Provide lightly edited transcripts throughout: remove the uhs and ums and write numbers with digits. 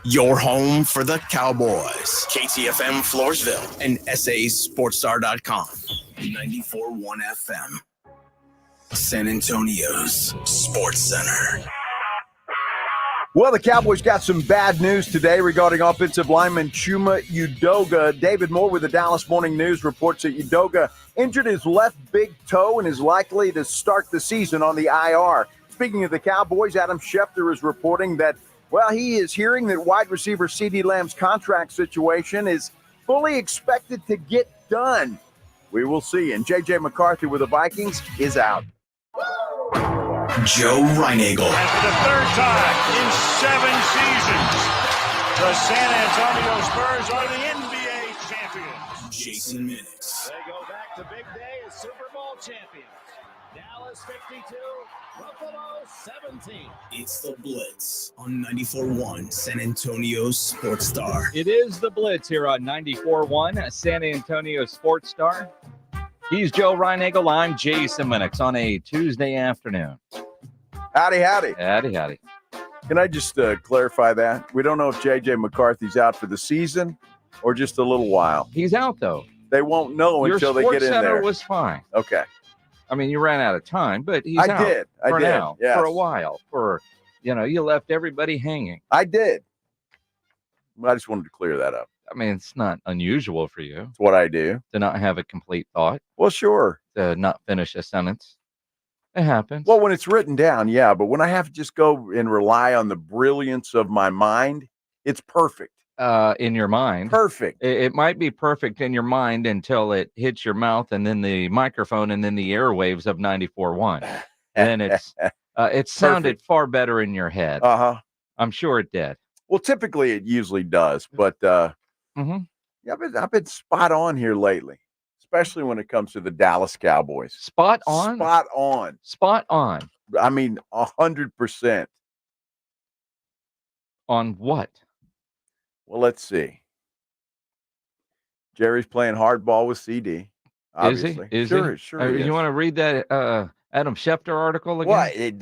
Your home for the Cowboys. KTFM Floresville and SASportsStar.com. 94.1 FM. San Antonio's Sports Center. Well, the Cowboys got some bad news today regarding offensive lineman Chuma Udoga. David Moore with the Dallas Morning News reports that Udoga injured his left big toe and is likely to start the season on the IR. Speaking of the Cowboys, Adam Schefter is reporting that, well, he is hearing that wide receiver CeeDee Lamb's contract situation is fully expected to get done. We will see. And J.J. McCarthy with the Vikings is out. Joe Reinagel. And for the third time in 7 seasons, the San Antonio Spurs are the NBA champions. Jason Minix. They go back to big day as Super Bowl champions. Dallas 52, Buffalo 17. It's the Blitz on 94.1 San Antonio's Sports Star. It is the Blitz here on 94.1 San Antonio Sports Star. He's Joe Reinagel. I'm Jason Minix on a Tuesday afternoon. Howdy, howdy. Howdy, howdy. Can I just clarify that? We don't know if J.J. McCarthy's out for the season or just a little while. He's out, though. They won't know until they get in there. Your Sports Center was fine. Okay. I mean, you ran out of time, but he's out. I did. Now, yes. for a while. You left everybody hanging. I did. I just wanted to clear that up. I mean, it's not unusual for you It's what I do. to not have a complete thought, Well, sure. to not finish a sentence. It happens. Well, when it's written down, yeah. But when I have to just go and rely on the brilliance of my mind, it's perfect. In your mind. Perfect. It might be perfect in your mind until it hits your mouth and then the microphone and then the airwaves of 94.1. And it sounded far better in your head. Uh-huh. I'm sure it did. Well, typically it usually does. But yeah, I've been spot on here lately, especially when it comes to the Dallas Cowboys. Spot on? Spot on. Spot on. I mean, 100%. On what? Well, let's see. Jerry's playing hardball with CD. Obviously. Is sure, he? Sure. He is. You want to read that Adam Schefter article again?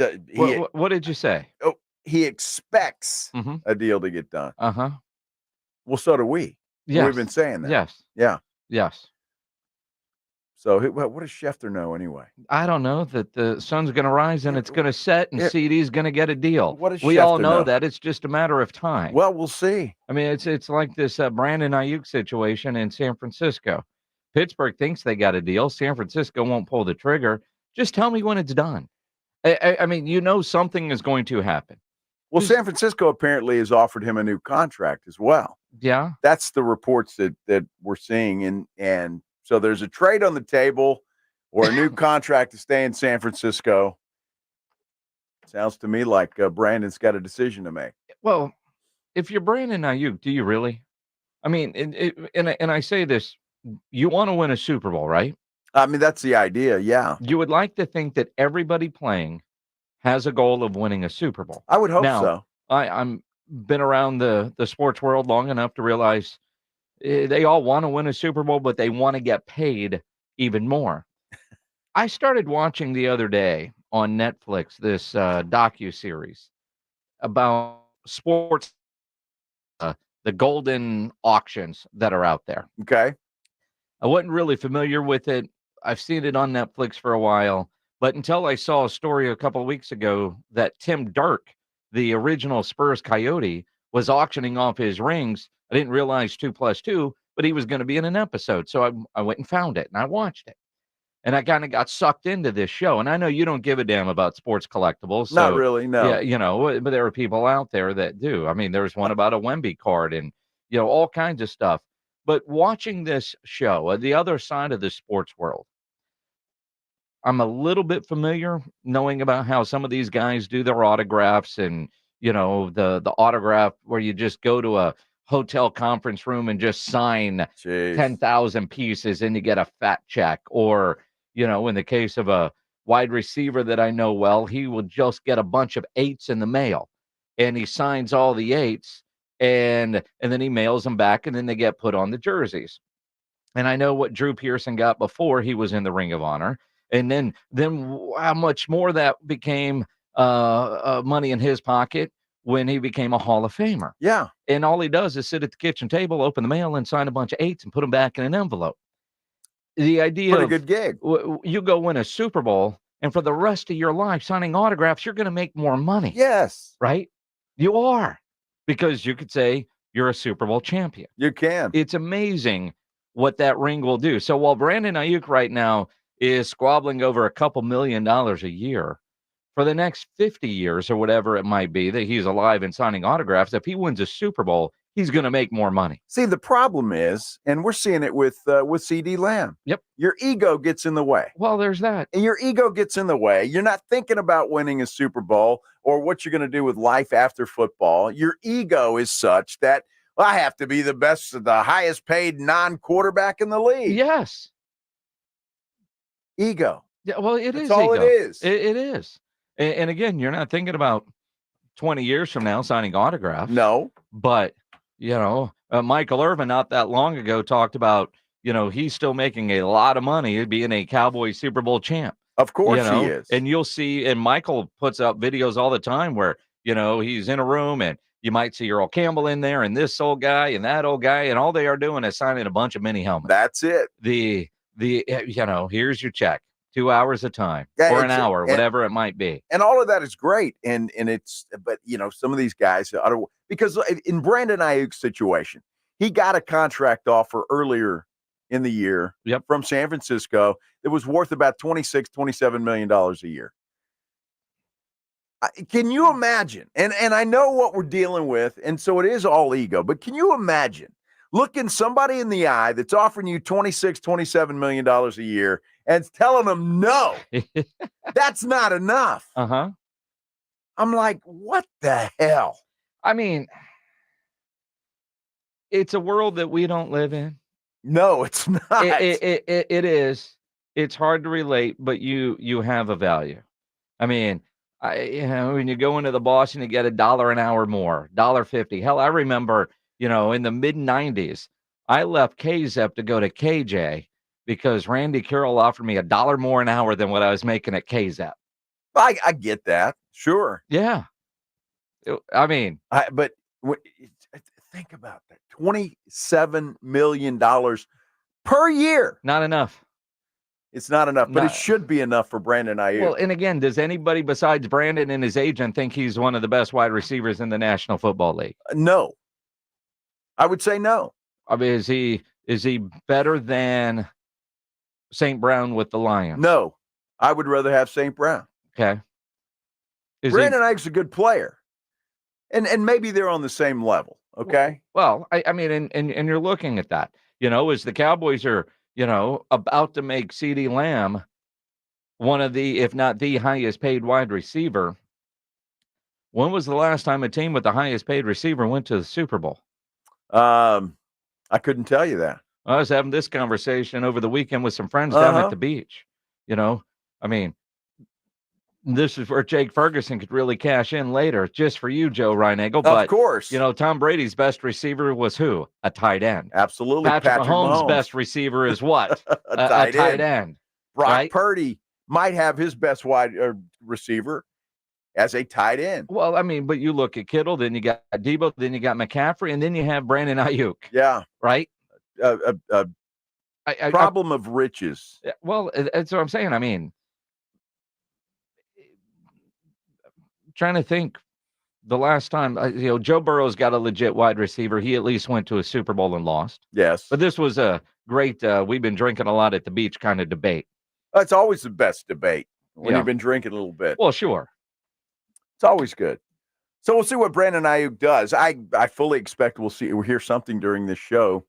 What did you say? Oh, he expects a deal to get done. Uh-huh. Well, so do we. Yes. We've been saying that. Yes. Yeah. Yes. So what does Schefter know anyway? I don't know that the sun's going to rise and it's going to set and CD's going to get a deal. What does we all Schefter know that. It's just a matter of time. Well, we'll see. I mean, it's like this Brandon Aiyuk situation in San Francisco. Pittsburgh thinks they got a deal. San Francisco won't pull the trigger. Just tell me when it's done. I mean, something is going to happen. Well, San Francisco apparently has offered him a new contract as well. Yeah. That's the reports that we're seeing. And so there's a trade on the table or a new contract to stay in San Francisco. Sounds to me like Brandon's got a decision to make. Well, if you're Brandon Aiyuk, do you really? I mean, and I say this, you want to win a Super Bowl, right? I mean, that's the idea, yeah. You would like to think that everybody playing has a goal of winning a Super Bowl. I would hope now, so. I'm been around the sports world long enough to realize they all want to win a Super Bowl, but they want to get paid even more. I started watching the other day on Netflix this docuseries about sports, the golden auctions that are out there. Okay. I wasn't really familiar with it. I've seen it on Netflix for a while, but until I saw a story a couple of weeks ago that Tim Dirk, the original Spurs Coyote, was auctioning off his rings. I didn't realize 2 + 2, but he was going to be in an episode. So I went and found it and I watched it. And I kind of got sucked into this show. And I know you don't give a damn about sports collectibles. So, not really, no. Yeah, but there are people out there that do. I mean, there's one about a Wemby card and, all kinds of stuff. But watching this show, the other side of the sports world, I'm a little bit familiar knowing about how some of these guys do their autographs and, the autograph where you just go to a hotel conference room and just sign 10,000 pieces and you get a fat check. Or, in the case of a wide receiver that I know well, he will just get a bunch of 8s in the mail and he signs all the 8s and then he mails them back and then they get put on the jerseys. And I know what Drew Pearson got before he was in the Ring of Honor. And then how much more that became money in his pocket when he became a Hall of Famer. Yeah. And all he does is sit at the kitchen table, open the mail, and sign a bunch of 8s and put them back in an envelope. The idea Pretty of good gig. you go win a Super Bowl, and for the rest of your life signing autographs, you're going to make more money. Yes. Right? You are. Because you could say you're a Super Bowl champion. You can. It's amazing what that ring will do. So while Brandon Aiyuk right now is squabbling over a couple $1 million a year, for the next 50 years or whatever it might be that he's alive and signing autographs, if he wins a Super Bowl, he's going to make more money. See, the problem is, and we're seeing it with CD Lamb. Yep. Your ego gets in the way. Well, there's that. And your ego gets in the way. You're not thinking about winning a Super Bowl or what you're going to do with life after football. Your ego is such that, well, I have to be the best, the highest paid non-quarterback in the league. Yes. Ego. Yeah, well, it is. That's all ego. it is. It is. And again, you're not thinking about 20 years from now signing autographs. No. But, Michael Irvin not that long ago talked about, he's still making a lot of money being a Cowboys Super Bowl champ. Of course he is. And you'll see, and Michael puts up videos all the time where, he's in a room and you might see Earl Campbell in there and this old guy and that old guy, and all they are doing is signing a bunch of mini helmets. That's it. Here's your check. 2 hours a time Yeah, or an hour, whatever it might be. And all of that is great. And it's, but some of these guys, because in Brandon Aiyuk's situation, he got a contract offer earlier in the year from San Francisco that was worth about $27 million a year. Can you imagine? And I know what we're dealing with. And so it is all ego, but can you imagine looking somebody in the eye that's offering you $27 million a year and telling them, no, that's not enough. Uh-huh. I'm like, what the hell? I mean, it's a world that we don't live in. No, it's not. It is. It's hard to relate, but you have a value. I mean, when you go into the boss and you get $1 an hour more, $1.50. Hell, I remember, in the mid-90s, I left KZEP to go to KJ because Randy Carroll offered me $1 more an hour than what I was making at KZEP. I get that. Sure. Yeah. But think about that. $27 million per year. Not enough. It's not enough, but it should be enough for Brandon Aiyuk. Well, and again, does anybody besides Brandon and his agent think he's one of the best wide receivers in the National Football League? No. I would say no. I mean, is he better than St. Brown with the Lions? No. I would rather have St. Brown. Okay. Brandon Aiyuk's a good player. And maybe they're on the same level. Okay. Well, I mean, and you're looking at that, as the Cowboys are, about to make CD Lamb one of the, if not the highest paid wide receiver. When was the last time a team with the highest paid receiver went to the Super Bowl? I couldn't tell you that. I was having this conversation over the weekend with some friends down at the beach. I mean, this is where Jake Ferguson could really cash in later, just for you, Joe Reinagel. But, of course. Tom Brady's best receiver was who? A tight end. Absolutely. Patrick Mahomes' best receiver is what? a tight end. Brock Purdy might have his best wide receiver as a tight end. Well, I mean, but you look at Kittle, then you got Debo, then you got McCaffrey, and then you have Brandon Aiyuk. Yeah. Right? Problem of riches. Well, that's what I'm saying. I mean, trying to think the last time, Joe Burrow's got a legit wide receiver. He at least went to a Super Bowl and lost. Yes. But this was a great, we've been drinking a lot at the beach kind of debate. It's always the best debate when you've been drinking a little bit. Well, sure. It's always good. So we'll see what Brandon Aiyuk does. I fully expect we'll hear something during this show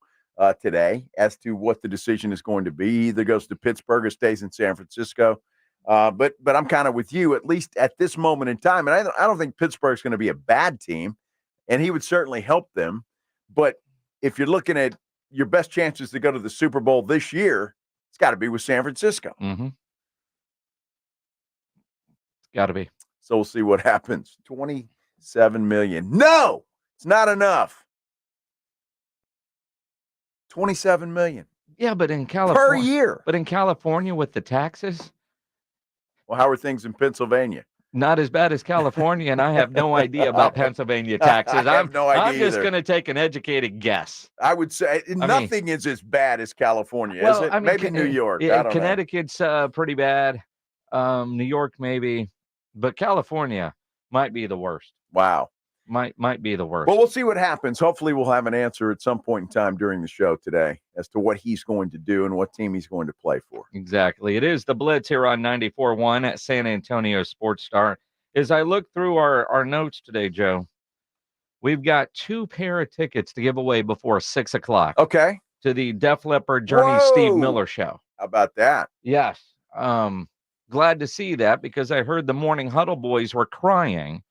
today as to what the decision is going to be. He either goes to Pittsburgh or stays in San Francisco. But I'm kind of with you, at least at this moment in time. And I don't think Pittsburgh's going to be a bad team, and he would certainly help them. But if you're looking at your best chances to go to the Super Bowl this year, it's got to be with San Francisco. Mm-hmm. Got to be. So we'll see what happens. $27 million. No, it's not enough. $27 million. Yeah, but in California. Per year. But in California with the taxes. Well, how are things in Pennsylvania? Not as bad as California, and I have no idea about Pennsylvania taxes. I have no idea I'm just either. going to take an educated guess. I would say nothing is as bad as California, Well, is it? I mean, Maybe New York. I don't know. Connecticut's pretty bad. New York maybe, but California might be the worst. Wow. Might be the worst. Well, we'll see what happens. Hopefully we'll have an answer at some point in time during the show today as to what he's going to do and what team he's going to play for. Exactly. It is the Blitz here on 94.1 at San Antonio Sports Star. As I look through our notes today, Joe, we've got 2 pair of tickets to give away before 6 o'clock. Okay. To the Def Leppard Journey Steve Miller show. How about that? Yes. Glad to see that because I heard the Morning Huddle boys were crying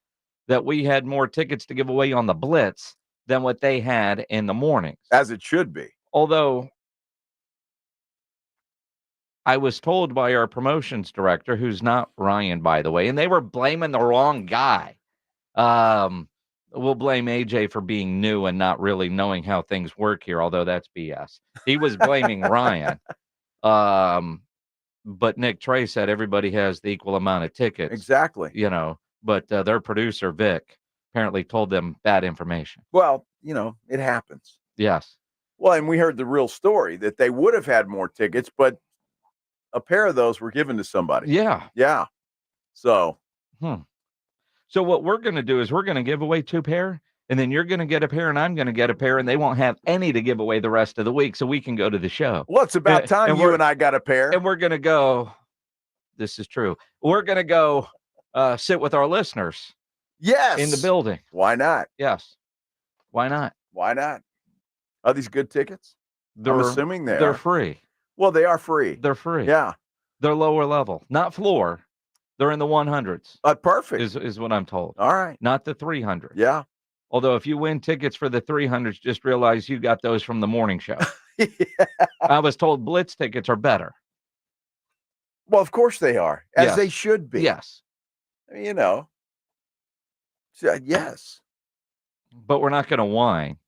that we had more tickets to give away on the Blitz than what they had in the mornings. As it should be. Although I was told by our promotions director, who's not Ryan, by the way, and they were blaming the wrong guy. We'll blame AJ for being new and not really knowing how things work here, although that's BS. He was blaming Ryan. But Nick Trey said everybody has the equal amount of tickets. Exactly. You know, but their producer, Vic, apparently told them bad information. Well, you know, it happens. Yes. Well, and we heard the real story that they would have had more tickets, but a pair of those were given to somebody. Yeah. Yeah. So. So what we're going to do is we're going to give away 2 pair, and then you're going to get a pair, and I'm going to get a pair, and they won't have any to give away the rest of the week, so we can go to the show. Well, it's about time you and I got a pair. And we're going to go, this is true, we're going to go sit with our listeners. Yes. In the building. Why not? Yes. Why not? Why not? Are these good tickets? I'm assuming they're free. Well, they are free. They're free. Yeah. They're lower level, not floor. They're in the 100s. Perfect. Is what I'm told. All right. Not the 300s. Yeah. Although if you win tickets for the 300s, just realize you got those from the morning show. Yeah. I was told Blitz tickets are better. Well, of course they are, as Yes. they should be. Yes. You know. Yes. But we're not going to whine.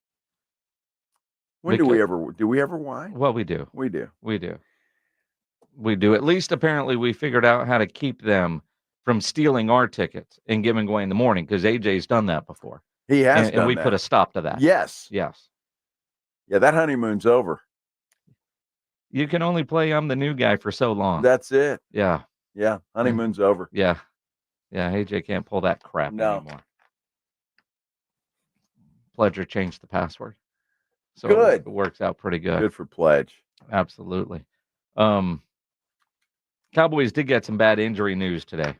When do we ever whine? Well, we do. We do. We do. We do. At least apparently we figured out how to keep them from stealing our tickets and giving away in the morning because AJ's done that before. He has and we that. put a stop to that. Yes. Yes. Yeah, that honeymoon's over. You can only play I'm the new guy for so long. That's it. Yeah. Yeah, honeymoon's over. Yeah. Yeah, AJ can't pull that crap anymore. Pledger changed the password. So good. It works out pretty good. Good for Pledge. Absolutely. Cowboys did get some bad injury news today.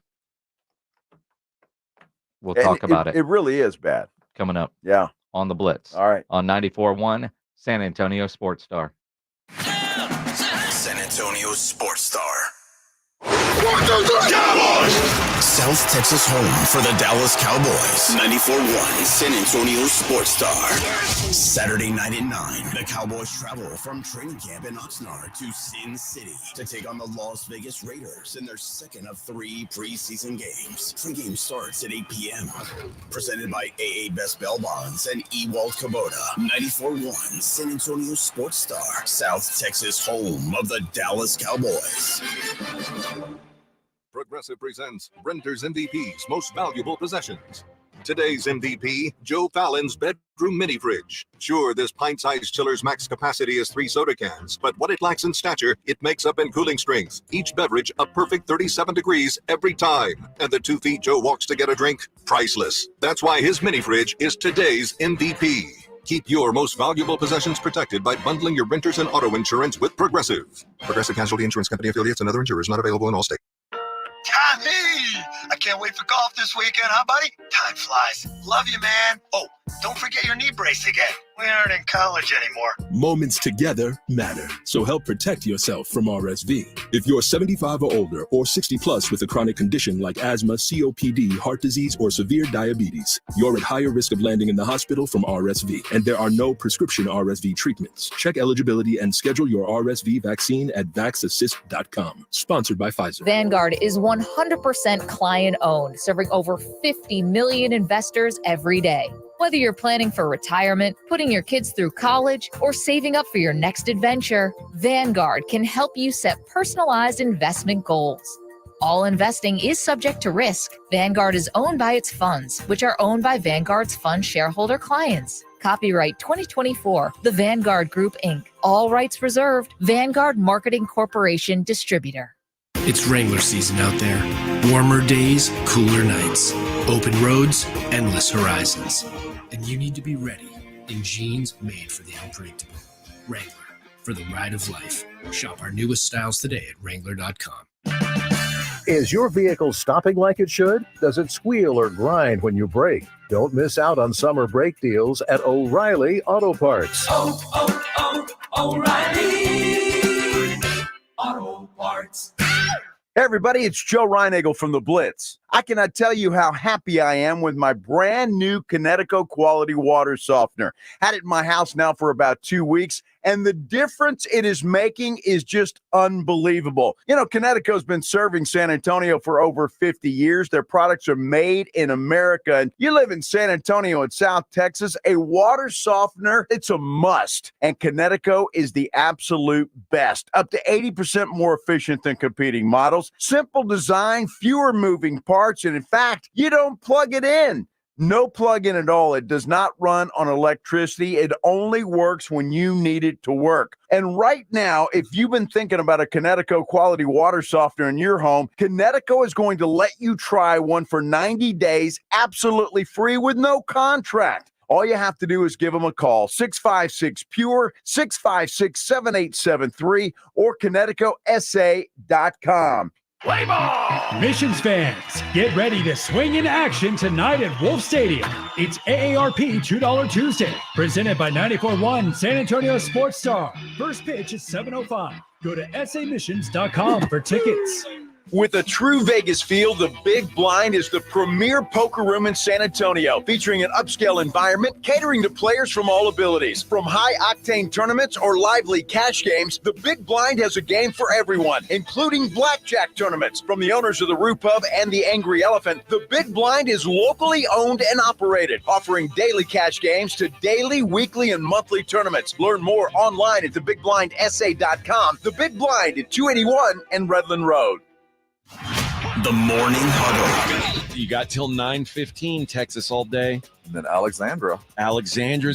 We'll talk about it. It really is bad. Coming up. Yeah. On the Blitz. All right. On 94.1 San Antonio Sports Star. San Antonio Sports Star. Cowboys! South Texas home for the Dallas Cowboys. 94.1 San Antonio Sports Star. Saturday night at 9, the Cowboys travel from training camp in Oxnard to Sin City to take on the Las Vegas Raiders in their second of 3 preseason games. Pregame starts at 8 p.m. Presented by AA Best Bell Bonds and Ewald Kubota. 94.1 San Antonio Sports Star. South Texas home of the Dallas Cowboys. Progressive presents Renter's MVP's Most Valuable Possessions. Today's MVP, Joe Fallon's bedroom mini fridge. Sure, this pint-sized chiller's max capacity is 3 soda cans, but what it lacks in stature, it makes up in cooling strength. Each beverage a perfect 37 degrees every time. And the 2 feet Joe walks to get a drink, priceless. That's why his mini fridge is today's MVP. Keep your most valuable possessions protected by bundling your renters and auto insurance with Progressive. Progressive Casualty Insurance Company affiliates and other insurers not available in all states. Tommy! I can't wait for golf this weekend, huh, buddy? Time flies. Love you, man. Oh, don't forget your knee brace again. We aren't in college anymore. Moments together matter, so help protect yourself from RSV. If you're 75 or older or 60 plus with a chronic condition like asthma, COPD, heart disease, or severe diabetes, you're at higher risk of landing in the hospital from RSV, and there are no prescription RSV treatments. Check eligibility and schedule your RSV vaccine at vaxassist.com. Sponsored by Pfizer. Vanguard is 100% client-owned, serving over 50 million investors every day. Whether you're planning for retirement, putting your kids through college, or saving up for your next adventure, Vanguard can help you set personalized investment goals. All investing is subject to risk. Vanguard is owned by its funds, which are owned by Vanguard's fund shareholder clients. Copyright 2024, The Vanguard Group, Inc. All rights reserved. Vanguard Marketing Corporation Distributor. It's Wrangler season out there. Warmer days, cooler nights. Open roads, endless horizons. And you need to be ready in jeans made for the unpredictable. Wrangler, for the ride of life. Shop our newest styles today at Wrangler.com. Is your vehicle stopping like it should? Does it squeal or grind when you brake? Don't miss out on summer brake deals at O'Reilly Auto Parts. O'Reilly Auto Parts. Hey everybody, it's Joe Reinagel from the Blitz. I cannot tell you how happy I am with my brand new Connecticut quality water softener. Had it in my house now for about 2 weeks, and the difference it is making is just unbelievable. You know, Connecticut's been serving San Antonio for over 50 years. Their products are made in America, and you live in San Antonio in South Texas, a water softener, it's a must. And Connecticut is the absolute best, up to 80% more efficient than competing models. Simple design, fewer moving parts, and in fact, you don't plug it in. No plug-in at all. It does not run on electricity. It only works when you need it to work. And right now, if you've been thinking about a Connecticut quality water softener in your home, Connecticut is going to let you try one for 90 days, absolutely free with no contract. All you have to do is give them a call, 656-PURE, 656-7873, or ConnecticutSA.com. Play ball! Missions fans, get ready to swing in action tonight at Wolf Stadium. It's AARP $2 Tuesday, presented by 94.1 San Antonio Sports Star. First pitch is 7:05. Go to samissions.com for tickets. With a true Vegas feel, the Big Blind is the premier poker room in San Antonio, featuring an upscale environment catering to players from all abilities. From high-octane tournaments or lively cash games, the Big Blind has a game for everyone, including blackjack tournaments. From the owners of the Roo Pub and the Angry Elephant, the Big Blind is locally owned and operated, offering daily cash games to daily, weekly, and monthly tournaments. Learn more online at thebigblindsa.com. The Big Blind at 281 and Redland Road. The Morning Huddle. You got till 9:15 Texas all day. And then Alexandra's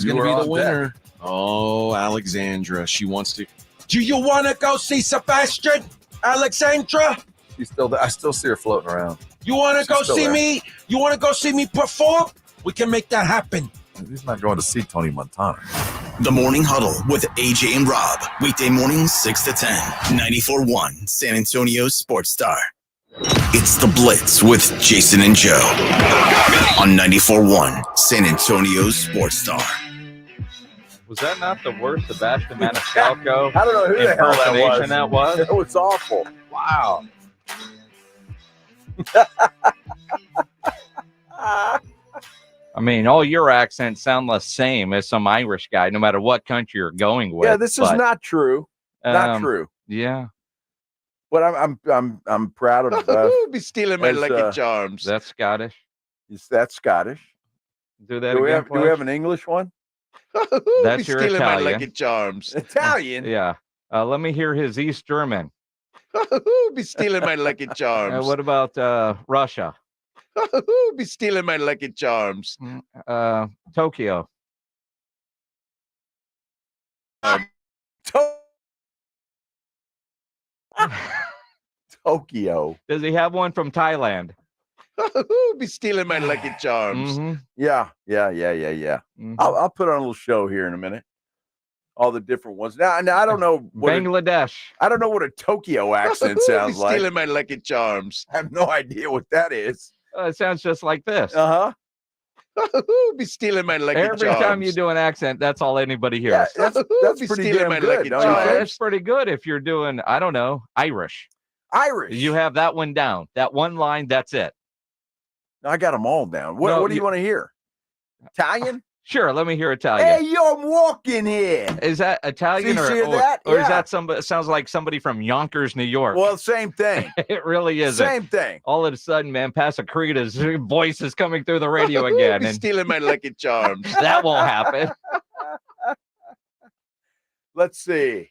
going to be the winner. Deck. Oh, Alexandra. She wants to. Do you want to go see Sebastian? Alexandra? She's still there. I still see her floating around. You want to go see me? You want to go see me perform? We can make that happen. He's not going to see Tony Montana. The Morning Huddle with AJ and Rob. Weekday mornings 6 to 10. 94.1 San Antonio Sports Star. It's The Blitz with Jason and Joe on 94.1 San Antonio Sports Star. Was that not the worst Sebastian Maniscalco I don't know who the hell that was? It was awful. Wow. I mean, all your accents sound the same as some Irish guy, no matter what country you're going with. Yeah, this is not true. Not true. Yeah. But I'm proud of. Be stealing my Lucky Charms. That's Scottish. Is that Scottish? Do that do again. Do we have an English one? That's be your stealing Italian. my Lucky Charms. Italian. Yeah. Let me hear his East German. Be stealing my Lucky Charms. What about Russia? Be stealing my Lucky Charms. Tokyo. Tokyo. Does he have one from Thailand? Be stealing my Lucky Charms. Mm-hmm. Yeah. Mm-hmm. I'll put on a little show here in a minute. All the different ones. Now I don't know what Bangladesh. I don't know what a Tokyo accent sounds Be like. stealing my Lucky Charms. I have no idea what that is. It sounds just like this. Be stealing my Lucky Charms. Every time you do an accent, that's all anybody hears. Yeah, that's pretty damn good. That's pretty good if you're doing, I don't know, Irish. You have that one down. That one line, that's it. I got them all down. What do you want to hear? Italian? Sure, let me hear Italian. Hey, yo, I'm walking here. Is that Italian or is that somebody? It sounds like somebody from Yonkers, New York. Well, same thing. It really is. Same thing. All of a sudden, man, Pasacreta's voice is coming through the radio again. and stealing my Lucky Charms. That won't happen. Let's see.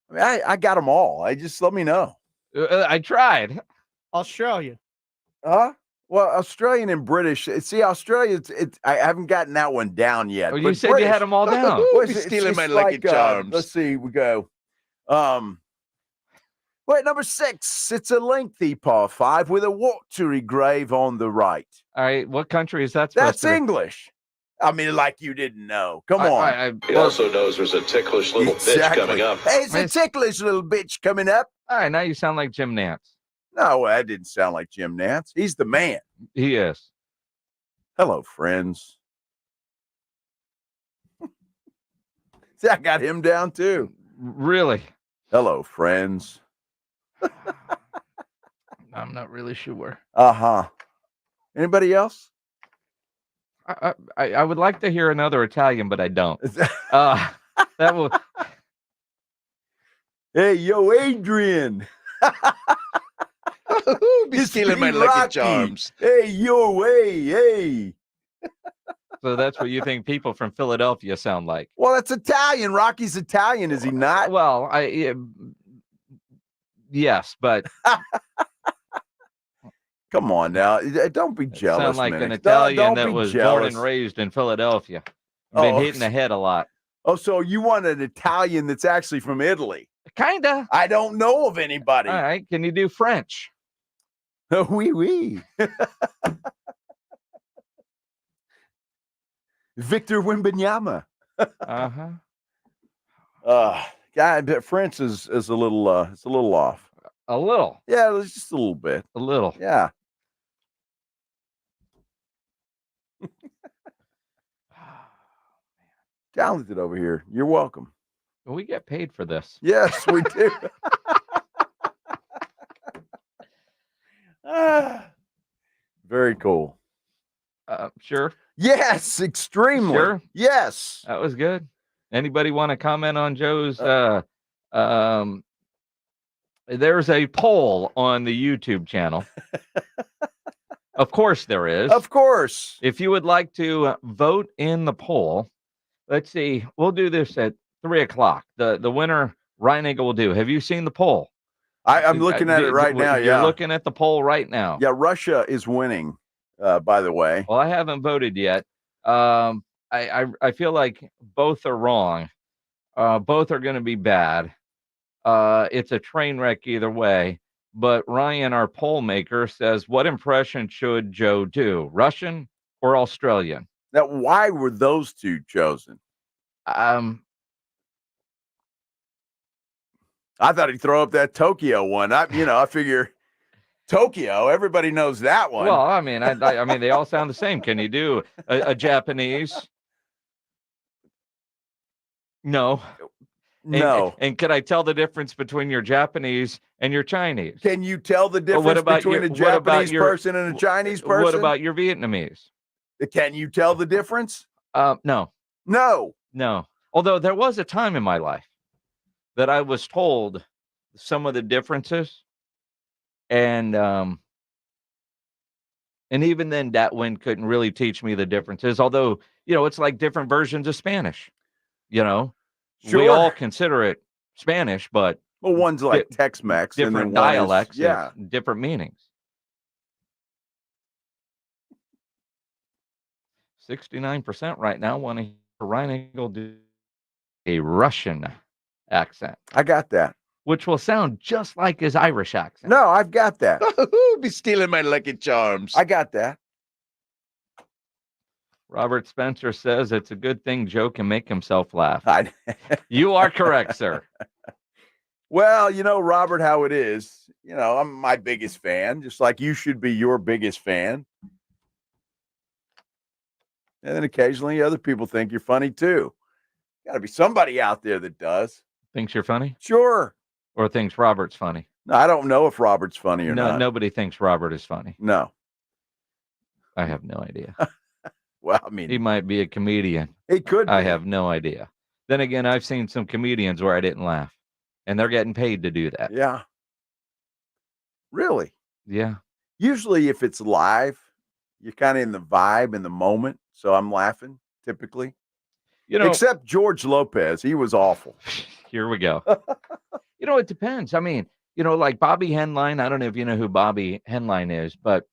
I mean, I got them all. Just let me know. I tried. Australia. Huh? Well, Australian and British. See, Australia. I haven't gotten that one down yet. Oh, you but said you had them all down. Well, Be stealing my Lucky Charms. Let's see. We go. Wait, number 6. It's a lengthy par 5 with a watery grave on the right. All right. What country is that supposed That's to be? English. I mean, like you didn't know. Come on. He also knows there's a ticklish little bitch coming up. Hey, it's a ticklish little bitch coming up. All right. Now you sound like Jim Nance. No, that didn't sound like Jim Nance. He's the man. He is. Hello, friends. See, I got him down too. Really? Hello, friends. I'm not really sure. Uh-huh. Anybody else? I would like to hear another Italian, but I don't. That will. Hey, yo, Adrian. Be stealing my Lucky Charms. Hey, your way. Hey. So that's what you think people from Philadelphia sound like. Well, that's Italian. Rocky's Italian, is he not? Well, yes, but come on now. Don't be jealous. Sound like man. an Italian don't that be was jealous. born and raised in Philadelphia. Been hit in the head a lot. Oh, so you want an Italian that's actually from Italy? Kinda. I don't know of anybody. All right. Can you do French? Oui, oui. Victor Wembanyama. Guy, but French is a little it's a little off. A little. Yeah, it's just a little bit. A little. Yeah. Talented over here. You're welcome. We get paid for this. Yes, we do. Very cool. Sure. Yes, extremely. Sure. Yes. That was good. Anybody want to comment on Joe's? There's a poll on the YouTube channel. Of course there is. Of course. If you would like to vote in the poll, let's see. We'll do this at 3:00. The winner, Ryan Eagle, will do. Have you seen the poll? I'm looking at it right now. You're Yeah. looking at the poll right now. Yeah, Russia is winning, by the way. Well, I haven't voted yet. I feel like both are wrong. Both are going to be bad. It's a train wreck either way. But Ryan, our poll maker, says, what impression should Joe do? Russian or Australian? Now, why were those two chosen? I thought he'd throw up that Tokyo one. I figure Tokyo, everybody knows that one. Well, I mean, I mean, they all sound the same. Can you do a Japanese? No. No. And could I tell the difference between your Japanese and your Chinese? Can you tell the difference between a Japanese person and a Chinese person? What about your Vietnamese? Can you tell the difference? No. No. Although there was a time in my life that I was told some of the differences, and even then, that one couldn't really teach me the differences. Although, it's like different versions of Spanish. Sure. We all consider it Spanish, but one's like Tex-Mex, different and then dialects, yeah, different meanings. 69% right now want to hear Ryan Eagle do a Russian accent. I got that. Which will sound just like his Irish accent. No, I've got that. Be stealing my Lucky Charms. I got that. Robert Spencer says it's a good thing Joe can make himself laugh. You are correct, sir. Well, Robert, how it is. I'm my biggest fan, just like you should be your biggest fan. And then occasionally other people think you're funny too. Got to be somebody out there that does. Thinks you're funny? Sure. Or thinks Robert's funny? No, I don't know if Robert's funny or not. Nobody thinks Robert is funny. No. I have no idea. Well, I mean, he might be a comedian. He could be. I have no idea. Then again, I've seen some comedians where I didn't laugh, and they're getting paid to do that. Yeah. Really? Yeah. Usually if it's live, you're kind of in the vibe, in the moment. So I'm laughing, typically. Except George Lopez. He was awful. Here we go. It depends. I mean, like Bobby Henline. I don't know if you know who Bobby Henline is, but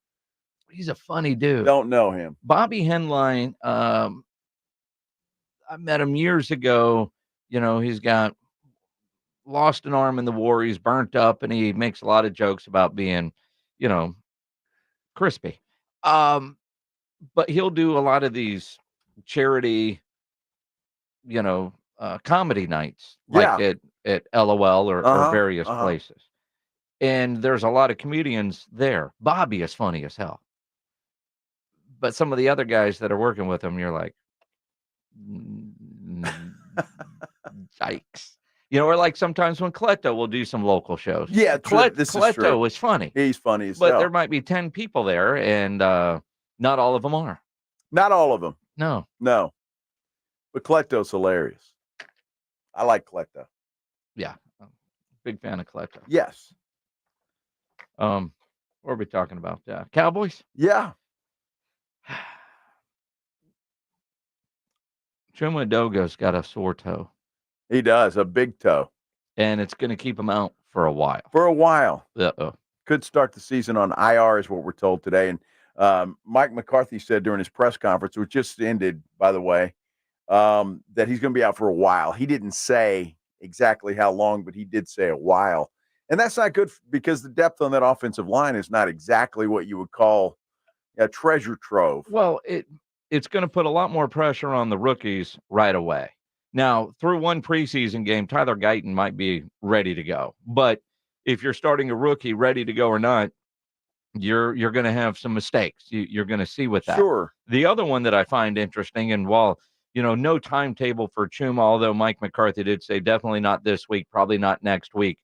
he's a funny dude. Don't know him. Bobby Henline, I met him years ago. He's got lost an arm in the war. He's burnt up, and he makes a lot of jokes about being, crispy. But he'll do a lot of these charity, comedy nights, like at LOL or various places. And there's a lot of comedians there. Bobby is funny as hell. But some of the other guys that are working with him, you're like, yikes. Or like sometimes when Cleto will do some local shows. Yeah, Cleto is funny. He's funny as But hell. there might be 10 people there, and not all of them are. Not all of them. No. But Cleto's hilarious. I like Cleto. Yeah. Big fan of Cleto. Yes. What are we talking about? Cowboys? Yeah. Chuma Edoga's got a sore toe. He does, a big toe. And it's going to keep him out for a while. Uh-oh. Could start the season on IR is what we're told today. And Mike McCarthy said during his press conference, which just ended, by the way, that he's going to be out for a while. He didn't say exactly how long, but he did say a while. And that's not good because the depth on that offensive line is not exactly what you would call a treasure trove. Well, it's going to put a lot more pressure on the rookies right away. Now, through one preseason game, Tyler Guyton might be ready to go. But if you're starting a rookie ready to go or not, you're going to have some mistakes. You're going to see with that. Sure. The other one that I find interesting, and while, no timetable for Chuma, although Mike McCarthy did say definitely not this week, probably not next week.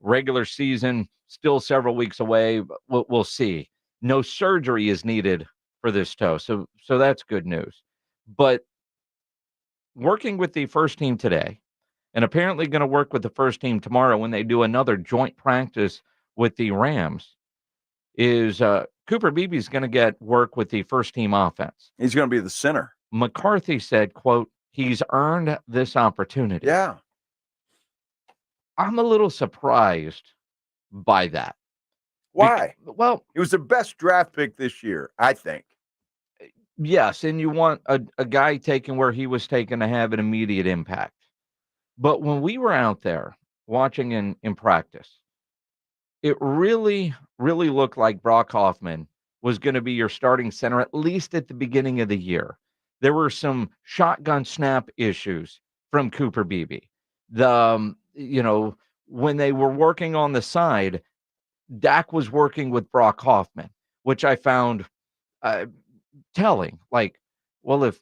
Regular season, still several weeks away. We'll see. No surgery is needed for this toe. So that's good news. But working with the first team today, and apparently going to work with the first team tomorrow when they do another joint practice with the Rams, is Cooper Beebe's going to get work with the first team offense. He's going to be the center. McCarthy said, quote, he's earned this opportunity. Yeah. I'm a little surprised by that. Why? Well, it was the best draft pick this year, I think. Yes, and you want a guy taken where he was taken to have an immediate impact. But when we were out there watching in practice, it really, really looked like Brock Hoffman was going to be your starting center, at least at the beginning of the year. There were some shotgun snap issues from Cooper Beebe. When they were working on the side, Dak was working with Brock Hoffman, which I found telling. Like, well, if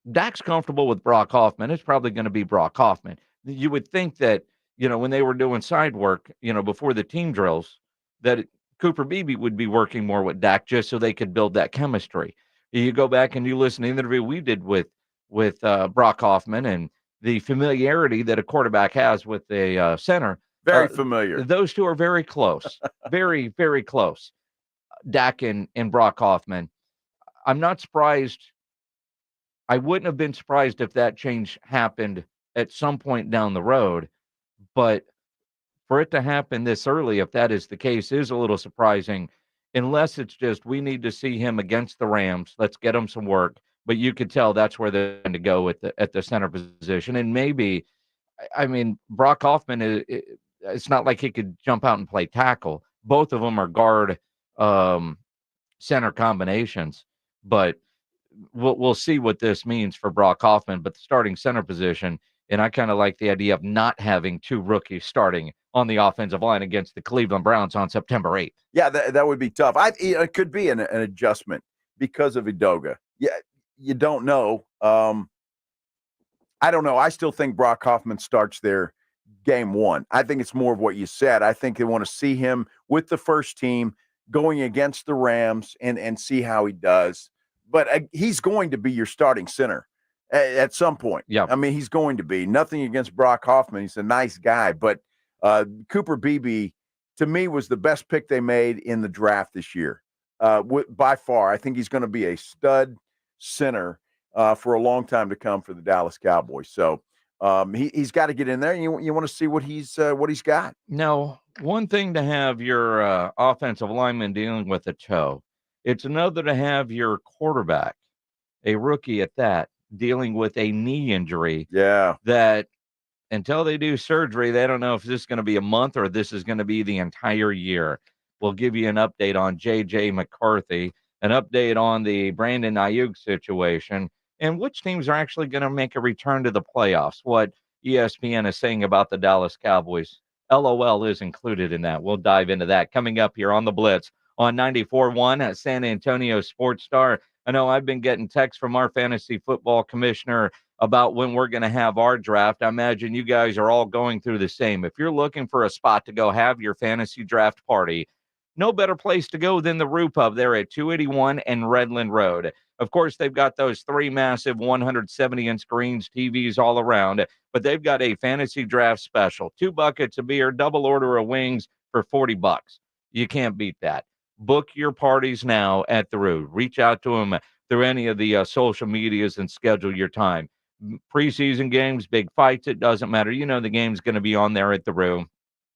Dak's comfortable with Brock Hoffman, it's probably going to be Brock Hoffman. You would think that, when they were doing side work, before the team drills, that Cooper Beebe would be working more with Dak just so they could build that chemistry. You go back and you listen to the interview we did with Brock Hoffman and the familiarity that a quarterback has with a center. Very familiar. Those two are very close. Very, very close. Dak and Brock Hoffman. I'm not surprised. I wouldn't have been surprised if that change happened at some point down the road. But for it to happen this early, if that is the case, is a little surprising. Unless it's just we need to see him against the Rams. Let's get him some work. But you could tell that's where they're going to go at the center position. And maybe, Brock Hoffman, it's not like he could jump out and play tackle. Both of them are guard center combinations. But we'll see what this means for Brock Hoffman. But the starting center position, and I kind of like the idea of not having two rookies starting on the offensive line against the Cleveland Browns on September 8th. Yeah, that would be tough. It could be an adjustment because of Edoga. Yeah, you don't know. I don't know. I still think Brock Hoffman starts there game one. I think it's more of what you said. I think they want to see him with the first team going against the Rams and see how he does. But he's going to be your starting center at some point. Yeah. He's going to be. Nothing against Brock Hoffman. He's a nice guy. But Cooper Beebe, to me, was the best pick they made in the draft this year. By far. I think he's going to be a stud center for a long time to come for the Dallas Cowboys. So He's got to get in there. And you want to see what he's got. No, one thing to have your offensive lineman dealing with a toe. It's another to have your quarterback, a rookie at that, dealing with a knee injury. Yeah. That until they do surgery, they don't know if this is going to be a month or this is going to be the entire year. We'll give you an update on J.J. McCarthy, an update on the Brandon Aiyuk situation, and which teams are actually going to make a return to the playoffs. What ESPN is saying about the Dallas Cowboys. LOL is included in that. We'll dive into that coming up here on the Blitz on 94.1 at San Antonio Sports Star. I know I've been getting texts from our fantasy football commissioner about when we're going to have our draft. I imagine you guys are all going through the same. If you're looking for a spot to go have your fantasy draft party, no better place to go than the Rue Pub there at 281 and Redland Road. Of course, they've got those 3 massive 170-inch screens, TVs all around, but they've got a fantasy draft special. 2 buckets of beer, double order of wings for $40. You can't beat that. Book your parties now at the Rue. Reach out to them through any of the social medias and schedule your time. Preseason games, big fights, it doesn't matter. You know the game's going to be on there at the Rue.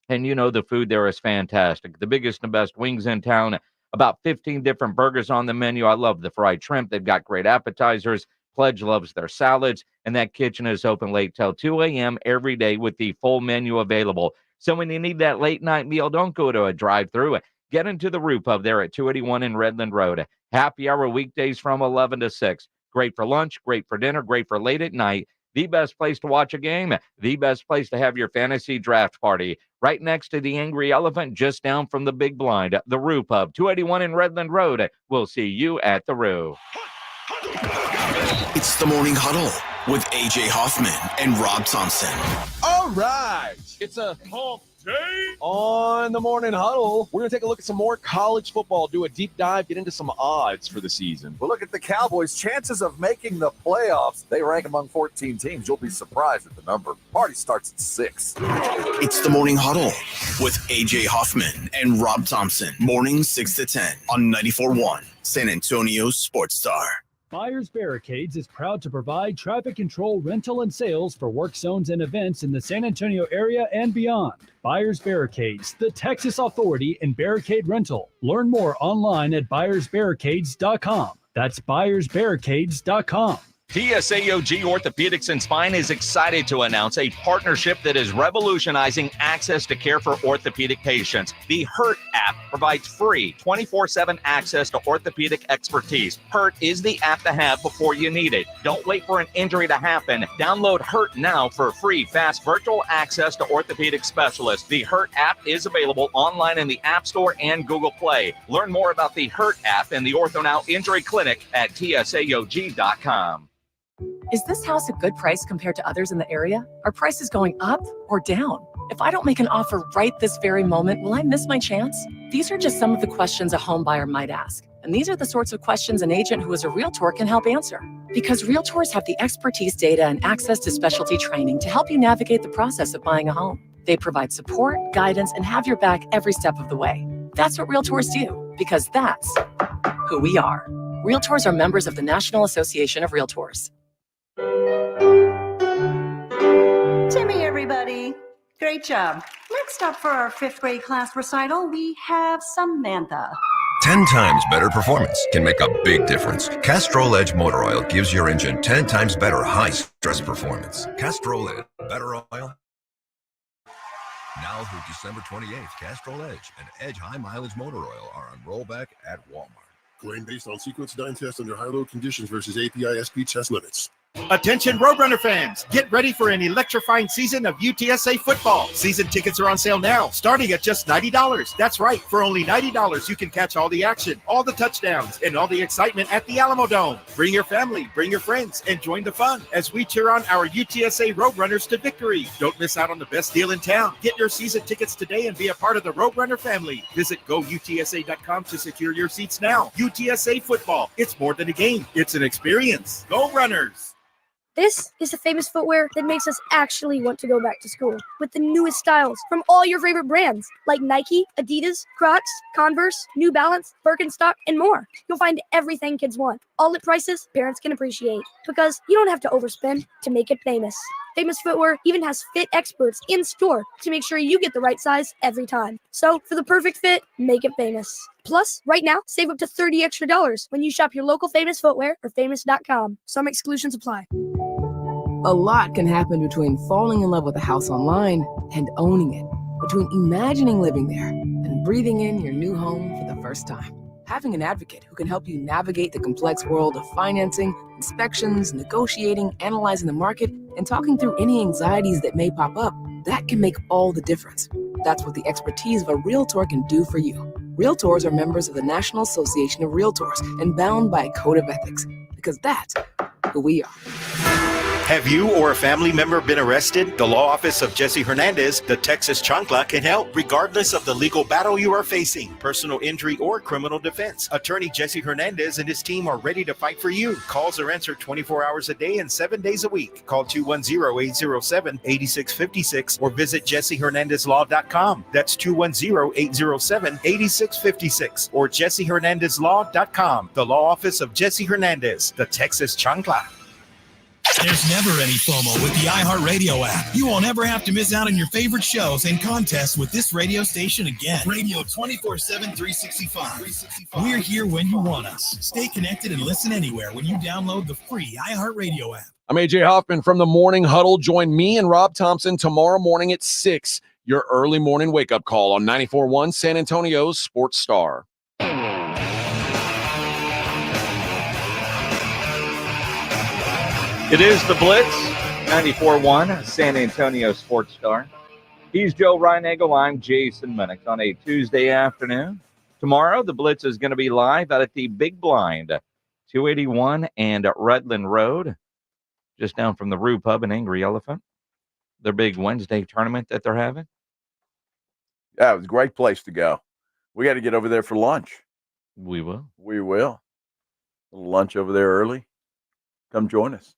And you know the food there is fantastic. The biggest and best wings in town. About 15 different burgers on the menu. I love the fried shrimp. They've got great appetizers. Pledge loves their salads. And that kitchen is open late till 2 a.m. every day with the full menu available. So when you need that late night meal, don't go to a drive-thru. Get into the Rue Pub there at 281 in Redland Road. Happy hour weekdays from 11 to 6. Great for lunch, great for dinner, great for late at night. The best place to watch a game, the best place to have your fantasy draft party. Right next to the Angry Elephant, just down from the Big Blind, the Rue Pub, 281 in Redland Road. We'll see you at the Rue. It's the Morning Huddle with A.J. Hoffman and Rob Thompson. All right. It's a hump day on the Morning Huddle. We're going to take a look at some more college football, do a deep dive, get into some odds for the season. Well, look at the Cowboys' chances of making the playoffs. They rank among 14 teams. You'll be surprised at the number. Party starts at 6. It's the Morning Huddle with A.J. Hoffman and Rob Thompson. Mornings 6 to 10 on 94.1 San Antonio Sports Star. Buyers Barricades is proud to provide traffic control, rental, and sales for work zones and events in the San Antonio area and beyond. Buyers Barricades, the Texas authority in barricade rental. Learn more online at buyersbarricades.com. That's buyersbarricades.com. TSAOG Orthopedics and Spine is excited to announce a partnership that is revolutionizing access to care for orthopedic patients. The HURT app provides free 24/7 access to orthopedic expertise. HURT is the app to have before you need it. Don't wait for an injury to happen. Download HURT now for free, fast virtual access to orthopedic specialists. The HURT app is available online in the App Store and Google Play. Learn more about the HURT app and the OrthoNow Injury Clinic at TSAOG.com. Is this house a good price compared to others in the area? Are prices going up or down? If I don't make an offer right this very moment, will I miss my chance? These are just some of the questions a home buyer might ask. And these are the sorts of questions an agent who is a realtor can help answer. Because realtors have the expertise, data, and access to specialty training to help you navigate the process of buying a home. They provide support, guidance, and have your back every step of the way. That's what realtors do, because that's who we are. Realtors are members of the National Association of Realtors. Timmy, everybody. Great job. Next up for our 5th grade class recital, we have Samantha. 10 times better performance can make a big difference. Castrol Edge Motor Oil gives your engine 10 times better high-stress performance. Castrol Edge, better oil. Now through December 28th, Castrol Edge and Edge High Mileage Motor Oil are on rollback at Walmart. Claim based on sequence dyne test under high-load conditions versus API SP test limits. Attention Roadrunner fans, get ready for an electrifying season of UTSA football. Season tickets are on sale now, starting at just $90. That's right, for only $90 you can catch all the action, all the touchdowns, and all the excitement at the Alamo Dome. Bring your family, bring your friends, and join the fun as we cheer on our UTSA Roadrunners to victory. Don't miss out on the best deal in town. Get your season tickets today and be a part of the Roadrunner family. Visit GoUTSA.com to secure your seats now. UTSA football, it's more than a game, it's an experience. Go Runners! This is the famous footwear that makes us actually want to go back to school with the newest styles from all your favorite brands like Nike, Adidas, Crocs, Converse, New Balance, Birkenstock, and more. You'll find everything kids want, all at prices parents can appreciate, because you don't have to overspend to make it famous. Famous Footwear even has fit experts in store to make sure you get the right size every time. So for the perfect fit, make it Famous. Plus, right now, save up to $30 extra when you shop your local Famous Footwear or famous.com. Some exclusions apply. A lot can happen between falling in love with a house online and owning it, between imagining living there and breathing in your new home for the first time. Having an advocate who can help you navigate the complex world of financing, inspections, negotiating, analyzing the market, and talking through any anxieties that may pop up, that can make all the difference. That's what the expertise of a Realtor can do for you. Realtors are members of the National Association of Realtors and bound by a code of ethics, because that's who we are. Have you or a family member been arrested? The law office of Jesse Hernandez, the Texas Chancla, can help regardless of the legal battle you are facing, personal injury or criminal defense. Attorney Jesse Hernandez and his team are ready to fight for you. Calls are answered 24 hours a day and 7 days a week. Call 210-807-8656 or visit jessehernandezlaw.com. That's 210-807-8656 or jessehernandezlaw.com. The law office of Jesse Hernandez, the Texas Chancla. There's never any FOMO with the iHeartRadio app. You won't ever have to miss out on your favorite shows and contests with this radio station again. Radio 24/7, 365. We're here when you want us. Stay connected and listen anywhere when you download the free iHeartRadio app. I'm AJ Hoffman from the Morning Huddle. Join me and Rob Thompson tomorrow morning at 6, your early morning wake-up call on 94.1 San Antonio's Sports Star. It is the Blitz, 94.1 San Antonio Sports Star. He's Joe Reinagle. I'm Jason Minnick on a Tuesday afternoon. Tomorrow, the Blitz is going to be live out at the Big Blind, 281 and Redland Road, just down from the Rue Pub and Angry Elephant. Their big Wednesday tournament that they're having. Yeah, it was a great place to go. We got to get over there for lunch. We will. We will. A little lunch over there early. Come join us.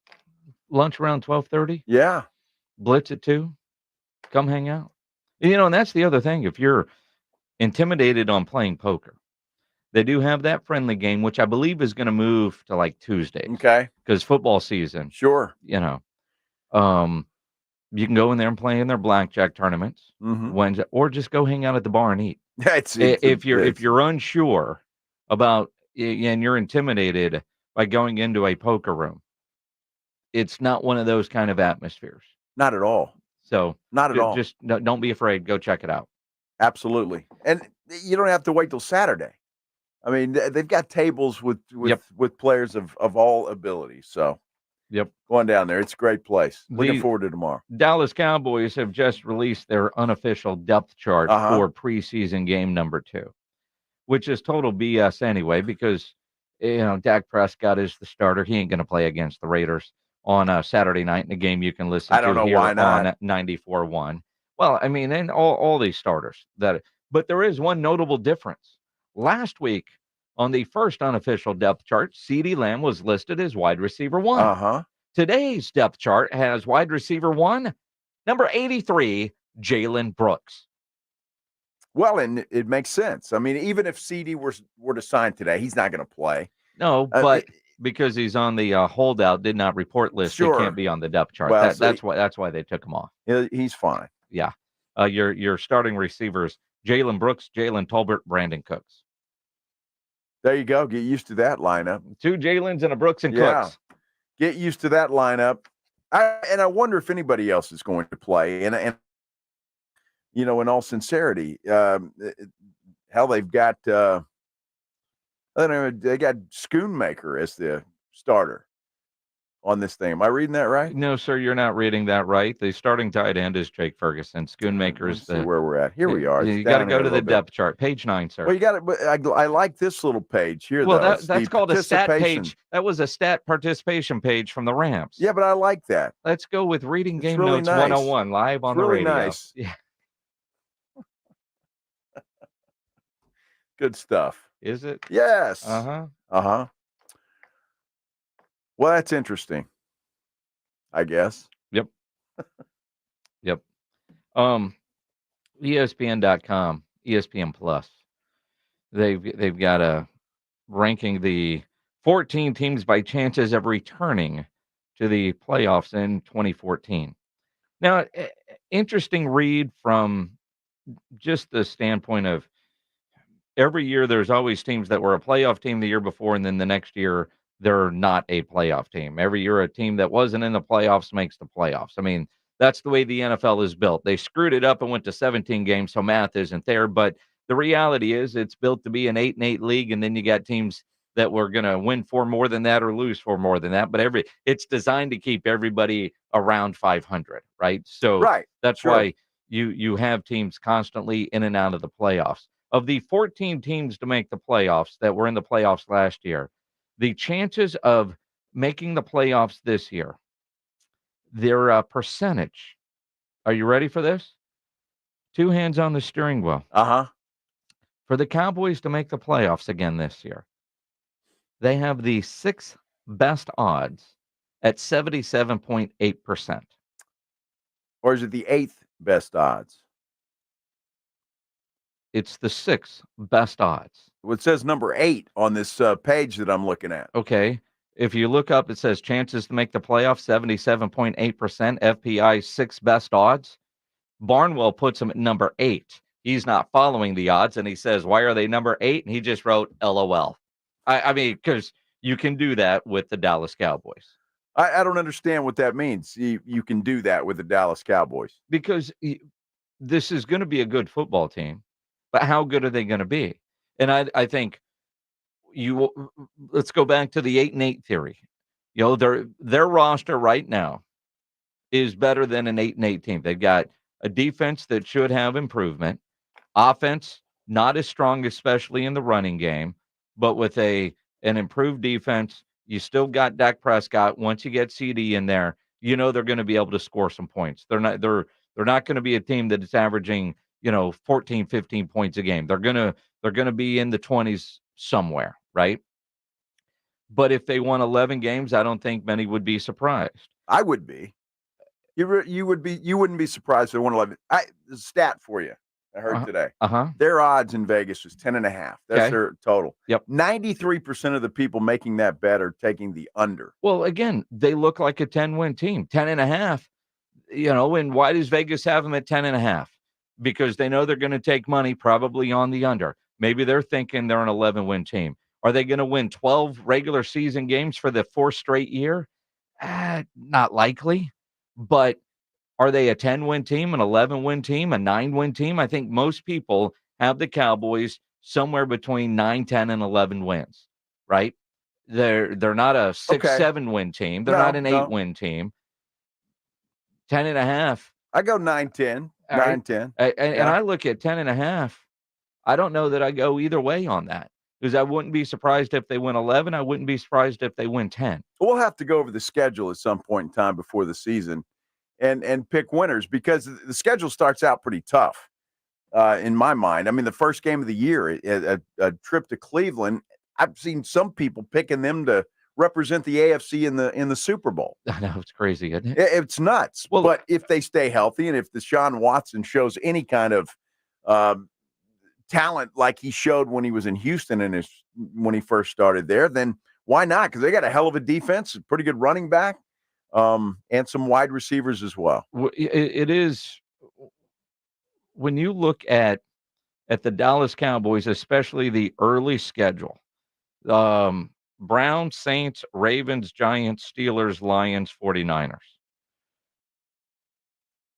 Lunch around 12:30? Yeah. Blitz at 2. Come hang out. And that's the other thing. If you're intimidated on playing poker, they do have that friendly game, which I believe is going to move to like Tuesdays. Okay. Because football season. Sure. You can go in there and play in their blackjack tournaments Wednesday, or just go hang out at the bar and eat. If you're unsure about and you're intimidated by going into a poker room, it's not one of those kind of atmospheres. Not at all. So not at all. Just don't be afraid. Go check it out. Absolutely. And you don't have to wait till Saturday. I mean, they've got tables with players of all abilities. So go on down there. It's a great place. Looking forward to tomorrow. Dallas Cowboys have just released their unofficial depth chart for preseason game number 2, which is total BS anyway, because Dak Prescott is the starter. He ain't going to play against the Raiders on Saturday night in a game you can listen to here on 94.1. Well, I mean, and all these starters. But there is one notable difference. Last week, on the first unofficial depth chart, CeeDee Lamb was listed as wide receiver 1. Today's depth chart has wide receiver 1, number 83, Jalen Brooks. Well, and it makes sense. I mean, even if CeeDee were to sign today, he's not going to play. No, but because he's on the holdout, did not report list, he can't be on the depth chart. Well, that's why they took him off. He's fine. Yeah. Your starting receivers, Jalen Brooks, Jalen Tolbert, Brandon Cooks. There you go. Get used to that lineup. 2 Jalens and a Brooks and Cooks. Get used to that lineup. I wonder if anybody else is going to play. And in all sincerity, hell, they've got they got Schoonmaker as the starter on this thing. Am I reading that right? No, sir, you're not reading that right. The starting tight end is Jake Ferguson. Schoonmaker is where we're at. Here we are. You got to go to the depth chart, page 9, sir. Well, you got it. But I like this little page here. Well, though. that's called a stat page. That was a stat participation page from the Rams. Yeah, but I like that. Let's go with reading game really notes nice. 101 live on the radio. Nice. Yeah. Good stuff. Is it? Yes. Uh-huh. Well, that's interesting, I guess. Yep. ESPN.com, ESPN Plus. They've got a ranking the 14 teams by chances of returning to the playoffs in 2014. Now, interesting read from just the standpoint of every year there's always teams that were a playoff team the year before, and then the next year they're not a playoff team. Every year a team that wasn't in the playoffs makes the playoffs. I mean, that's the way the NFL is built. They screwed it up and went to 17 games, so math isn't there. But the reality is it's built to be an 8-8 league, and then you got teams that were going to win 4 more than that or lose 4 more than that. But it's designed to keep everybody around 500, right? So that's why you have teams constantly in and out of the playoffs. Of the 14 teams to make the playoffs that were in the playoffs last year, the chances of making the playoffs this year, their percentage. Are you ready for this? 2 hands on the steering wheel. For the Cowboys to make the playoffs again this year, they have the 6th best odds at 77.8%. Or is it the 8th best odds? It's the 6th best odds. Well, it says number 8 on this page that I'm looking at. Okay. If you look up, it says chances to make the playoffs, 77.8%. FPI 6 best odds. Barnwell puts him at number 8. He's not following the odds, and he says, why are they number 8? And he just wrote LOL. I mean, because you can do that with the Dallas Cowboys. I don't understand what that means. You can do that with the Dallas Cowboys. Because this is going to be a good football team, but how good are they going to be? And I think let's go back to the 8-8 theory. You know, their roster right now is better than an 8-8 team. They've got a defense that should have improvement, offense not as strong, especially in the running game, but with an improved defense. You still got Dak Prescott. Once you get CD in there, you know they're going to be able to score some points. They're not going to be a team that is averaging 14, 15 points a game. They're going to be in the 20s somewhere, right? But if they won 11 games, I don't think many would be surprised. I would be. You wouldn't be surprised if they won 11. Stat for you. I heard today. Their odds in Vegas was 10.5. That's their total. Yep. 93% of the people making that bet are taking the under. Well, again, they look like a 10-win team. 10.5. And why does Vegas have them at 10.5? Because they know they're going to take money probably on the under. Maybe they're thinking they're an 11-win team. Are they going to win 12 regular season games for the 4th straight year? Not likely. But are they a 10-win team, an 11-win team, a 9-win team? I think most people have the Cowboys somewhere between 9, 10, and 11 wins, right? They're not a 6, 7-win team. They're not an 8-win team. 10.5. I go 9, 10. 9, 10. And I look at 10.5. I don't know that I go either way on that, because I wouldn't be surprised if they win 11. I wouldn't be surprised if they win 10. We'll have to go over the schedule at some point in time before the season and pick winners, because the schedule starts out pretty tough in my mind. I mean, the first game of the year, a trip to Cleveland, I've seen some people picking them to represent the AFC in the Super Bowl. I know, it's crazy, isn't it? It's nuts. Well, but if they stay healthy and if Deshaun Watson shows any kind of talent like he showed when he was in Houston when he first started there, then why not? Because they got a hell of a defense, a pretty good running back, and some wide receivers as well. It is, when you look at the Dallas Cowboys, especially the early schedule, Browns, Saints, Ravens, Giants, Steelers, Lions, 49ers.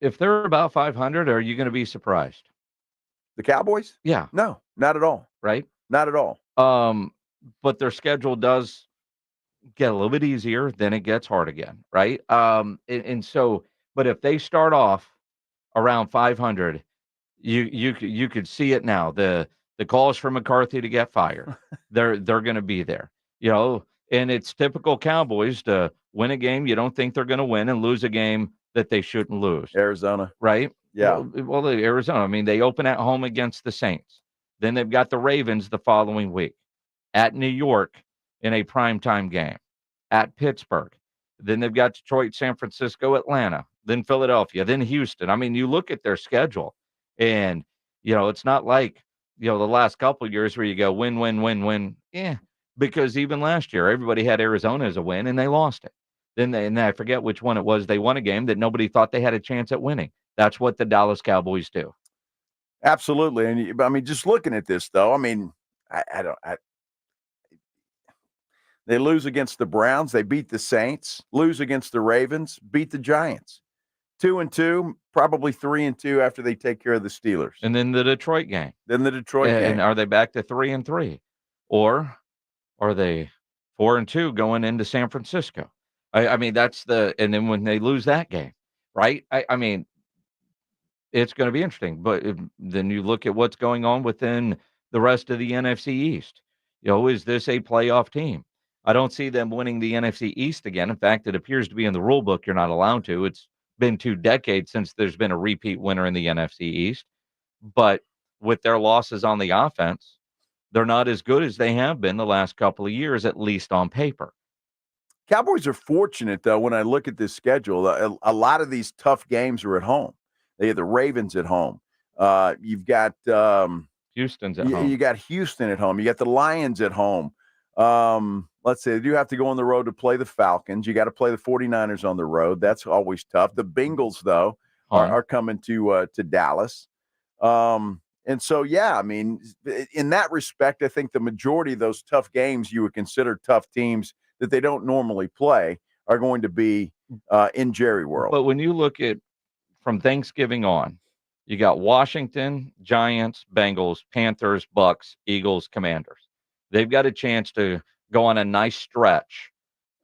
If they're about 500, are you going to be surprised? The Cowboys? Yeah. No, not at all. Right? Not at all. But their schedule does get a little bit easier, then it gets hard again, right? And so, but if they start off around 500, you could see it now. The calls for McCarthy to get fired, they're going to be there, and it's typical Cowboys to win a game you don't think they're going to win and lose a game that they shouldn't lose. Arizona. Right? Yeah. Well, Arizona, I mean, they open at home against the Saints. Then they've got the Ravens the following week at New York in a primetime game, at Pittsburgh. Then they've got Detroit, San Francisco, Atlanta, then Philadelphia, then Houston. I mean, you look at their schedule and, it's not like, the last couple of years where you go win. Yeah. Because even last year, everybody had Arizona as a win and they lost it. and I forget which one it was. They won a game that nobody thought they had a chance at winning. That's what the Dallas Cowboys do. Absolutely. And I mean, just looking at this, though, I mean, they lose against the Browns. They beat the Saints, lose against the Ravens, beat the Giants. 2-2, probably 3-2 after they take care of the Steelers. And then the Detroit game. Then the Detroit game. And are they back to 3-3? Or are they 4-2 going into San Francisco? I mean, and then when they lose that game, right? I mean, it's going to be interesting. But then you look at what's going on within the rest of the NFC East. Is this a playoff team? I don't see them winning the NFC East again. In fact, it appears to be in the rule book you're not allowed to. It's been 2 decades since there's been a repeat winner in the NFC East. But with their losses on the offense, they're not as good as they have been the last couple of years, at least on paper. Cowboys are fortunate, though, when I look at this schedule. A lot of these tough games are at home. They have the Ravens at home. You've got Houston's at home. You got Houston at home. You got the Lions at home. Let's say they do have to go on the road to play the Falcons. You got to play the 49ers on the road. That's always tough. The Bengals, though, are coming to Dallas. And so, yeah, I mean, in that respect, I think the majority of those tough games you would consider tough teams that they don't normally play are going to be in Jerry World. But when you look at from Thanksgiving on, you got Washington, Giants, Bengals, Panthers, Bucks, Eagles, Commanders. They've got a chance to go on a nice stretch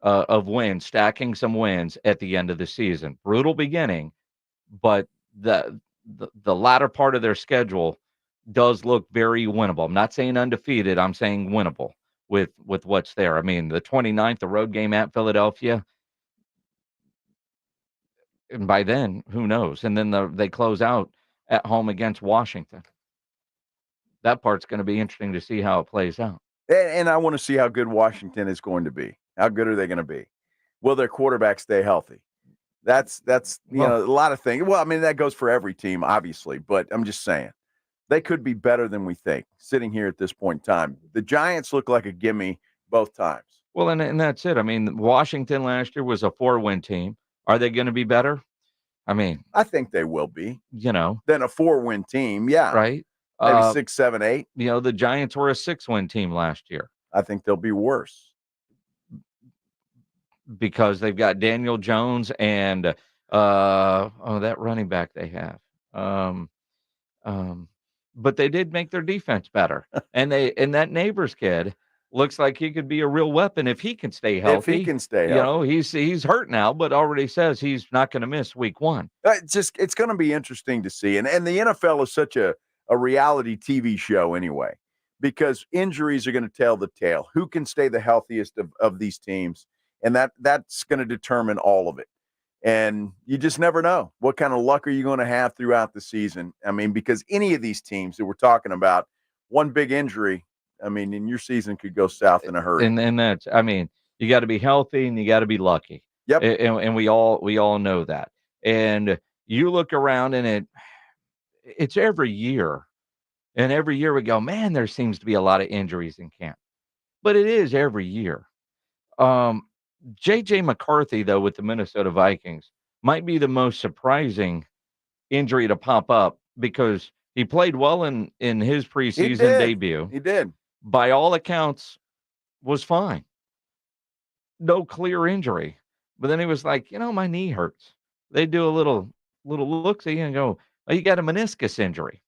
of wins, stacking some wins at the end of the season. Brutal beginning, but the latter part of their schedule does look very winnable. I'm not saying undefeated. I'm saying winnable with what's there. I mean, the 29th, the road game at Philadelphia. And by then, who knows? And then they close out at home against Washington. That part's going to be interesting to see how it plays out. And I want to see how good Washington is going to be. How good are they going to be? Will their quarterback stay healthy? That's a lot of things. Well, I mean, that goes for every team, obviously, but I'm just saying they could be better than we think sitting here at this point in time. The Giants look like a gimme both times. Well, and that's it. I mean, Washington last year was a 4-win team. Are they going to be better? I mean, I think they will be, than a 4-win team. Yeah. Right. Maybe 6, 7, 8. The Giants were a 6-win team last year. I think they'll be worse because they've got Daniel Jones and that running back they have. But they did make their defense better, and that Neighbors kid looks like he could be a real weapon if he can stay healthy. If he can stay healthy. He's hurt now, but already says he's not going to miss week 1. It's going to be interesting to see, and the NFL is such a reality TV show anyway, because injuries are going to tell the tale. Who can stay the healthiest of these teams? And that's going to determine all of it. And you just never know. What kind of luck are you going to have throughout the season? I mean, because any of these teams that we're talking about, one big injury, I mean, and your season could go south in a hurry. And that's, I mean, you got to be healthy and you got to be lucky. Yep. And we all know that. And you look around and it's every year. And every year we go, man, there seems to be a lot of injuries in camp. But it is every year. J.J. McCarthy, though, with the Minnesota Vikings, might be the most surprising injury to pop up because he played well in his preseason debut. He did. By all accounts, was fine. No clear injury. But then he was like, my knee hurts. They do a little look-see and go, oh, you got a meniscus injury.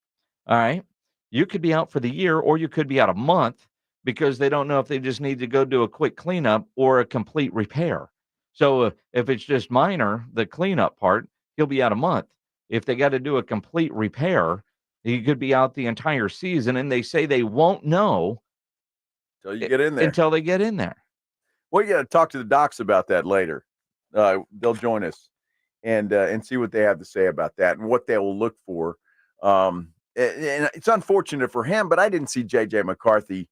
All right. You could be out for the year or you could be out a month because they don't know if they just need to go do a quick cleanup or a complete repair. So if it's just minor, the cleanup part, he'll be out a month. If they got to do a complete repair, he could be out the entire season. And they say they won't know until you get in there. Until they get in there. Well, you got to talk to the docs about that later. They'll join us and see what they have to say about that and what they will look for. And it's unfortunate for him, but I didn't see J.J. McCarthy,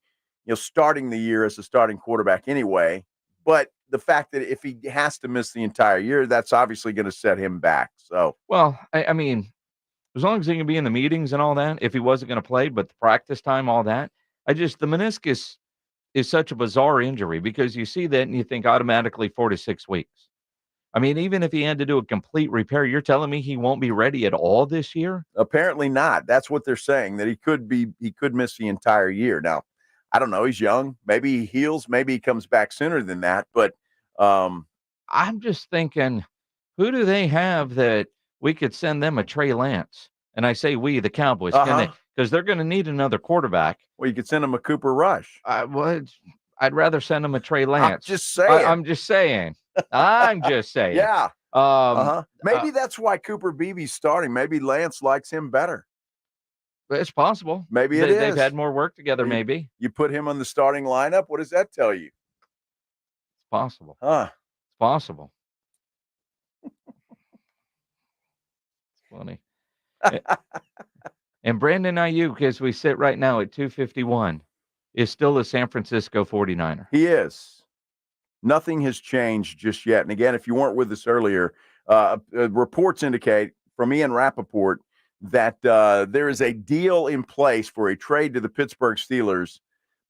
starting the year as a starting quarterback anyway. But the fact that if he has to miss the entire year, that's obviously going to set him back. So, well, I mean, as long as he can be in the meetings and all that, if he wasn't going to play, but the practice time, all that, the meniscus is such a bizarre injury because you see that and you think automatically 4 to 6 weeks. I mean, even if he had to do a complete repair, you're telling me he won't be ready at all this year? Apparently not. That's what they're saying, that he could miss the entire year. Now, I don't know. He's young. Maybe he heals. Maybe he comes back sooner than that. But I'm just thinking, who do they have that we could send them a Trey Lance? And I say we, the Cowboys, because they're going to need another quarterback. Well, you could send them a Cooper Rush. I'd rather send them a Trey Lance. I'm just saying. I'm just saying. I'm just saying. Yeah. Maybe that's why Cooper Beebe's starting. Maybe Lance likes him better. It's possible. Maybe they've had more work together. Maybe you put him on the starting lineup. What does that tell you? It's possible. Huh? It's possible. It's funny. And Brandon Aiyuk, as we sit right now at 251, is still a San Francisco 49er. He is. Nothing has changed just yet. And again, if you weren't with us earlier, reports indicate from Ian Rappaport that there is a deal in place for a trade to the Pittsburgh Steelers,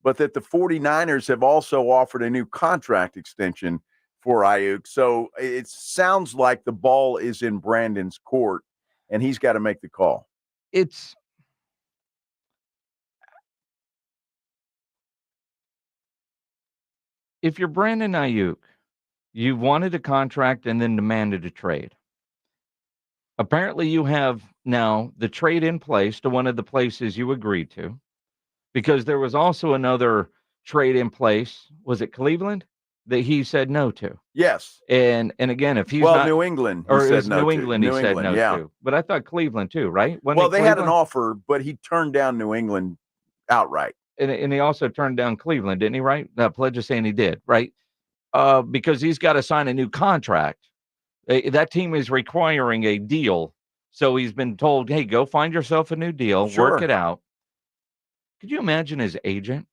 but that the 49ers have also offered a new contract extension for Aiyuk. So it sounds like the ball is in Brandon's court, and he's got to make the call. If you're Brandon Aiyuk, you wanted a contract and then demanded a trade. Apparently, you have now the trade in place to one of the places you agreed to, because there was also another trade in place. Was it Cleveland that he said no to? Yes. And again, if he's New England, or said no New to. England, he said no to. But I thought Cleveland too, right? They had an offer, but he turned down New England outright. And he also turned down Cleveland, didn't he? Right? Pledge is saying he did, right? Because he's got to sign a new contract. That team is requiring a deal. So he's been told, hey, go find yourself a new deal, work it out. Could you imagine his agent?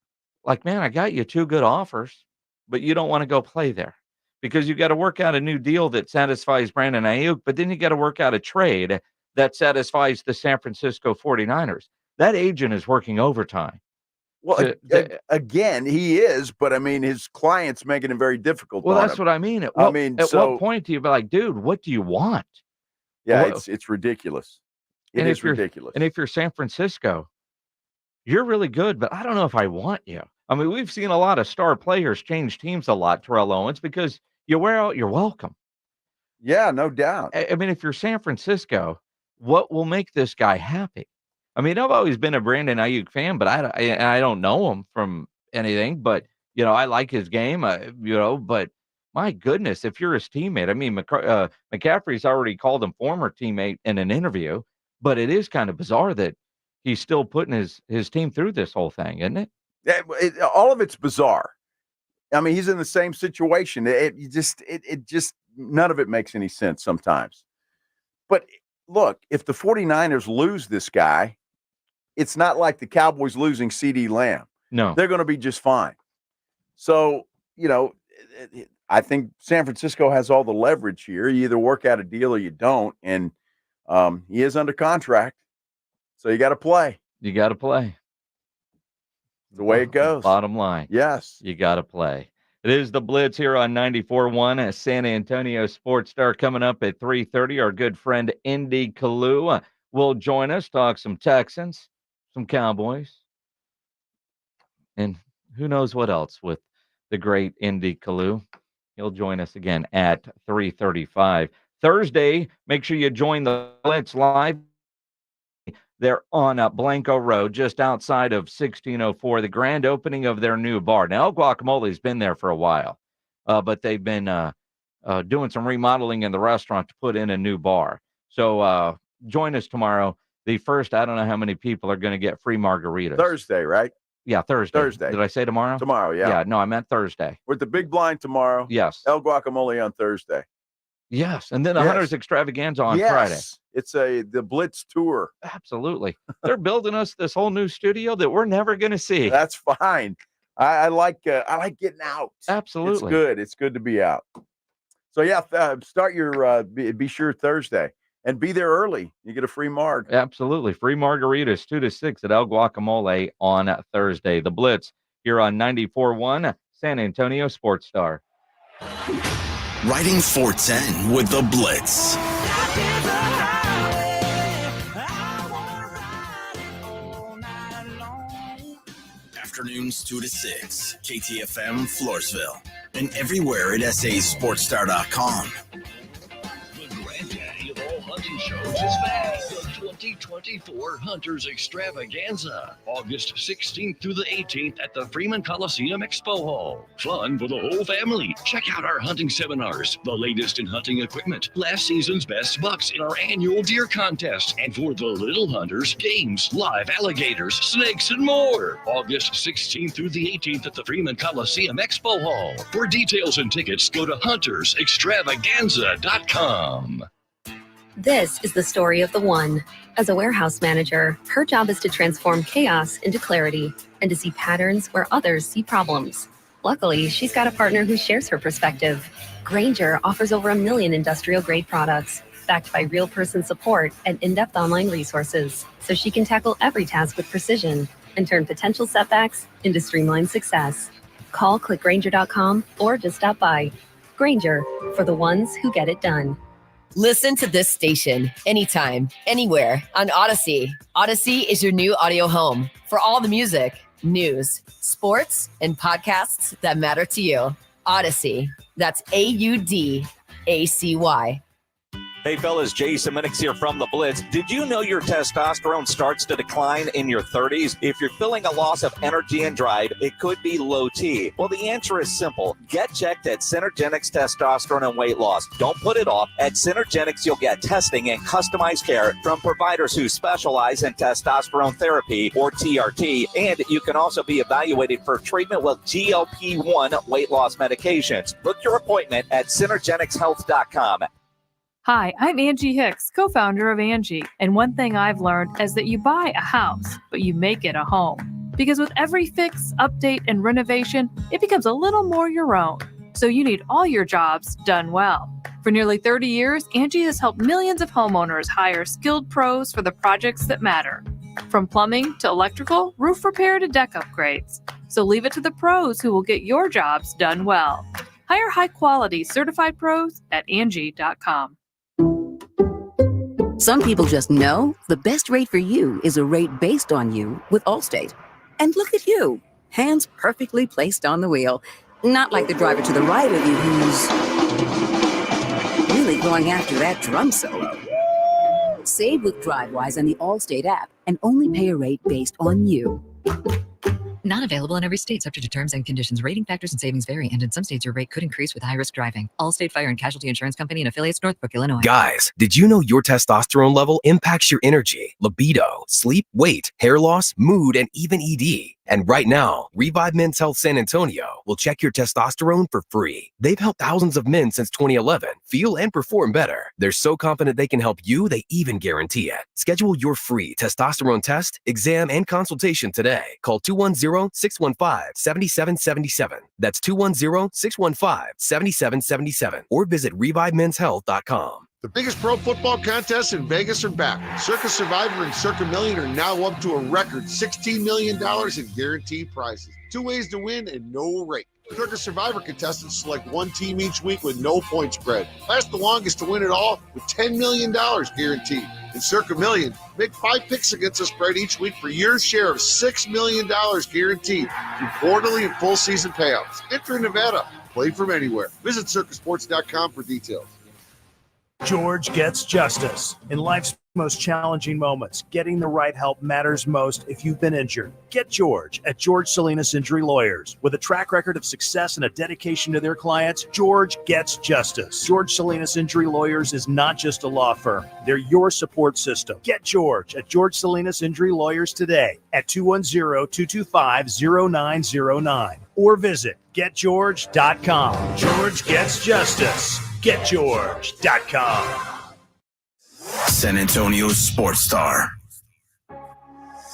Like, man, I got you 2 good offers, but you don't want to go play there because you got to work out a new deal that satisfies Brandon Aiyuk, but then you got to work out a trade that satisfies the San Francisco 49ers. That agent is working overtime. Well, again, he is, but I mean, his client's making it very difficult. Well, that's what I mean. At what point do you be like, dude, what do you want? Yeah, it's ridiculous. It is ridiculous. And if you're San Francisco, you're really good, but I don't know if I want you. I mean, we've seen a lot of star players change teams a lot, Terrell Owens, because you wear out your welcome. Yeah, no doubt. I mean, if you're San Francisco, what will make this guy happy? I mean, I've always been a Brandon Aiyuk fan, but I don't know him from anything. But, I like his game, but my goodness, if you're his teammate, I mean, McCaffrey's already called him former teammate in an interview, but it is kind of bizarre that he's still putting his team through this whole thing, isn't it? All of it's bizarre. I mean, he's in the same situation. It just none of it makes any sense sometimes. But look, if the 49ers lose this guy, it's not like the Cowboys losing CeeDee Lamb. No. They're going to be just fine. So, I think San Francisco has all the leverage here. You either work out a deal or you don't. And he is under contract. So you got to play. You got to play. The way it goes. Bottom line. Yes. You got to play. It is the Blitz here on 94.1 at San Antonio Sports Star. Coming up at 3:30, our good friend Indy Kalu will join us, talk some Texans, some Cowboys, and who knows what else with the great Indy Kalu. He'll join us again at 3:35. Thursday, make sure you join the Blitz live. They're on Blanco Road, just outside of 1604, the grand opening of their new bar. Now, El Guacamole's been there for a while, but they've been doing some remodeling in the restaurant to put in a new bar. So join us tomorrow. The first, I don't know how many people are going to get free margaritas. Thursday, right? Yeah, Thursday. Did I say tomorrow? Tomorrow, yeah. Yeah, no, I meant Thursday. With the big blind tomorrow. Yes. El Guacamole on Thursday. Yes, and then the Hunters Extravaganza on Friday. It's the Blitz tour. Absolutely. They're building us this whole new studio that we're never going to see. That's fine. I like getting out. Absolutely. It's good. It's good to be out. So, yeah, start your be sure Thursday. And be there early. You get a free marg. Absolutely. Free margaritas, 2 to 6 at El Guacamole on Thursday. The Blitz here on 94.1 San Antonio Sports Star. Riding 410 with the Blitz. Afternoons 2 to 6, KTFM Floresville, and everywhere at sasportstar.com. The granddaddy of all hunting shows is back. The 2024 Hunters Extravaganza, August 16th through the 18th at the Freeman Coliseum Expo Hall. Fun for the whole family. Check out our hunting seminars, the latest in hunting equipment, last season's best bucks in our annual deer contest, and for the little hunters, games, live alligators, snakes, and more. August 16th through the 18th at the Freeman Coliseum Expo Hall. For details and tickets, go to huntersextravaganza.com. This is the story of the one. As a warehouse manager, her job is to transform chaos into clarity and to see patterns where others see problems. Luckily, she's got a partner who shares her perspective. Grainger offers over 1 million industrial-grade products, backed by real-person support and in-depth online resources, so she can tackle every task with precision and turn potential setbacks into streamlined success. Call clickgrainger.com or just stop by. Grainger, for the ones who get it done. Listen to this station anytime, anywhere on Odyssey. Odyssey is your new audio home for all the music, news, sports, and podcasts that matter to you. Odyssey. That's AUDACY. Hey fellas, Jason Minix here from the Blitz. Did you know your testosterone starts to decline in your 30s? If you're feeling a loss of energy and drive, it could be low T. Well, the answer is simple. Get checked at Synergenics Testosterone and Weight Loss. Don't put it off. At Synergenics, you'll get testing and customized care from providers who specialize in testosterone therapy, or TRT, and you can also be evaluated for treatment with GLP-1 weight loss medications. Book your appointment at synergenicshealth.com. Hi, I'm Angie Hicks, co-founder of Angie. And one thing I've learned is that you buy a house, but you make it a home. Because with every fix, update, and renovation, it becomes a little more your own. So you need all your jobs done well. For nearly 30 years, Angie has helped millions of homeowners hire skilled pros for the projects that matter. From plumbing to electrical, roof repair to deck upgrades. So leave it to the pros who will get your jobs done well. Hire high-quality certified pros at Angie.com. Some people just know the best rate for you is a rate based on you with Allstate. And look at you, hands perfectly placed on the wheel. Not like the driver to the right of you who's really going after that drum solo. Save with DriveWise and the Allstate app and only pay a rate based on you. Not available in every state, subject to terms and conditions. Rating factors and savings vary, and in some states your rate could increase with high-risk driving. Allstate Fire and Casualty Insurance Company and affiliates, Northbrook, Illinois. Guys, did you know your testosterone level impacts your energy, libido, sleep, weight, hair loss, mood, and even ED? And right now, Revive Men's Health San Antonio will check your testosterone for free. They've helped thousands of men since 2011 feel and perform better. They're so confident they can help you, they even guarantee it. Schedule your free testosterone test, exam, and consultation today. Call 210-615-7777. That's 210-615-7777. Or visit ReviveMen'sHealth.com. The biggest pro football contests in Vegas are back. Circa Survivor and Circa Million are now up to a record $16 million in guaranteed prizes. 2 ways to win and no rate. Circa Survivor contestants select one team each week with no point spread. Last the longest to win it all with $10 million guaranteed. In Circa Million, make 5 picks against the spread each week for your share of $6 million guaranteed through quarterly and full season payouts. Enter in Nevada. Play from anywhere. Visit circasports.com for details. George gets justice. In life's most challenging moments, getting the right help matters most if you've been injured. Get George at George Salinas Injury Lawyers. With a track record of success and a dedication to their clients, George gets justice. George Salinas Injury Lawyers is not just a law firm. They're your support system. Get George at George Salinas Injury Lawyers today at 210-225-0909 or visit getgeorge.com. George gets justice. GetGeorge.com. San Antonio's Sports Star.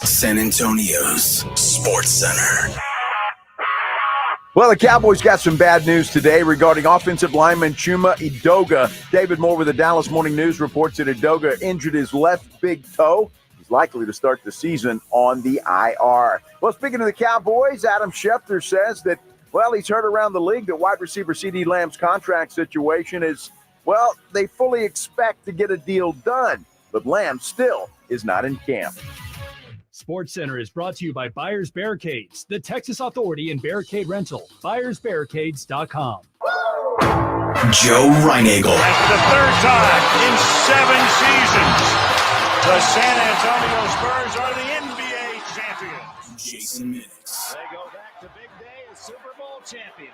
San Antonio's Sports Center. Well, the Cowboys got some bad news today regarding offensive lineman Chuma Edoga. David Moore with the Dallas Morning News reports that Edoga injured his left big toe. He's likely to start the season on the IR. Well, speaking of the Cowboys, Adam Schefter says that Well, he's heard around the league that wide receiver CeeDee Lamb's contract situation is, well, they fully expect to get a deal done, but Lamb still is not in camp. SportsCenter is brought to you by Buyers Barricades, the Texas authority in barricade rental. BuyersBarricades.com. Joe Reinagle. That's the third time in 7 seasons the San Antonio Spurs are the NBA champions. Jason Minix. They go back to big day as Super Bowl champions.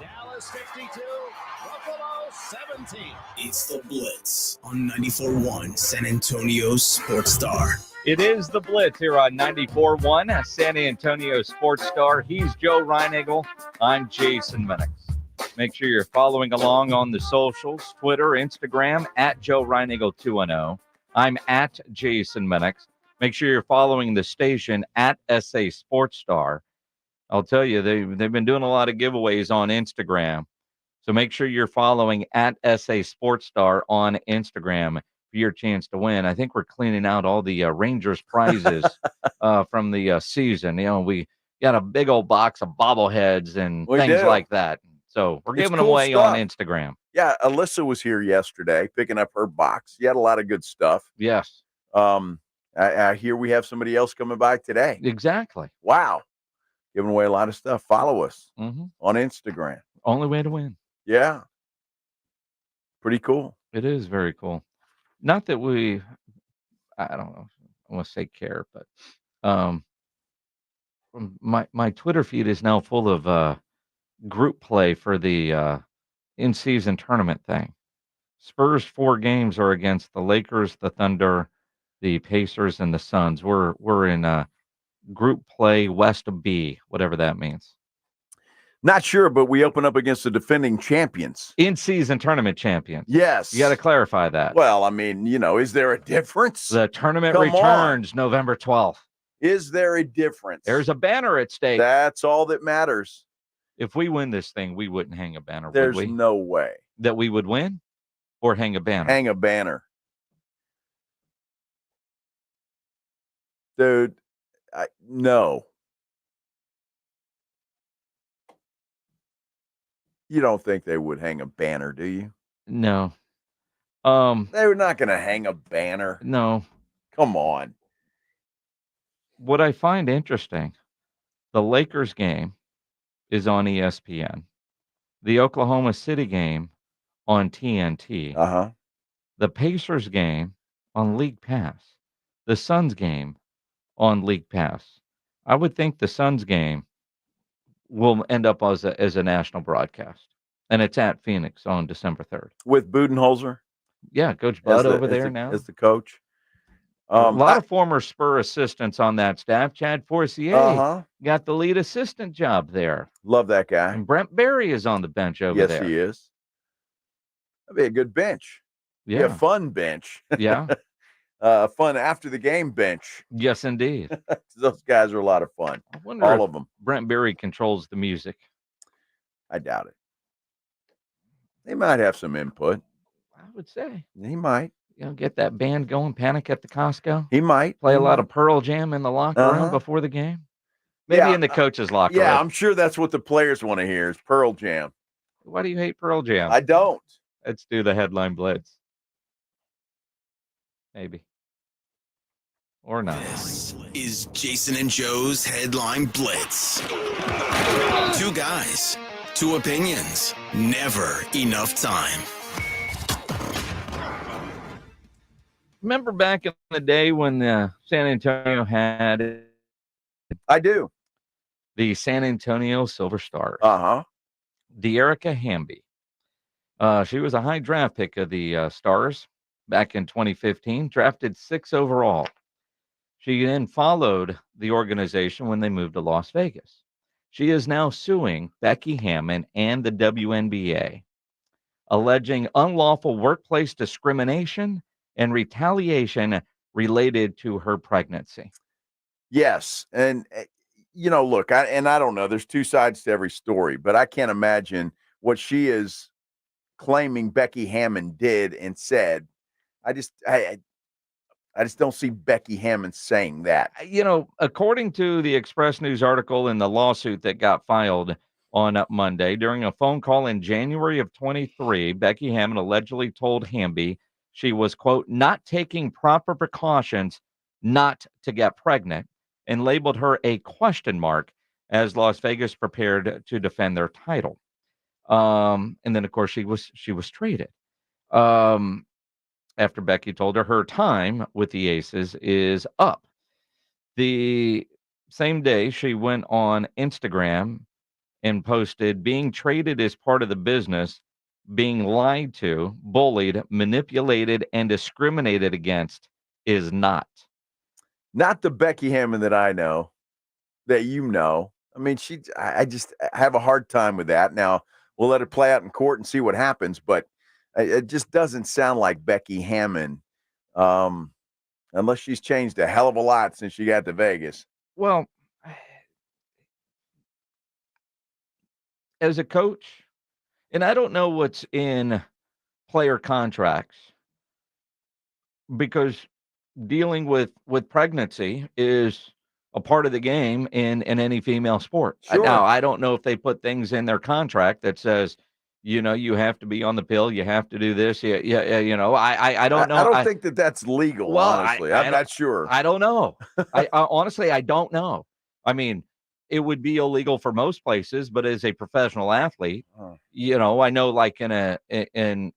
Dallas 52, Buffalo 17. It's the Blitz on 94.1 San Antonio Sports Star. It is the Blitz here on 94.1 San Antonio Sports Star. He's Joe Reinagle. I'm Jason Minix. Make sure you're following along on the socials, Twitter, Instagram, at Joe Reinagle 210. I'm at Jason Minix. Make sure you're following the station at SA Sports Star. I'll tell you, they've been doing a lot of giveaways on Instagram. So make sure you're following at SA Sports Star on Instagram for your chance to win. I think we're cleaning out all the Rangers prizes from the season. You know, we got a big old box of bobbleheads and things like that. So we're giving them away on Instagram. Yeah, Alyssa was here yesterday picking up her box. She had a lot of good stuff. Yes. I hear we have somebody else coming by today. Exactly. Wow. Giving away a lot of stuff. Follow us on Instagram. Only way to win. Yeah. Pretty cool. It is very cool. Not that I don't know, I want to say care, but my Twitter feed is now full of group play for the in-season tournament thing. Spurs 4 games are against the Lakers, the Thunder, the Pacers, and the Suns. We're in group play West B, whatever that means. Not sure, but we open up against the defending champions. In-season tournament champions. Yes. You got to clarify that. Well, I mean, is there a difference? The tournament returns November 12th. Is there a difference? There's a banner at stake. That's all that matters. If we win this thing, we wouldn't hang a banner, There's would we? no way. That we would win or hang a banner? Hang a banner. Dude, no. You don't think they would hang a banner, do you? No. They're not going to hang a banner. No. Come on. What I find interesting, the Lakers game is on ESPN. The Oklahoma City game on TNT. Uh-huh. The Pacers game on League Pass. The Suns game on League Pass. I would think the Suns game will end up as a national broadcast. And it's at Phoenix on December 3rd. With Budenholzer? Yeah, Coach Bud over there now. As the coach. A lot of former Spur assistants on that staff. Chad Forcier got the lead assistant job there. Love that guy. And Brent Berry is on the bench over there. Yes, he is. That'd be a good bench. Yeah. Be a fun bench. Yeah. Fun after the game bench. Yes, indeed. Those guys are a lot of fun. I wonder all if of them. Brent Berry controls the music. I doubt it. They might have some input. I would say. He might. Get that band going, Panic at the Costco. He might. Play a lot of Pearl Jam in the locker room before the game. Maybe in the coach's locker room. Yeah, I'm sure that's what the players want to hear is Pearl Jam. Why do you hate Pearl Jam? I don't. Let's do the headline blitz. Maybe. Or not. This is Jason and Joe's Headline Blitz. 2 guys, 2 opinions, never enough time. Remember back in the day when San Antonio had I do. The San Antonio Silver Stars. Dearica Hamby. She was a high draft pick of the Stars back in 2015, drafted 6 overall. She then followed the organization when they moved to Las Vegas. She is now suing Becky Hammon and the WNBA, alleging unlawful workplace discrimination and retaliation related to her pregnancy. Yes. And, look, I don't know. There's 2 sides to every story, but I can't imagine what she is claiming Becky Hammon did and said. I just don't see Becky Hammon saying that. According to the Express News article and the lawsuit that got filed on Monday. During a phone call in January of 23, Becky Hammond allegedly told Hamby she was, quote, not taking proper precautions not to get pregnant, and labeled her a question mark as Las Vegas prepared to defend their title. And then, of course, she was traded. After Becky told her time with the Aces is up. The same day, she went on Instagram and posted, being traded is part of the business. Being lied to, bullied, manipulated, and discriminated against is not. Not the Becky Hammond that I know, that you know. I mean, I just have a hard time with that. Now, we'll let it play out in court and see what happens, but it just doesn't sound like Becky Hammond, unless she's changed a hell of a lot since she got to Vegas. Well, as a coach, and I don't know what's in player contracts, because dealing with pregnancy is a part of the game in any female sport. Sure. Now, I don't know if they put things in their contract that says, you know, you have to be on the pill, you have to do this. Yeah, you know, I don't know. I don't think that's legal, honestly. I'm not sure. I don't know. I honestly, I don't know. I mean, it would be illegal for most places, but as a professional athlete, you know, I know like in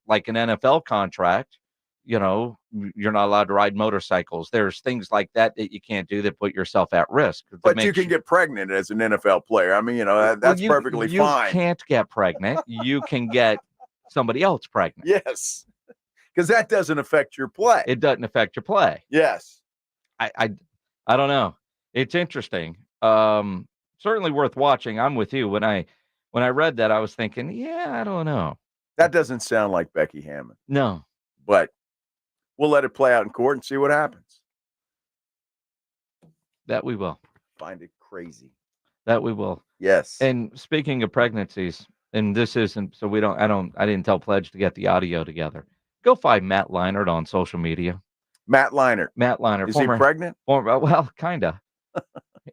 like an NFL contract, you know, you're not allowed to ride motorcycles. There's things like that you can't do that put yourself at risk. But you can get pregnant as an NFL player. I mean, you know, that's perfectly fine. You can't get pregnant. You can get somebody else pregnant. Yes, because that doesn't affect your play. It doesn't affect your play. Yes. I don't know. It's interesting. Certainly worth watching. I'm with you. When I read that, I was thinking, yeah, I don't know. That doesn't sound like Becky Hammond. No. But we'll let it play out in court and see what happens. That we will. Find it crazy. That we will. Yes. And speaking of pregnancies, and this isn't, so I didn't tell Pledge to get the audio together. Go find Matt Leinart on social media. Matt Leinart. Is he pregnant? Well, kind of.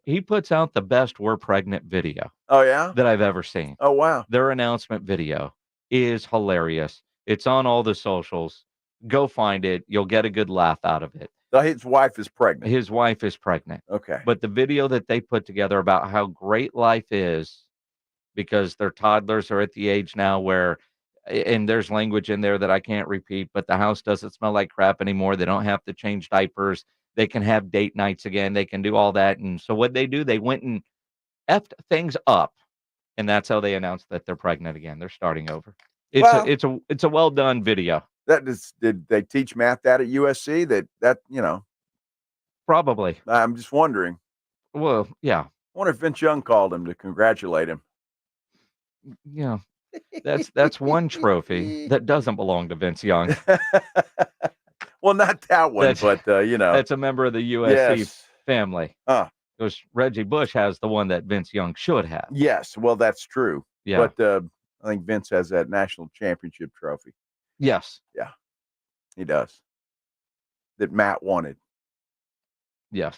He puts out the best "we're pregnant" video. Oh, yeah? That I've ever seen. Oh, wow. Their announcement video is hilarious. It's on all the socials. Go find it. You'll get a good laugh out of it. So his wife is pregnant. His wife is pregnant. Okay. But the video that they put together about how great life is, because their toddlers are at the age now where, and there's language in there that I can't repeat, but the house doesn't smell like crap anymore. They don't have to change diapers. They can have date nights again. They can do all that. And so what they do, they went and effed things up. And that's how they announced that they're pregnant again. They're starting over. It's a well done video. Did they teach Matt that at USC? That you know? Probably. I'm just wondering. Well, yeah. I wonder if Vince Young called him to congratulate him. Yeah. That's one trophy that doesn't belong to Vince Young. Well, not that one, but you know, that's a member of the USC family. Because Reggie Bush has the one that Vince Young should have. Yes, well, that's true. Yeah, but I think Vince has that national championship trophy. Yes, yeah, he does. That Matt wanted. Yes.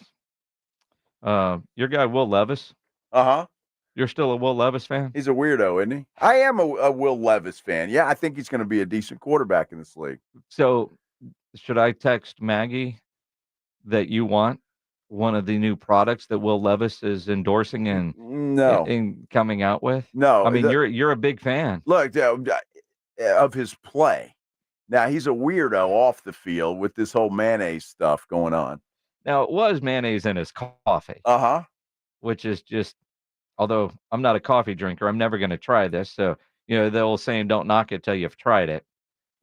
Your guy Will Levis. You're still a Will Levis fan? He's a weirdo, isn't he? I am a Will Levis fan. Yeah, I think he's going to be a decent quarterback in this league. So, should I text Maggie that you want one of the new products that Will Levis is endorsing and coming out with? No, I mean you're a big fan. Look, of his play. Now he's a weirdo off the field with this whole mayonnaise stuff going on. Now it was mayonnaise in his coffee. Which is just, although I'm not a coffee drinker, I'm never going to try this. So, you know, the old saying, don't knock it till you've tried it.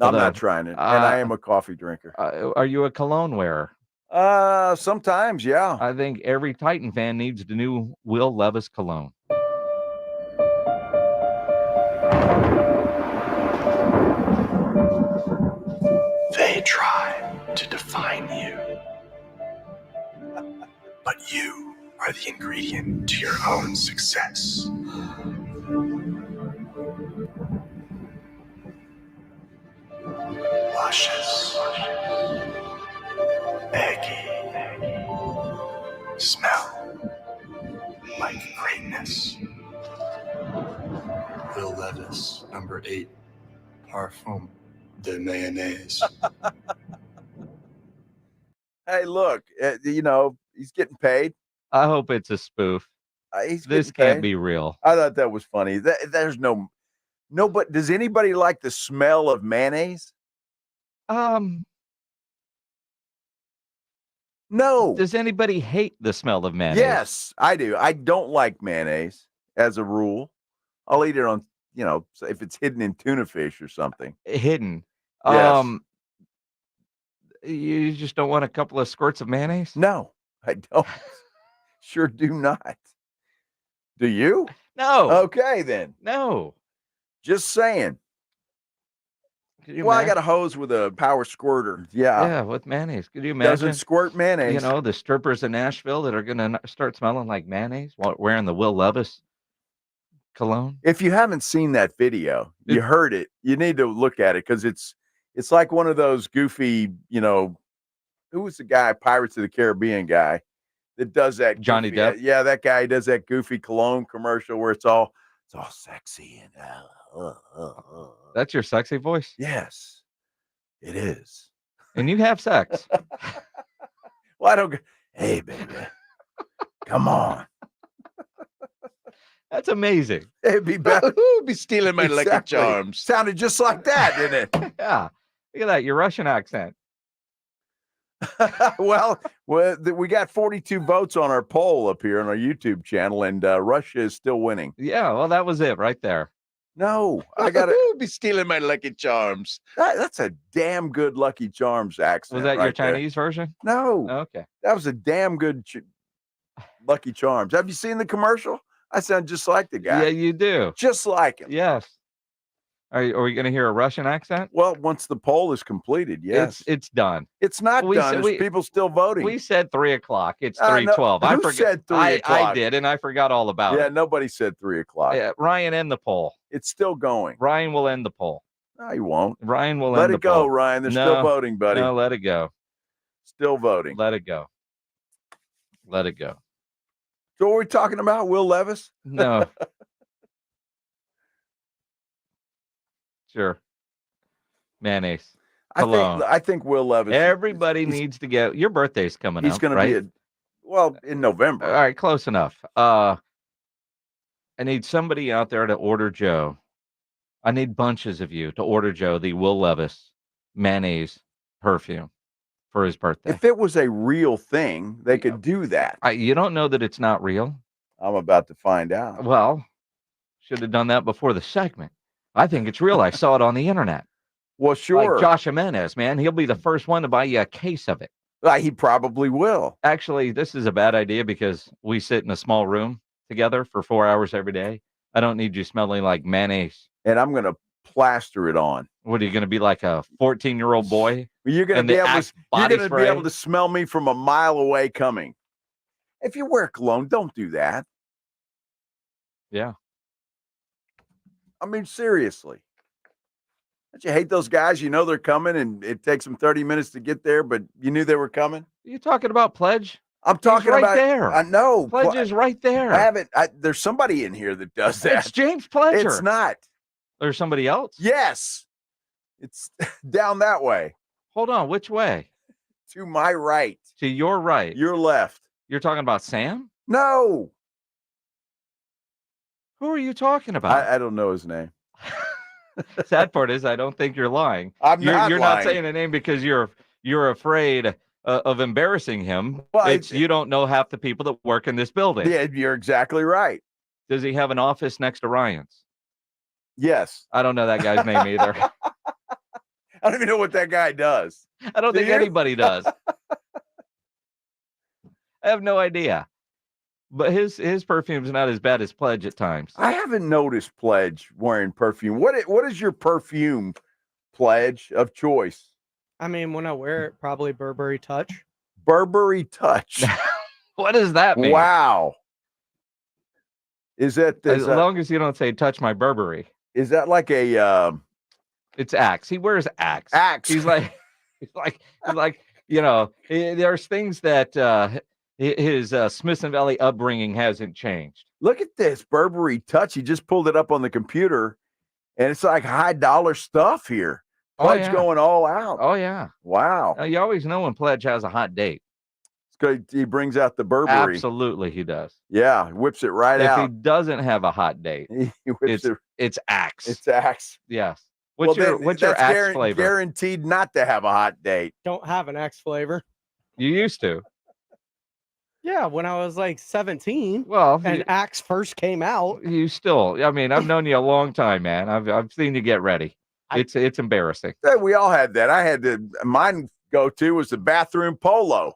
I'm not trying it. And I am a coffee drinker. Are you a cologne wearer? Sometimes, yeah. I think every Titan fan needs the new Will Levis cologne. They try to define you, but you are the ingredient to your own success. Luscious, eggy, smell like greatness. Will Levis, number 8, Parfum de Mayonnaise. Hey, look, he's getting paid. I hope it's a spoof. This can't be real. I thought that was funny. There's no, but does anybody like the smell of mayonnaise? No. Does anybody hate the smell of mayonnaise? Yes, I do. I don't like mayonnaise as a rule. I'll eat it on, if it's hidden in tuna fish or something. Hidden. Yes. You just don't want a couple of squirts of mayonnaise? No, I don't. Sure do not. Do you? No. Okay, then. No. Just saying. I got a hose with a power squirter. Yeah. Yeah, with mayonnaise. Could you imagine? Doesn't squirt mayonnaise. The strippers in Nashville that are going to start smelling like mayonnaise while wearing the Will Levis cologne. If you haven't seen that video, you heard it. You need to look at it because it's like one of those goofy, who was the guy, Pirates of the Caribbean guy that does that? Johnny goofy, Depp. Yeah, that guy does that goofy cologne commercial where it's all sexy and That's your sexy voice? Yes, it is. And you have sex. Well, I don't. Hey, baby, come on. That's amazing. It'd be better. Be stealing my lucky charms. Sounded just like that, didn't it? Yeah. Look at that. Your Russian accent. well, we got 42 votes on our poll up here on our YouTube channel, and Russia is still winning. Yeah, well, that was it right there. No, I got to be stealing my lucky charms. That's a damn good Lucky Charms accent. Was that right your Chinese version? No. Okay. That was a damn good Lucky Charms. Have you seen the commercial? I sound just like the guy. Yeah, you do. Just like him. Yes. Are we going to hear a Russian accent? Well, once the poll is completed, yes. It's done. It's not done. There's people still voting. We said 3:00. It's 3:12. I forgot. Said 3:00? I did, and I forgot all about it. Yeah, nobody said 3:00. Yeah, Ryan, end the poll. It's still going. Ryan will end the poll. No, he won't. Ryan will let end the it go, poll. Ryan. They're still voting, buddy. No, let it go. Still voting. Let it go. Let it go. So what are we talking about? Will Levis? No. Sure. Mayonnaise. Cologne. I think Will Levis. Everybody needs to get your birthday's coming up. He's going right? to be in November. All right, close enough. I need somebody out there to order Joe. I need bunches of you to order Joe the Will Levis mayonnaise perfume for his birthday. If it was a real thing, they could do that. You don't know that it's not real? I'm about to find out. Well, should have done that before the segment. I think it's real. I saw it on the internet. Well, sure. Like Josh Jimenez, man. He'll be the first one to buy you a case of it. He probably will. Actually, this is a bad idea because we sit in a small room together for 4 hours every day. I don't need you smelling like mayonnaise. And I'm going to plaster it on. What are you going to be, like a 14-year-old boy? You're going to be able to smell me from a mile away coming. If you wear cologne, don't do that. Yeah. I mean, seriously. Don't you hate those guys? You know they're coming, and it takes them 30 minutes to get there, but you knew they were coming? Are you talking about Pledge? I'm talking right about there. I know. Pledge is right there. I haven't. There's somebody in here that does that. It's James Pledger. It's not. There's somebody else? Yes. It's down that way. Hold on. Which way? To my right. To your right. Your left. You're talking about Sam? No. Who are you talking about? I don't know his name. Sad part is I don't think you're lying. You're not saying a name because you're afraid of embarrassing him. Well, you don't know half the people that work in this building. Yeah, you're exactly right. Does he have an office next to Ryan's? Yes. I don't know that guy's name either. I don't even know what that guy does. I don't think anybody does. I have no idea. But his perfume's not as bad as Pledge at times. I haven't noticed Pledge wearing perfume. What is your perfume, Pledge, of choice? I mean, when I wear it, probably Burberry Touch. Burberry Touch. What does that mean? Wow. Is that as long as you don't say touch my Burberry? Is that like a? It's Axe. He wears Axe. Axe. He's like, there's things that his Smith and Valley upbringing hasn't changed. Look at this Burberry Touch. He just pulled it up on the computer, and it's like high dollar stuff here. Pledge going all out. Oh, yeah. Wow. You always know when Pledge has a hot date. It's good. He brings out the Burberry. Absolutely, he does. Yeah, whips it right out. If he doesn't have a hot date, it's Axe. It's Axe. Yes. What's your Axe flavor? Guaranteed not to have a hot date. Don't have an Axe flavor. You used to. Yeah, when I was like 17. Well, and Axe first came out. You still, I mean, I've known you a long time, man. I've seen you get ready. It's embarrassing. Yeah, we all had that. I had mine go-to was the bathroom polo.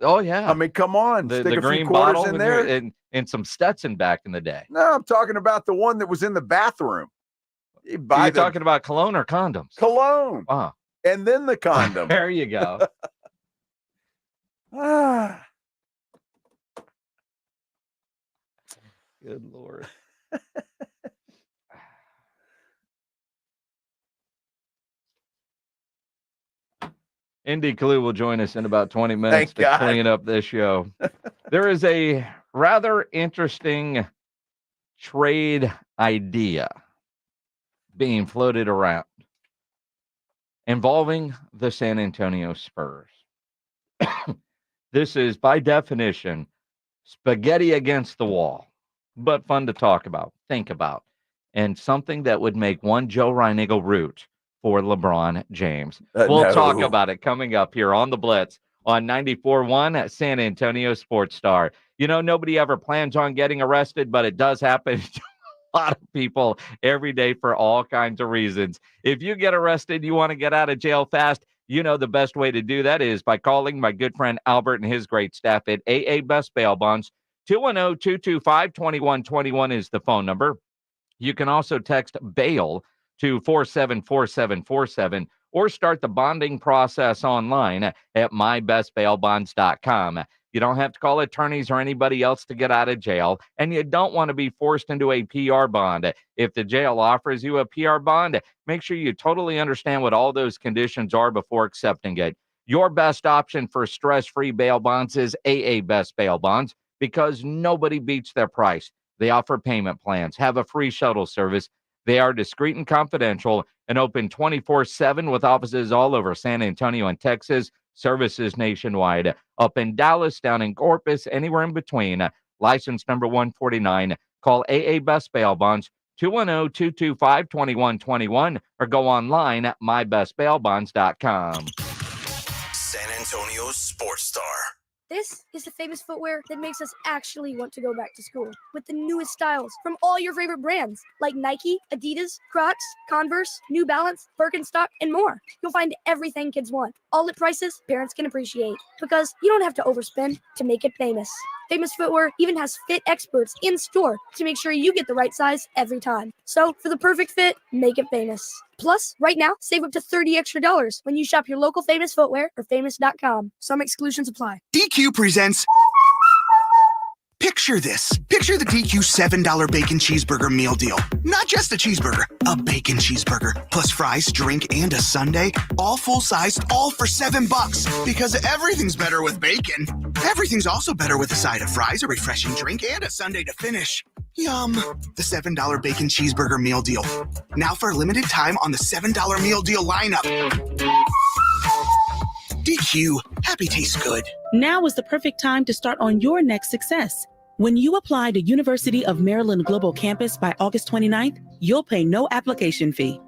Oh, yeah. I mean, come on. The Stick a green few quarters bottle in there. and some Stetson back in the day. No, I'm talking about the one that was in the bathroom. You're talking about cologne or condoms? Cologne. Oh. And then the condom. There you go. Good Lord. Indy Clue will join us in about 20 minutes to clean up this show. There is a rather interesting trade idea being floated around involving the San Antonio Spurs. This is, by definition, spaghetti against the wall, but fun to talk about, think about, and something that would make one Joe Reiniger root for LeBron James. We'll talk about it coming up here on the Blitz on 94.1 at San Antonio Sports Star. You know, nobody ever plans on getting arrested, but it does happen to a lot of people every day for all kinds of reasons. If you get arrested, you want to get out of jail fast, you know the best way to do that is by calling my good friend Albert and his great staff at AA Best Bail Bonds. 210-225-2121 is the phone number. You can also text bail to 474747 or start the bonding process online at mybestbailbonds.com. You don't have to call attorneys or anybody else to get out of jail, and you don't want to be forced into a PR bond. If the jail offers you a PR bond, make sure you totally understand what all those conditions are before accepting it. Your best option for stress-free bail bonds is AA Best Bail Bonds because nobody beats their price. They offer payment plans, have a free shuttle service. They are discreet and confidential and open 24/7 with offices all over San Antonio and Texas, services nationwide, up in Dallas, down in Corpus, anywhere in between. License number 149. Call AA Best Bail Bonds, 210-225-2121, or go online at mybestbailbonds.com. San Antonio Sports Star. This is the famous footwear that makes us actually want to go back to school with the newest styles from all your favorite brands like Nike, Adidas, Crocs, Converse, New Balance, Birkenstock, and more. You'll find everything kids want, all at prices parents can appreciate because you don't have to overspend to make it famous. Famous Footwear even has fit experts in store to make sure you get the right size every time. So for the perfect fit, make it famous. Plus, right now, save up to $30 extra when you shop your local Famous Footwear or famous.com. Some exclusions apply. DQ presents... Picture this. Picture the DQ $7 bacon cheeseburger meal deal. Not just a cheeseburger, a bacon cheeseburger, plus fries, drink, and a sundae, all full-sized, all for $7. Because everything's better with bacon. Everything's also better with a side of fries, a refreshing drink, and a sundae to finish. Yum. The $7 bacon cheeseburger meal deal. Now for a limited time on the $7 meal deal lineup. DQ. Happy tastes good. Now is the perfect time to start on your next success. When you apply to University of Maryland Global Campus by August 29th, you'll pay no application fee.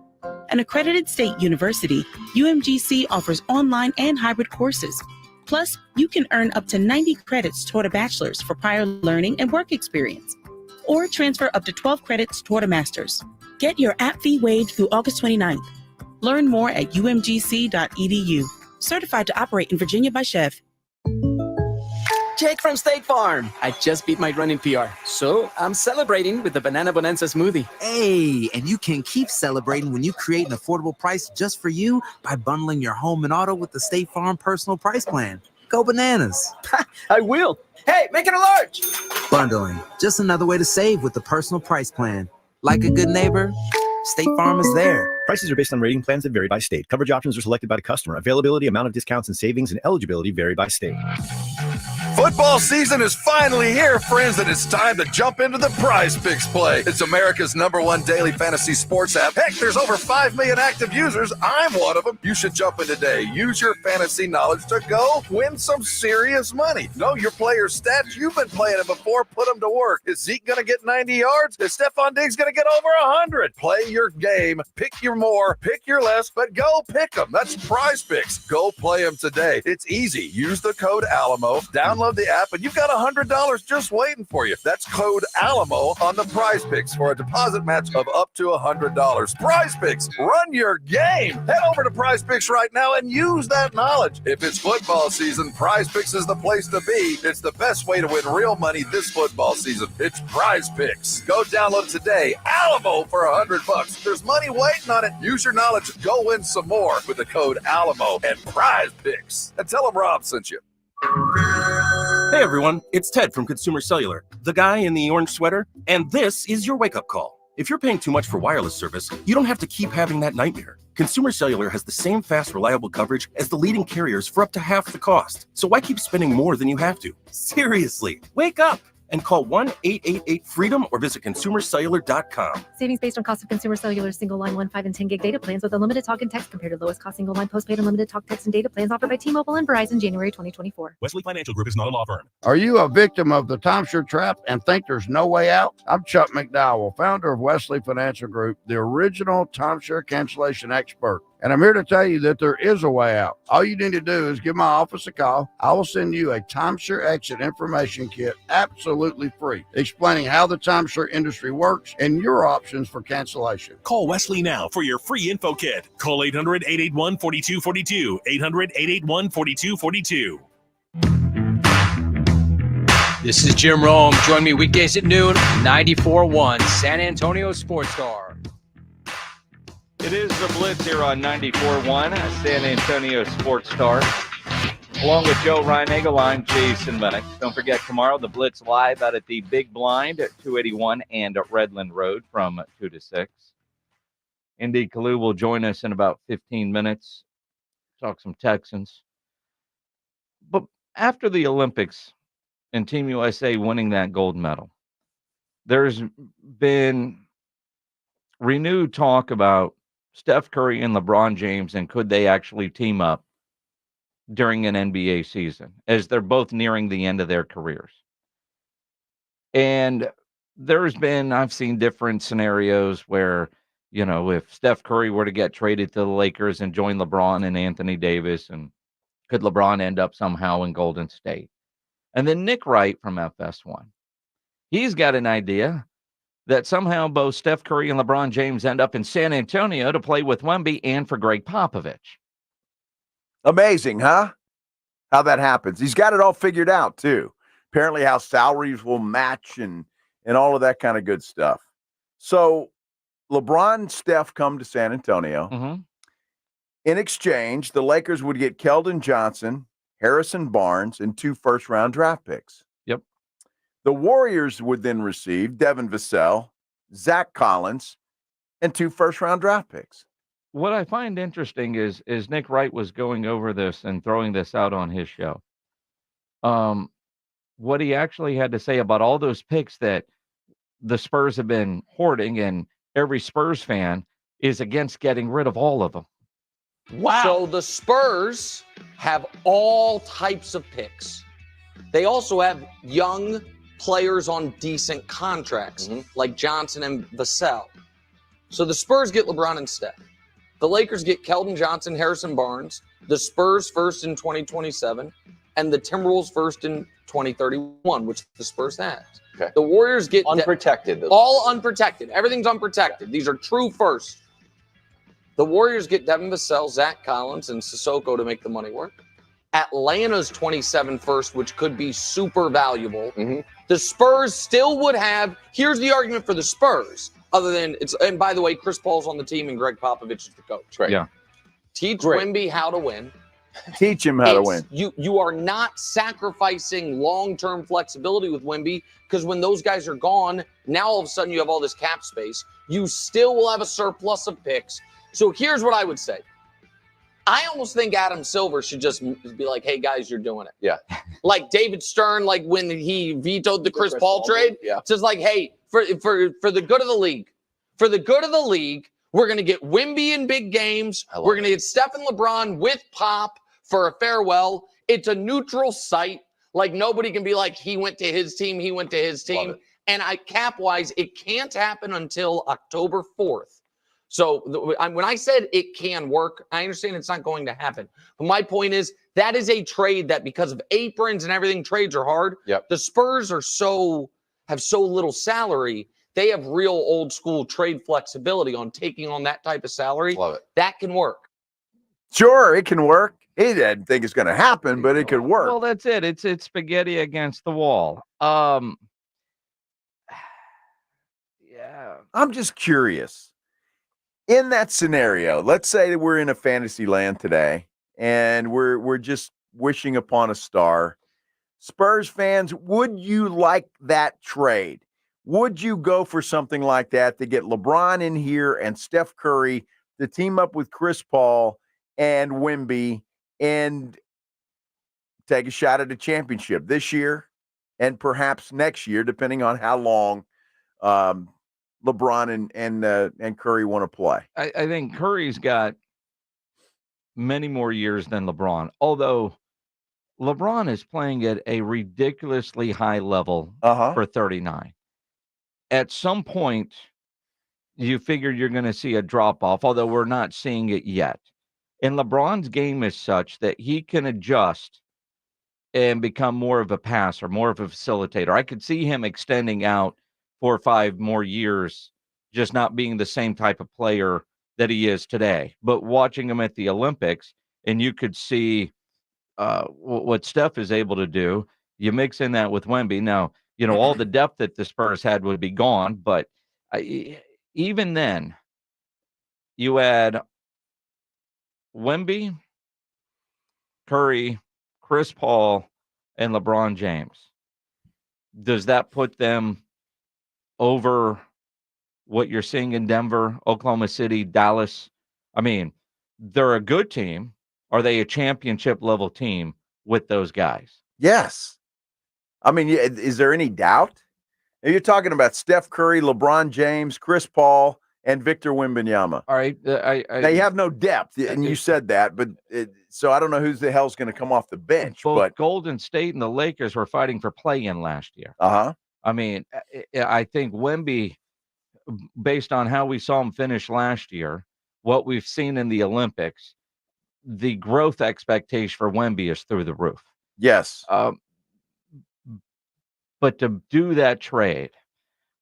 An accredited state university, UMGC offers online and hybrid courses. Plus, you can earn up to 90 credits toward a bachelor's for prior learning and work experience, or transfer up to 12 credits toward a master's. Get your app fee waived through August 29th. Learn more at umgc.edu. Certified to operate in Virginia by Chev. Jake from State Farm. I just beat my running PR, so I'm celebrating with the Banana Bonanza smoothie. Hey, and you can keep celebrating when you create an affordable price just for you by bundling your home and auto with the State Farm Personal Price Plan. Go bananas. I will. Hey, make it a large. Bundling, just another way to save with the Personal Price Plan. Like a good neighbor, State Farm is there. Prices are based on rating plans that vary by state. Coverage options are selected by the customer. Availability, amount of discounts and savings, and eligibility vary by state. Football season is finally here, friends, and it's time to jump into the Prize Picks play. It's America's #1 daily fantasy sports app. Heck, there's over 5 million active users. I'm one of them. You should jump in today. Use your fantasy knowledge to go win some serious money. Know your players' stats. You've been playing it before. Put them to work. Is Zeke going to get 90 yards? Is Stephon Diggs going to get over 100? Play your game. Pick your more. Pick your less, but go pick them. That's Prize Picks. Go play them today. It's easy. Use the code Alamo. Download the app, and you've got $100 just waiting for you. That's code Alamo on the Prize Picks for a deposit match of up to $100. Prize Picks, run your game. Head over to Prize Picks right now and use that knowledge. If it's football season, Prize Picks is the place to be. It's the best way to win real money this football season. It's Prize Picks. Go download it today. Alamo for $100. There's money waiting on it. Use your knowledge. Go win some more with the code Alamo and Prize Picks. And tell them Rob sent you. Hey everyone, it's Ted from Consumer Cellular, the guy in the orange sweater, and this is your wake-up call. If you're paying too much for wireless service, you don't have to keep having that nightmare. Consumer Cellular has the same fast, reliable coverage as the leading carriers for up to half the cost. So why keep spending more than you have to? Seriously, wake up and call 1-888-FREEDOM or visit consumercellular.com. Savings based on cost of Consumer Cellular single line 1, 5, and 10 gig data plans with unlimited talk and text compared to lowest cost single line postpaid unlimited talk, text, and data plans offered by T-Mobile and Verizon January 2024. Wesley Financial Group is not a law firm. Are you a victim of the timeshare trap and think there's no way out? I'm Chuck McDowell, founder of Wesley Financial Group, the original timeshare cancellation expert. And I'm here to tell you that there is a way out. All you need to do is give my office a call. I will send you a timeshare exit information kit absolutely free, explaining how the timeshare industry works and your options for cancellation. Call Wesley now for your free info kit. Call 800-881-4242. 800-881-4242. This is Jim Rome. Join me weekdays at noon, 94.1 San Antonio Sports Star. It is the Blitz here on 94.1 San Antonio Sports Star. Along with Joe Reinagel, I'm Jason Bennett. Don't forget, tomorrow, the Blitz live out at the Big Blind at 281 and Redland Road from 2 to 6. Indy Kalu will join us in about 15 minutes, talk some Texans. But after the Olympics and Team USA winning that gold medal, there's been renewed talk about Steph Curry and LeBron James, and could they actually team up during an NBA season as they're both nearing the end of their careers. And I've seen different scenarios where, if Steph Curry were to get traded to the Lakers and join LeBron and Anthony Davis, and could LeBron end up somehow in Golden State? And then Nick Wright from FS1, he's got an idea that somehow both Steph Curry and LeBron James end up in San Antonio to play with Wemby and for Greg Popovich. Amazing, huh? How that happens. He's got it all figured out, too. Apparently how salaries will match and all of that kind of good stuff. So LeBron and Steph come to San Antonio. Mm-hmm. In exchange, the Lakers would get Keldon Johnson, Harrison Barnes, and 2 first-round draft picks. Yep. The Warriors would then receive Devin Vassell, Zach Collins, and 2 first-round draft picks. What I find interesting is Nick Wright was going over this and throwing this out on his show. What he actually had to say about all those picks that the Spurs have been hoarding, and every Spurs fan is against getting rid of all of them. Wow. So the Spurs have all types of picks. They also have young players on decent contracts, like Johnson and Vassell. So the Spurs get LeBron and Steph. The Lakers get Keldon Johnson, Harrison Barnes, the Spurs first in 2027, and the Timberwolves first in 2031, which the Spurs has. Okay. The Warriors get unprotected. All unprotected. Everything's unprotected. These are true firsts. The Warriors get Devin Vassell, Zach Collins, and Sissoko to make the money work. Atlanta's 27 first, which could be super valuable. The Spurs still would have. Here's the argument for the Spurs. Other than and by the way, Chris Paul's on the team and Greg Popovich is the coach. Right. Yeah. Teach Wemby how to win. Teach him how to win. You are not sacrificing long-term flexibility with Wemby, because when those guys are gone, now all of a sudden you have all this cap space. You still will have a surplus of picks. So here's what I would say. I almost think Adam Silver should just be like, hey, guys, you're doing it. Yeah. Like David Stern, like when he vetoed the Chris Paul trade. Yeah. It's just like, hey, for the good of the league, we're going to get Wemby in big games. We're going to get Stephen LeBron with Pop for a farewell. It's a neutral site. Like nobody can be like, he went to his team, he went to his team. And cap-wise, it can't happen until October 4th. So when I said it can work, I understand it's not going to happen. But my point is that is a trade that because of aprons and everything, trades are hard. Yep. The Spurs have so little salary. They have real old school trade flexibility on taking on that type of salary. Love it. That can work. Sure, it can work. He didn't think it's going to happen, but it could work. Well, that's it. It's spaghetti against the wall. Yeah. I'm just curious. In that scenario, let's say that we're in a fantasy land today and we're just wishing upon a star. Spurs fans, would you like that trade? Would you go for something like that to get LeBron in here and Steph Curry to team up with Chris Paul and Wemby and take a shot at a championship this year and perhaps next year, depending on how long LeBron and Curry want to play? I think Curry's got many more years than LeBron, although LeBron is playing at a ridiculously high level for 39. At some point, you figure you're going to see a drop-off, although we're not seeing it yet. And LeBron's game is such that he can adjust and become more of a passer, more of a facilitator. I could see him extending out 4 or 5 more years, just not being the same type of player that he is today. But watching him at the Olympics, and you could see what Steph is able to do. You mix in that with Wemby. Now, all the depth that the Spurs had would be gone, but even then, you add Wemby, Curry, Chris Paul, and LeBron James. Does that put them over what you're seeing in Denver, Oklahoma City, Dallas? I mean, they're a good team. Are they a championship level team with those guys? Yes. I mean, is there any doubt? You're talking about Steph Curry, LeBron James, Chris Paul, and Victor Wembanyama. All right. They have no depth, and you said that, but so I don't know who the hell's going to come off the bench. Both but Golden State and the Lakers were fighting for play-in last year. I mean, I think Wemby, based on how we saw him finish last year, what we've seen in the Olympics, the growth expectation for Wemby is through the roof. Yes. But to do that trade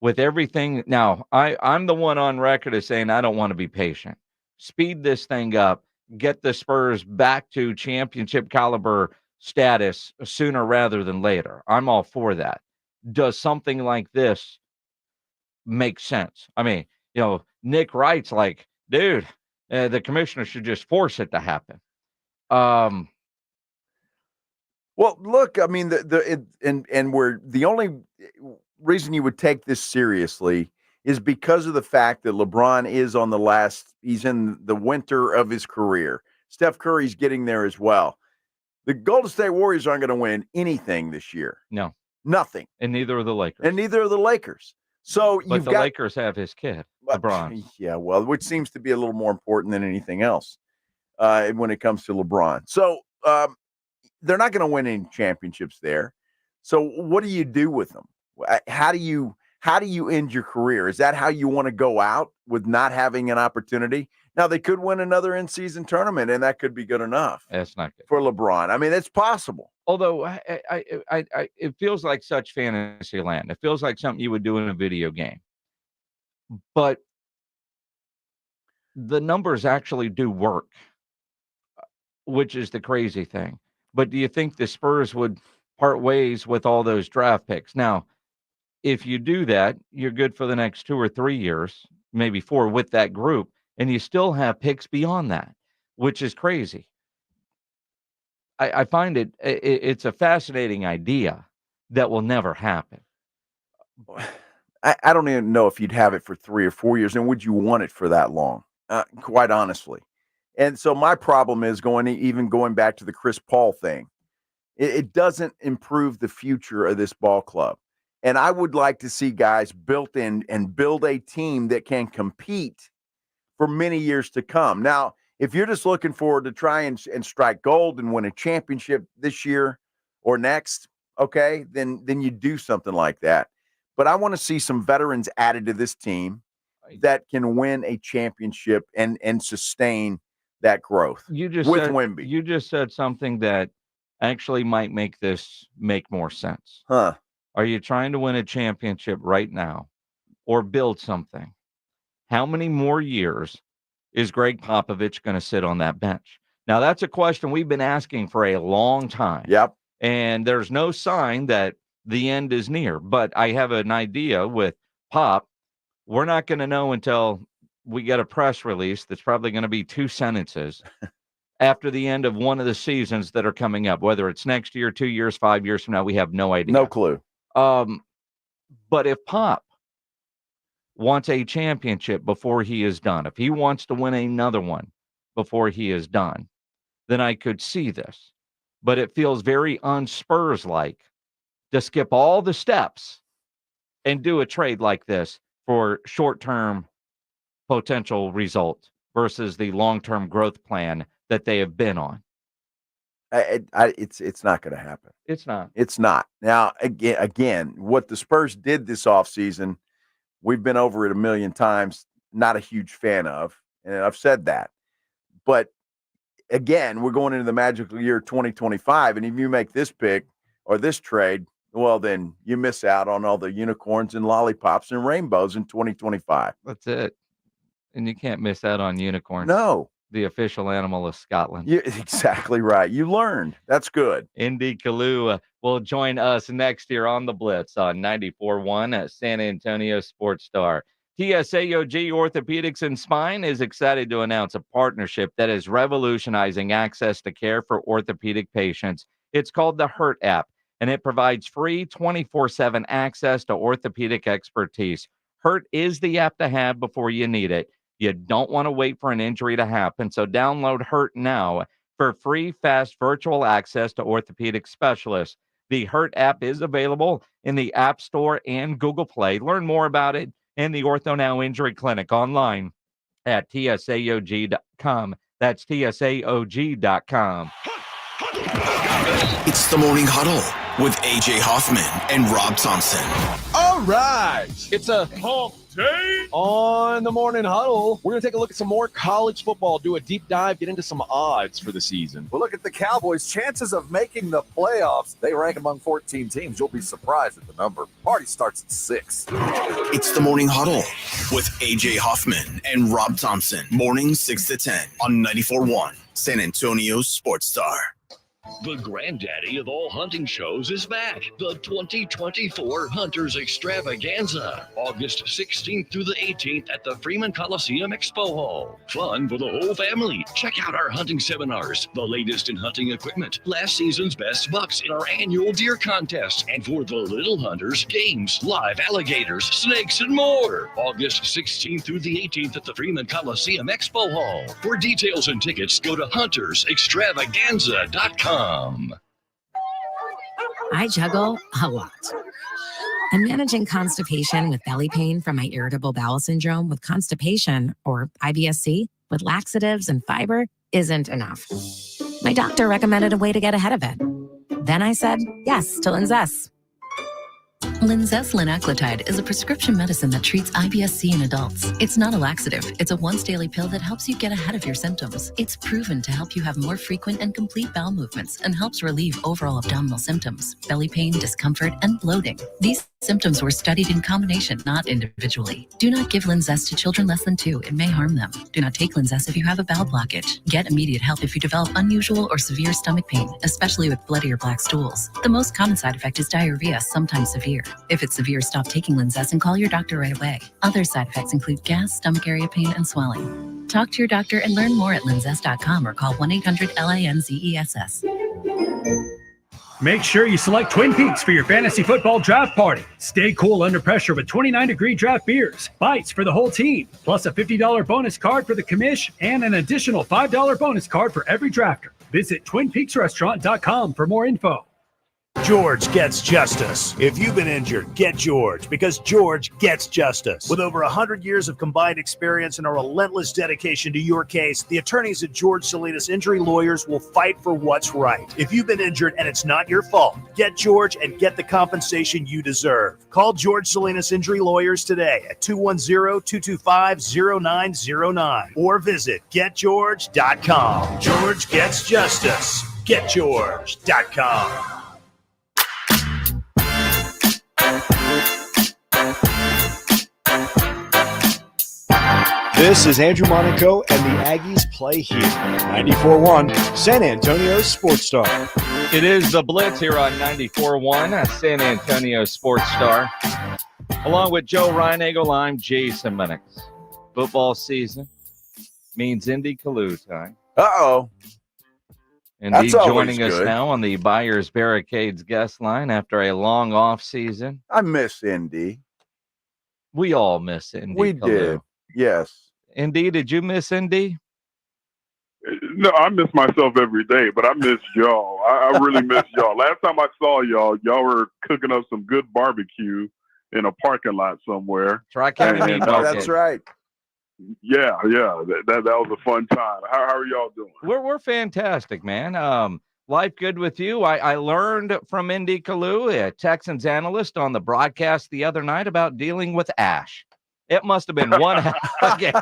with everything now, I'm the one on record as saying I don't want to be patient. Speed this thing up, get the Spurs back to championship caliber status sooner rather than later. I'm all for that. Does something like this make sense? I mean, Nick Wright's like, dude, the commissioner should just force it to happen. Well, look, I mean, we're the only reason you would take this seriously is because of the fact that LeBron is he's in the winter of his career. Steph Curry's getting there as well. The Golden State Warriors aren't going to win anything this year. No. Nothing. And neither are the Lakers. So but the Lakers have his kid, LeBron. Yeah, well, which seems to be a little more important than anything else when it comes to LeBron. So they're not going to win any championships there. So what do you do with them? How do you end your career? Is that how you want to go out with not having an opportunity? Now, they could win another in-season tournament, and that could be good enough. That's not good for LeBron. I mean, it's possible. Although it feels like such fantasy land. It feels like something you would do in a video game. But the numbers actually do work, which is the crazy thing. But do you think the Spurs would part ways with all those draft picks? Now, if you do that, you're good for the next 2 or 3 years, maybe 4 with that group, and you still have picks beyond that, which is crazy. I find it's a fascinating idea that will never happen. I don't even know if you'd have it for 3 or 4 years, and would you want it for that long? Quite honestly. And so my problem is going back to the Chris Paul thing. It doesn't improve the future of this ball club. And I would like to see guys built in and build a team that can compete for many years to come. Now, if you're just looking forward to try and strike gold and win a championship this year or next, okay, then you do something like that. But I want to see some veterans added to this team that can win a championship and sustain that growth. You just with said, Wemby. You just said something that actually might make this make more sense. Huh. Are you trying to win a championship right now or build something? How many more years is Greg Popovich going to sit on that bench? Now, that's a question we've been asking for a long time. Yep. And there's no sign that the end is near. But I have an idea with Pop. We're not going to know until we get a press release that's probably going to be 2 sentences after the end of one of the seasons that are coming up, whether it's next year, 2 years, 5 years from now, we have no idea. No clue. But if Pop wants a championship before he is done, if he wants to win another one before he is done, then I could see this. But it feels very un-Spurs-like to skip all the steps and do a trade like this for short-term potential result versus the long-term growth plan that they have been on. It's not going to happen. It's not. It's not. Now, again, what the Spurs did this offseason, we've been over it a million times, not a huge fan of, and I've said that. But, again, we're going into the magical year 2025, and if you make this pick or this trade, well, then you miss out on all the unicorns and lollipops and rainbows in 2025. That's it. And you can't miss out on unicorns. No. The official animal of Scotland. You're exactly right. You learned. That's good. Indy Kalu will join us next year on the Blitz on 94.1 at San Antonio Sports Star. TSAOG Orthopedics and Spine is excited to announce a partnership that is revolutionizing access to care for orthopedic patients. It's called the Hurt app, and it provides free 24/7 access to orthopedic expertise. Hurt is the app to have before you need it. You don't want to wait for an injury to happen, so download Hurt now for free, fast virtual access to orthopedic specialists. The Hurt app is available in the App Store and Google Play. Learn more about it in the Ortho Now Injury Clinic online at tsaog.com. That's tsaog.com. It's the Morning Huddle with AJ Hoffman and Rob Thompson. All right. It's a hump day on the Morning Huddle. We're going to take a look at some more college football, do a deep dive, get into some odds for the season. We'll look at the Cowboys' chances of making the playoffs. They rank among 14 teams. You'll be surprised at the number. Party starts at 6. It's the Morning Huddle with AJ Hoffman and Rob Thompson. Morning 6 to 10 on 94.1 San Antonio Sports Star. The granddaddy of all hunting shows is back. The 2024 Hunters Extravaganza. August 16th through the 18th at the Freeman Coliseum Expo Hall. Fun for the whole family. Check out our hunting seminars, the latest in hunting equipment, last season's best bucks in our annual deer contest, and for the little hunters, games, live alligators, snakes, and more. August 16th through the 18th at the Freeman Coliseum Expo Hall. For details and tickets, go to huntersextravaganza.com. I juggle a lot. And managing constipation with belly pain from my irritable bowel syndrome with constipation, or IBS-C, with laxatives and fiber isn't enough. My doctor recommended a way to get ahead of it. Then I said yes to Linzess. Linzess linaclotide is a prescription medicine that treats IBS-C in adults. It's not a laxative. It's a once-daily pill that helps you get ahead of your symptoms. It's proven to help you have more frequent and complete bowel movements and helps relieve overall abdominal symptoms, belly pain, discomfort, and bloating. These symptoms were studied in combination, not individually. Do not give Linzess to children less than 2. It may harm them. Do not take Linzess if you have a bowel blockage. Get immediate help if you develop unusual or severe stomach pain, especially with bloody or black stools. The most common side effect is diarrhea, sometimes severe. If it's severe, stop taking Linzess and call your doctor right away. Other side effects include gas, stomach area pain, and swelling. Talk to your doctor and learn more at linzess.com or call 1-800-LINZESS. Make sure you select Twin Peaks for your fantasy football draft party. Stay cool under pressure with 29-degree draft beers, bites for the whole team, plus a $50 bonus card for the commish, and an additional $5 bonus card for every drafter. Visit TwinPeaksRestaurant.com for more info. George gets justice. If you've been injured, get George, because George gets justice. With over 100 years of combined experience and a relentless dedication to your case, the attorneys at George Salinas Injury Lawyers will fight for what's right. If you've been injured and it's not your fault, get George and get the compensation you deserve. Call George Salinas Injury Lawyers today at 210-225-0909 or visit getgeorge.com. George gets justice. Getgeorge.com. This is Andrew Monaco, and the Aggies play here. 94.1 San Antonio Sports Star. It is the Blitz here on 94.1 San Antonio Sports Star. Along with Joe Reinagel, I'm Jason Minix. Football season means Indy Kalu time. Uh-oh. Indy joining us now on the Buyers Barricades guest line after a long off season. I miss Indy. We all miss Indy. We Kalu. did. Yes. Indy, did you miss Indy? No, I miss myself every day, but I miss y'all. I really miss y'all. Last time I saw y'all were cooking up some good barbecue in a parking lot somewhere. Tri-County Meat Market. That's right. Yeah. That was a fun time. How are y'all doing? We're fantastic, man. Life good with you. I learned from Indy Kalu, a Texans analyst, on the broadcast the other night about dealing with ash. It must have been one hell of a game.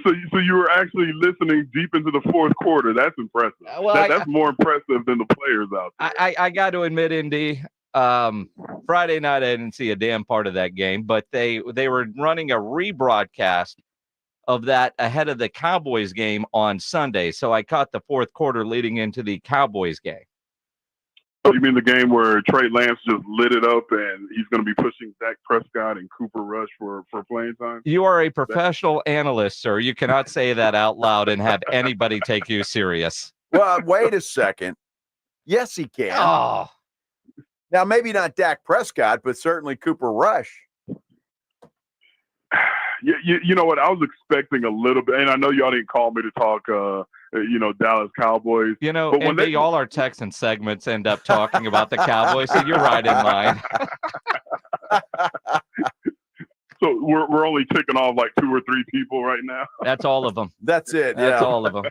So you were actually listening deep into the fourth quarter. That's impressive. Well, that's more impressive than the players out there. I got to admit, Indy, Friday night I didn't see a damn part of that game, but they were running a rebroadcast of that ahead of the Cowboys game on Sunday. So I caught the fourth quarter leading into the Cowboys game. Oh, you mean the game where Trey Lance just lit it up and he's going to be pushing Dak Prescott and Cooper Rush for playing time? You are a professional analyst, sir. You cannot say that out loud and have anybody take you serious. Well, wait a second. Yes, he can. Oh. Now, maybe not Dak Prescott, but certainly Cooper Rush. You know what? I was expecting a little bit, and I know y'all didn't call me to talk, Dallas Cowboys. You know, and all our Texan segments end up talking about the Cowboys, so you're right in line. So we're only ticking off like 2 or 3 people right now. That's all of them. That's it. That's all of them.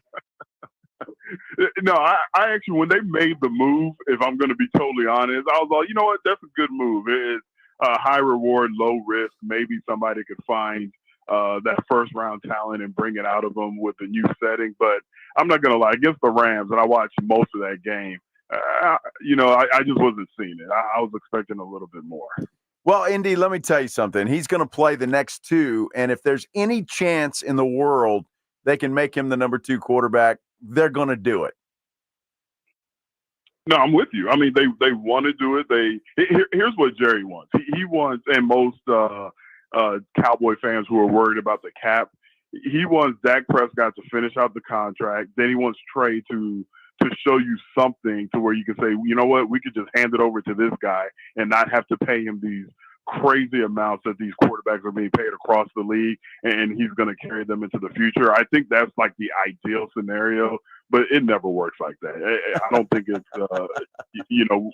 No, I actually, when they made the move, if I'm going to be totally honest, I was like, you know what? That's a good move. It's high reward, low risk. Maybe somebody could find that first round talent and bring it out of them with a new setting. But I'm not going to lie, against the Rams, and I watched most of that game, I just wasn't seeing it. I was expecting a little bit more. Well, Indy, let me tell you something. He's going to play the next 2, and if there's any chance in the world they can make him the number 2 quarterback, they're going to do it. No, I'm with you. I mean, they want to do it. Here's what Jerry wants. He wants, and most Cowboy fans who are worried about the cap, he wants Dak Prescott to finish out the contract. Then he wants Trey to show you something to where you can say, you know what, we could just hand it over to this guy and not have to pay him these crazy amounts that these quarterbacks are being paid across the league, and he's going to carry them into the future. I think that's like the ideal scenario, but it never works like that. I don't think it's,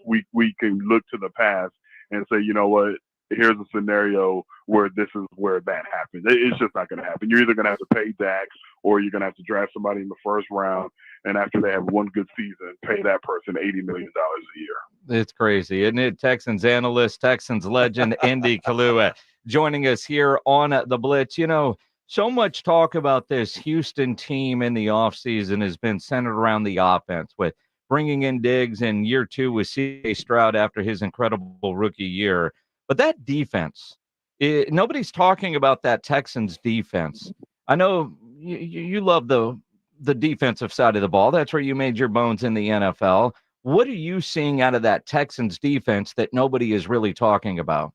we can look to the past and say, you know what, here's a scenario where this is where that happens. It's just not going to happen. You're either going to have to pay Dak or you're going to have to draft somebody in the first round, and after they have one good season, pay that person $80 million a year. It's crazy, isn't it? Texans analyst, Texans legend, Indy Kalu, joining us here on the Blitz. You know, so much talk about this Houston team in the offseason has been centered around the offense, with bringing in Diggs in year 2 with C.J. Stroud after his incredible rookie year. But that defense, nobody's talking about that Texans defense. I know you love the defensive side of the ball. That's where you made your bones in the NFL. What are you seeing out of that Texans defense that nobody is really talking about?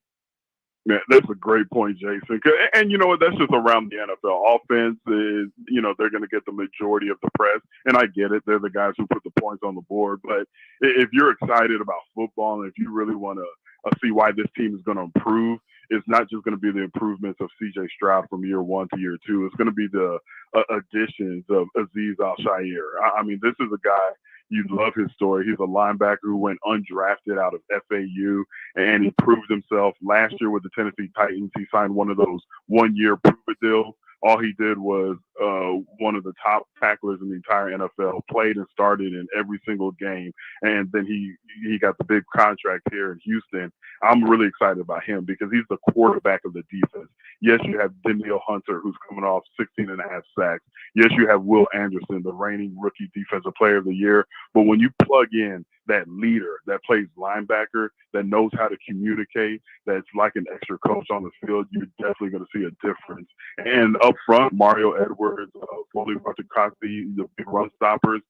Man, that's a great point, Jason. And you know what? That's just around the NFL. Offense is, they're going to get the majority of the press. And I get it. They're the guys who put the points on the board. But if you're excited about football and if you really want to see why this team is going to improve, it's not just going to be the improvements of C.J. Stroud from year 1 to year 2. It's going to be the additions of Azeez Al-Shaair. I mean, this is a guy. You love his story. He's a linebacker who went undrafted out of FAU, and he proved himself last year with the Tennessee Titans. He signed one of those one-year prove-it deals. All he did was one of the top tacklers in the entire NFL, played and started in every single game, and then he got the big contract here in Houston. I'm really excited about him because he's the quarterback of the defense. Yes, you have Danielle Hunter, who's coming off 16.5 sacks. Yes, you have Will Anderson, the reigning rookie defensive player of the year. But when you plug in that leader that plays linebacker, that knows how to communicate, that's like an extra coach on the field, you're definitely going to see a difference. And up front, Mario Edwards, Foley Martikasi, the big run stoppers,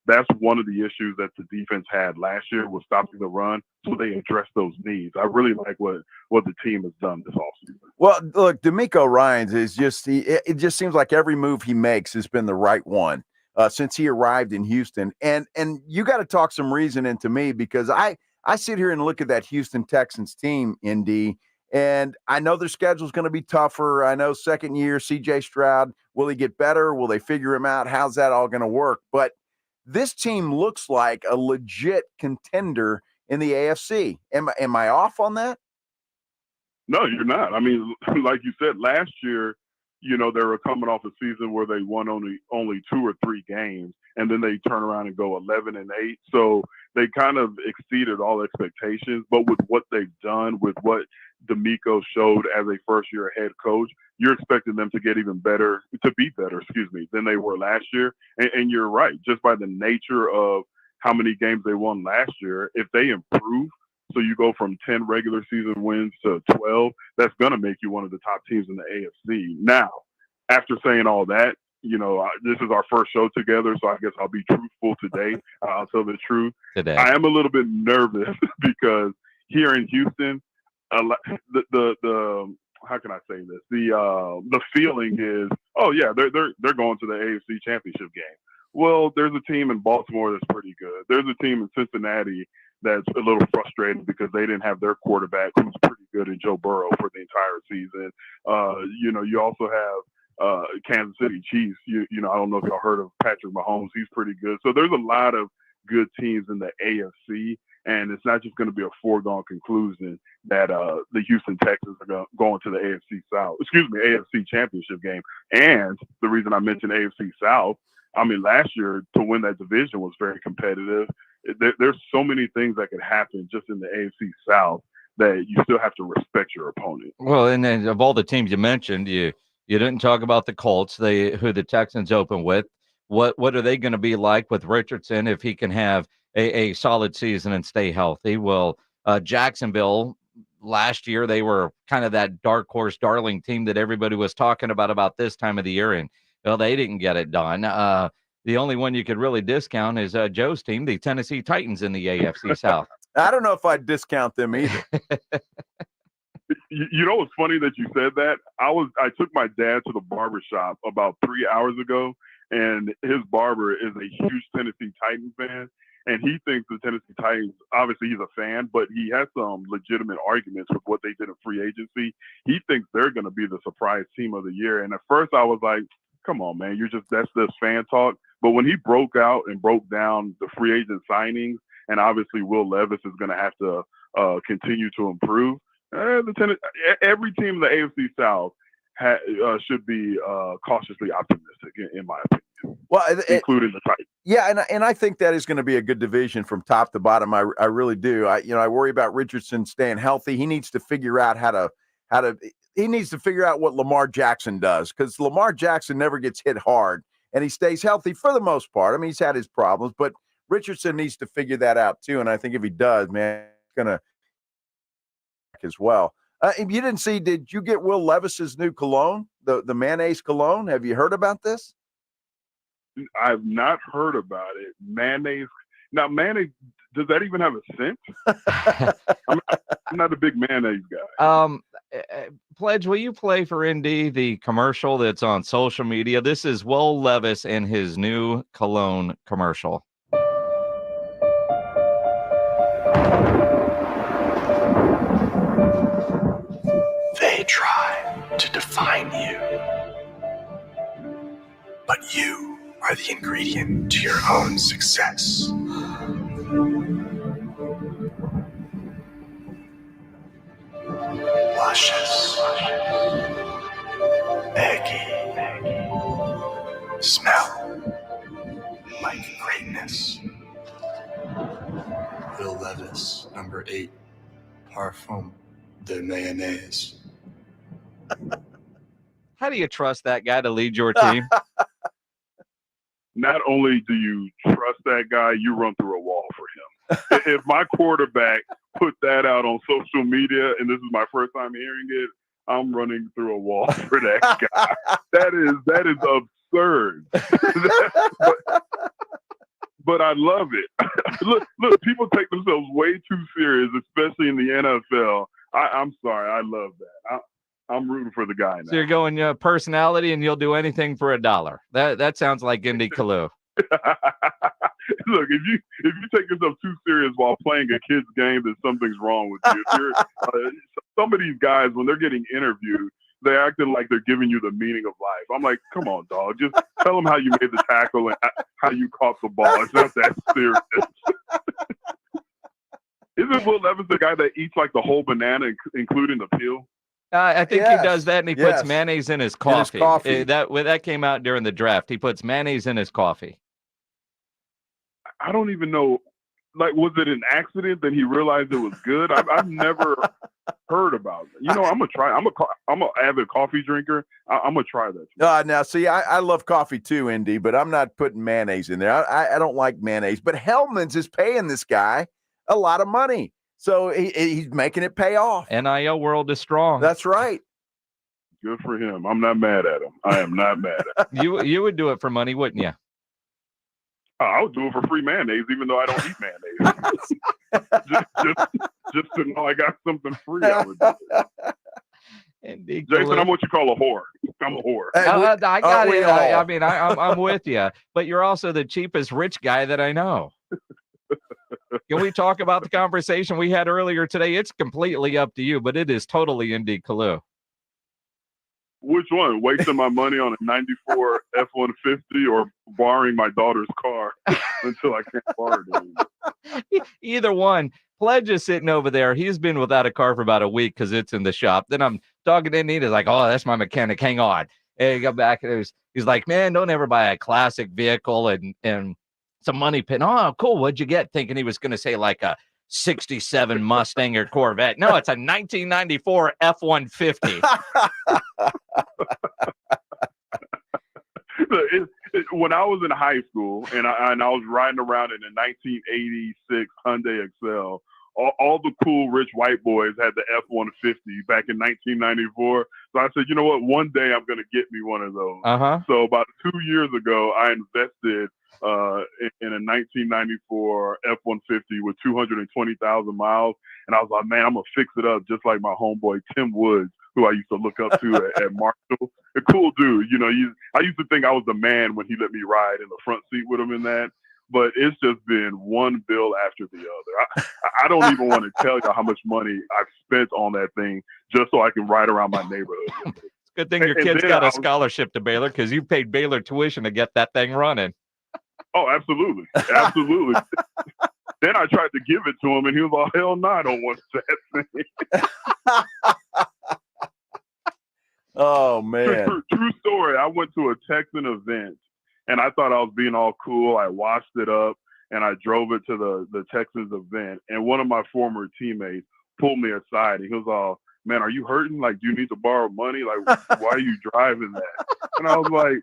that's one of the issues that the defense had last year was stopping the run, so they addressed those needs. I really like what the team has done this offseason. Well, look, DeMeco Ryans is just it just seems like every move he makes has been the right one since he arrived in Houston. And you got to talk some reason into me because I sit here and look at that Houston Texans team, ND, and I know their schedule is going to be tougher. I know second year, C.J. Stroud, will he get better? Will they figure him out? How's that all going to work? But this team looks like a legit contender in the AFC. Am I off on that? No, you're not. I mean, like you said, last year, they were coming off a season where they won only 2 or 3 games, and then they turn around and go 11-8. So they kind of exceeded all expectations. But with what they've done, with what DeMeco showed as a first-year head coach, you're expecting them to get even better, than they were last year. And you're right. Just by the nature of how many games they won last year, if they improve, so you go from 10 regular season wins to 12, that's going to make you one of the top teams in the AFC. Now, after saying all that, this is our first show together, so I guess I'll be truthful today. I'll tell the truth. Today. I am a little bit nervous because here in Houston, the how can I say this? The feeling is, oh yeah, they're going to the AFC Championship game. Well, there's a team in Baltimore that's pretty good. There's a team in Cincinnati that's a little frustrated because they didn't have their quarterback who's pretty good in Joe Burrow for the entire season. You also have Kansas City Chiefs. I don't know if y'all heard of Patrick Mahomes. He's pretty good. So there's a lot of good teams in the AFC. And it's not just going to be a foregone conclusion that the Houston Texans are going to the AFC Championship game. And the reason I mentioned AFC South, I mean, last year to win that division was very competitive. There's so many things that could happen just in the AFC South that you still have to respect your opponent. Well, and then of all the teams you mentioned, you didn't talk about the Colts, who the Texans open with. What are they going to be like with Richardson if he can have a solid season and stay healthy? Well, Jacksonville last year, they were kind of that dark horse darling team that everybody was talking about this time of the year, and well, they didn't get it done. The only one you could really discount is Joe's team, the Tennessee Titans in the AFC South. I don't know if I'd discount them either. You know what's funny that you said that? I took my dad to the barber shop about 3 hours ago, and his barber is a huge Tennessee Titans fan. And he thinks the Tennessee Titans, obviously he's a fan, but he has some legitimate arguments with what they did in free agency. He thinks they're going to be the surprise team of the year. And at first I was like, come on, man, that's this fan talk. But when he broke out and broke down the free agent signings, and obviously Will Levis is going to have to continue to improve, every team in the AFC South should be cautiously optimistic, in my opinion. Well, including the Titans. Yeah, and I think that is going to be a good division from top to bottom. I really do. I worry about Richardson staying healthy. He needs to figure out he needs to figure out what Lamar Jackson does, because Lamar Jackson never gets hit hard and he stays healthy for the most part. I mean, he's had his problems, but Richardson needs to figure that out too. And I think if he does, man, it's going to as well. If you didn't see, did you get Will Levis's new cologne, the mayonnaise cologne? Have you heard about this? I've not heard about it. Mayonnaise. Now, mayonnaise, does that even have a scent? I'm not a big mayonnaise guy. Pledge, will you play for Indy the commercial that's on social media? This is Will Levis and his new cologne commercial. They try to define you, but you are the ingredient to your own success. Luscious, eggy, smell like greatness. Will Levis, number 8, Parfum de Mayonnaise. How do you trust that guy to lead your team? Not only do you trust that guy, you run through a wall for him. If my quarterback put that out on social media, and this is my first time hearing it, I'm running through a wall for that guy. That is absurd. But I love it. look, people take themselves way too serious, especially in the NFL. I'm sorry, I love that. I'm rooting for the guy now. So you're going personality, and you'll do anything for $1. That sounds like Indy Kalu. Look, if you take yourself too serious while playing a kid's game, then something's wrong with you. If you're, some of these guys, when they're getting interviewed, they're acting like they're giving you the meaning of life. I'm like, come on, dog. Just tell them how you made the tackle and how you caught the ball. It's not that serious. Isn't Will Levis the guy that eats like the whole banana, including the peel? I think he does that, and he puts mayonnaise in his coffee. That came out during the draft. He puts mayonnaise in his coffee. I don't even know. Like, was it an accident that he realized it was good? I've never heard about it. You know, I'm gonna try. I'm an avid coffee drinker. I'm gonna try that. Now, see, I love coffee too, Indy, but I'm not putting mayonnaise in there. I don't like mayonnaise. But Hellman's is paying this guy a lot of money, so he's making it pay off. NIL world is strong. That's right. Good for him. I'm not mad at him. I am not mad at him. You would do it for money, wouldn't you? I would do it for free mayonnaise, even though I don't eat mayonnaise. just to know I got something free, I would do it. Jason, I'm what you call a whore. I'm a whore. I got it. I mean, I'm with you, but you're also the cheapest rich guy that I know. Can we talk about the conversation we had earlier today? It's completely up to you, but it is totally Indy Kalu. Which one? Wasting my money on a 94 F-150 or borrowing my daughter's car until I can't borrow it anymore? Either one. Pledge is sitting over there. He's been without a car for about a week because it's in the shop. Then I'm talking to Indy. He's like, oh, that's my mechanic. Hang on. And he got back. And he's like, man, don't ever buy a classic vehicle and some money pit. Oh, cool. What'd you get? Thinking he was going to say like a 67 Mustang or Corvette. No, it's a 1994 F-150. When I was in high school and I was riding around in a 1986 Hyundai Excel, all the cool rich white boys had the F-150 back in 1994. So I said, you know what? One day I'm going to get me one of those. So about 2 years ago, I invested in a 1994 F-150 with 220,000 miles. And I was like, man, I'm going to fix it up just like my homeboy Tim Woods, who I used to look up to at Marshall. A cool dude. You know, I used to think I was the man when he let me ride in the front seat with him in that. But it's just been one bill after the other. I don't even want to tell you how much money I've spent on that thing just so I can ride around my neighborhood. Good thing your kid's got a scholarship to Baylor because you paid Baylor tuition to get that thing running. Oh, absolutely. Absolutely. Then I tried to give it to him, and he was like, hell no, I don't want that thing. Oh, man. True story. I went to a Texan event, and I thought I was being all cool. I washed it up, and I drove it to the Texans event. And one of my former teammates pulled me aside, and he was all, man, are you hurting? Like, do you need to borrow money? Like, why are you driving that? And I was like,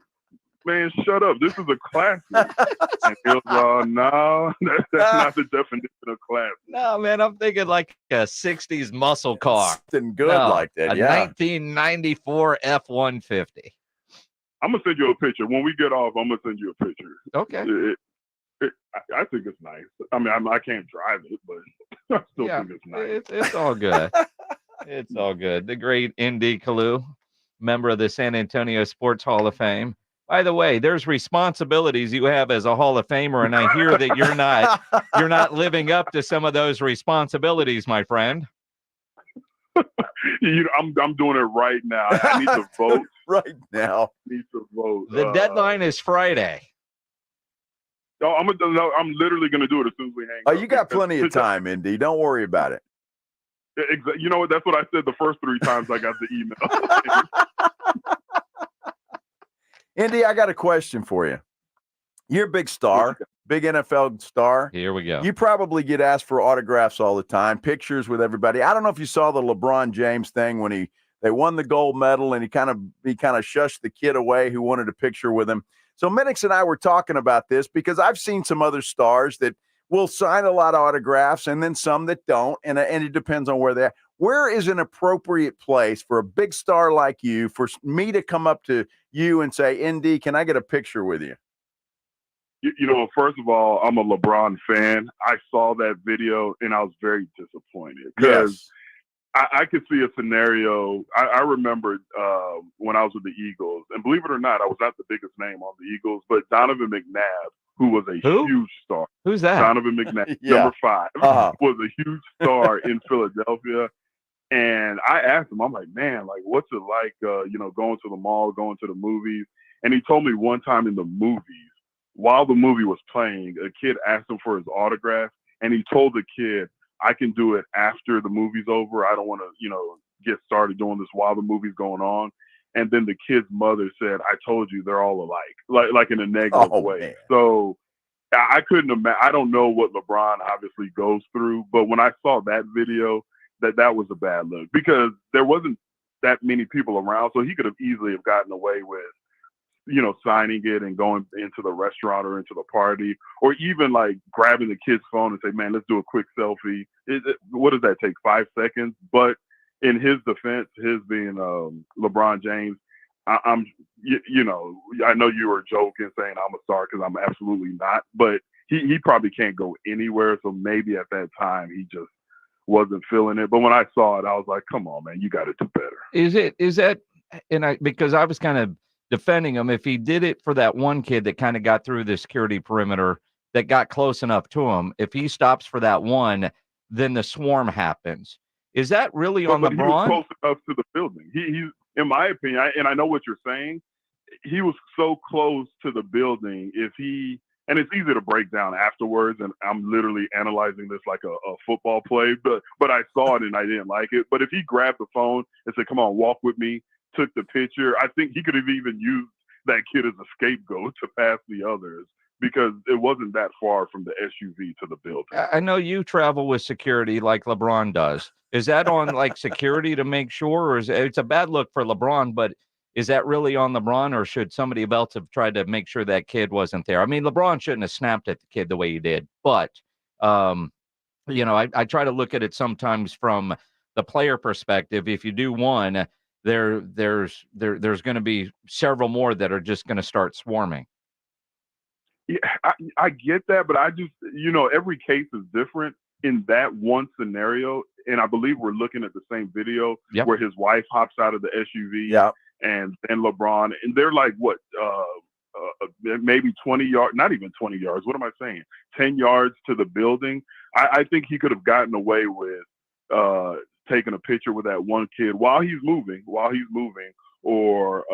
man, shut up. This is a classic. And he was all, no, that's not the definition of classic. No, man, I'm thinking like a 60s muscle car. Something good like that, yeah. 1994 F-150. I'm going to send you a picture. When we get off, I'm going to send you a picture. Okay. I think it's nice. I mean, I can't drive it, but I still think it's nice. It's all good. It's all good. The great Indy Kalu, member of the San Antonio Sports Hall of Fame. By the way, there's responsibilities you have as a Hall of Famer, and I hear that you're not living up to some of those responsibilities, my friend. I'm doing it right now. I need to vote right now. Need to vote. The deadline is Friday. No, I'm literally going to do it as soon as we hang. Oh, you got plenty of time, Indy. Don't worry about it. You know what? That's what I said the first 3 times I got the email. Indy, I got a question for you. You're a big star, big NFL star. Here we go. You probably get asked for autographs all the time, pictures with everybody. I don't know if you saw the LeBron James thing when they won the gold medal and he kind of shushed the kid away who wanted a picture with him. So Minix and I were talking about this because I've seen some other stars that will sign a lot of autographs and then some that don't, and it depends on where they're at. Where is an appropriate place for a big star like you, for me to come up to you and say, Indy, can I get a picture with you? You know, first of all, I'm a LeBron fan. I saw that video and I was very disappointed because I could see a scenario. I remembered when I was with the Eagles, and believe it or not, I was not the biggest name on the Eagles, but Donovan McNabb, who was a huge star. Who's that? Donovan McNabb, number 5, was a huge star in Philadelphia. And I asked him, I'm like, man, like, what's it like, going to the mall, going to the movies? And he told me one time in the movies, while the movie was playing, a kid asked him for his autograph, and he told the kid, I can do it after the movie's over. I don't want to, get started doing this while the movie's going on. And then the kid's mother said, I told you they're all alike, like in a negative way. Man. So I couldn't imagine. I don't know what LeBron obviously goes through, but when I saw that video, that was a bad look because there wasn't that many people around. So he could have easily have gotten away with, signing it and going into the restaurant or into the party, or even like grabbing the kid's phone and say, man, let's do a quick selfie. What does that take? 5 seconds? But in his defense, his being LeBron James, I know you were joking saying I'm a star because I'm absolutely not, but he probably can't go anywhere. So maybe at that time he just wasn't feeling it. But when I saw it, I was like, come on, man, you got to do better. Is that, because I was kind of defending him, if he did it for that one kid that kind of got through the security perimeter that got close enough to him, if he stops for that one, then the swarm happens. Is that really on LeBron? He was close enough to the building. He in my opinion, and I know what you're saying, he was so close to the building. And it's easy to break down afterwards, and I'm literally analyzing this like a football play, but I saw it and I didn't like it. But if he grabbed the phone and said, come on, walk with me, took the picture, I think he could have even used that kid as a scapegoat to pass the others because it wasn't that far from the SUV to the building. I know you travel with security like LeBron does. Is that on like security to make sure, or it's a bad look for LeBron, but is that really on LeBron, or should somebody else have tried to make sure that kid wasn't there? I mean, LeBron shouldn't have snapped at the kid the way he did, but, I try to look at it sometimes from the player perspective. If you do one, there's going to be several more that are just going to start swarming. Yeah, I get that, but I just, every case is different. In that one scenario, and I believe we're looking at the same video where his wife hops out of the SUV and LeBron, and they're like, maybe 20 yards, not even 20 yards. What am I saying? 10 yards to the building. I think he could have gotten away with taking a picture with that one kid while he's moving, or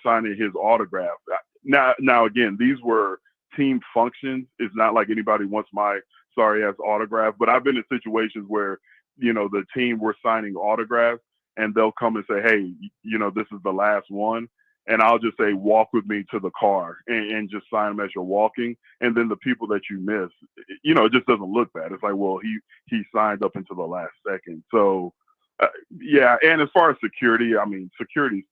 signing his autograph. Now again, these were team functions. It's not like anybody wants my sorry ass autograph, but I've been in situations where, the team were signing autographs and they'll come and say, hey, this is the last one. And I'll just say, walk with me to the car and just sign them as you're walking. And then the people that you miss, it just doesn't look bad. It's like, well, he signed up until the last second. So, And as far as security, I mean, security,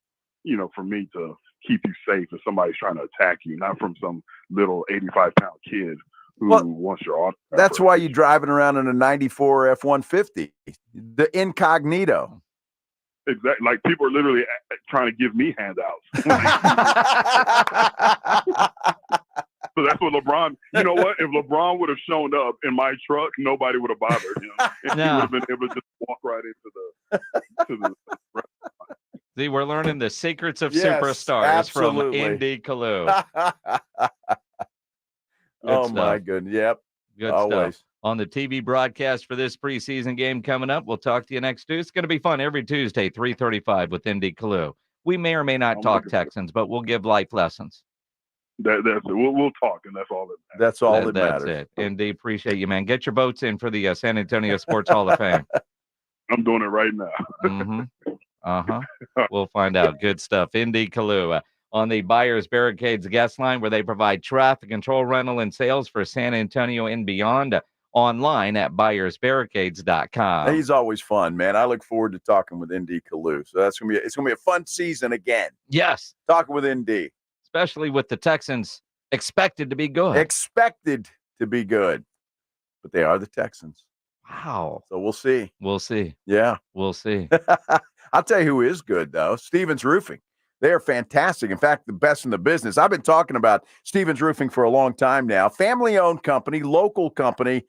for me to keep you safe if somebody's trying to attack you, not from some little 85-pound kid who wants your autograph. That's why you're driving around in a 94 F-150, the incognito. Exactly. Like people are literally trying to give me handouts. So that's what LeBron. You know what? If LeBron would have shown up in my truck, nobody would have bothered him, and he would have been able to just walk right into the. See, we're learning the secrets of Yes, superstars absolutely. from Indy Kalu. Oh, my goodness. Yep. Good Always. stuff. On the TV broadcast for this preseason game coming up, we'll talk to you next Tuesday. It's going to be fun every Tuesday, 3:35 with Indy Kalu. We may or may not talk Texans, but we'll give life lessons. That's it. We'll talk, and that's all that matters. That's all that That's matters. it. Indy, appreciate you, man. Get your votes in for the San Antonio Sports Hall of Fame. I'm doing it right now. Mm-hmm. We'll find out. Good stuff. Indy Kalu on the Buyers Barricades guest line, where they provide traffic control, rental, and sales for San Antonio and beyond. Online at buyersbarricades.com. He's always fun, man. I look forward to talking with ND Kalu. So it's gonna be a fun season again. Yes, talking with ND, especially with the Texans expected to be good. Expected to be good, but they are the Texans. Wow. So we'll see. We'll see. Yeah, we'll see. I'll tell you who is good though. Stevens Roofing. They are fantastic. In fact, the best in the business. I've been talking about Stevens Roofing for a long time now. Family-owned company, local company.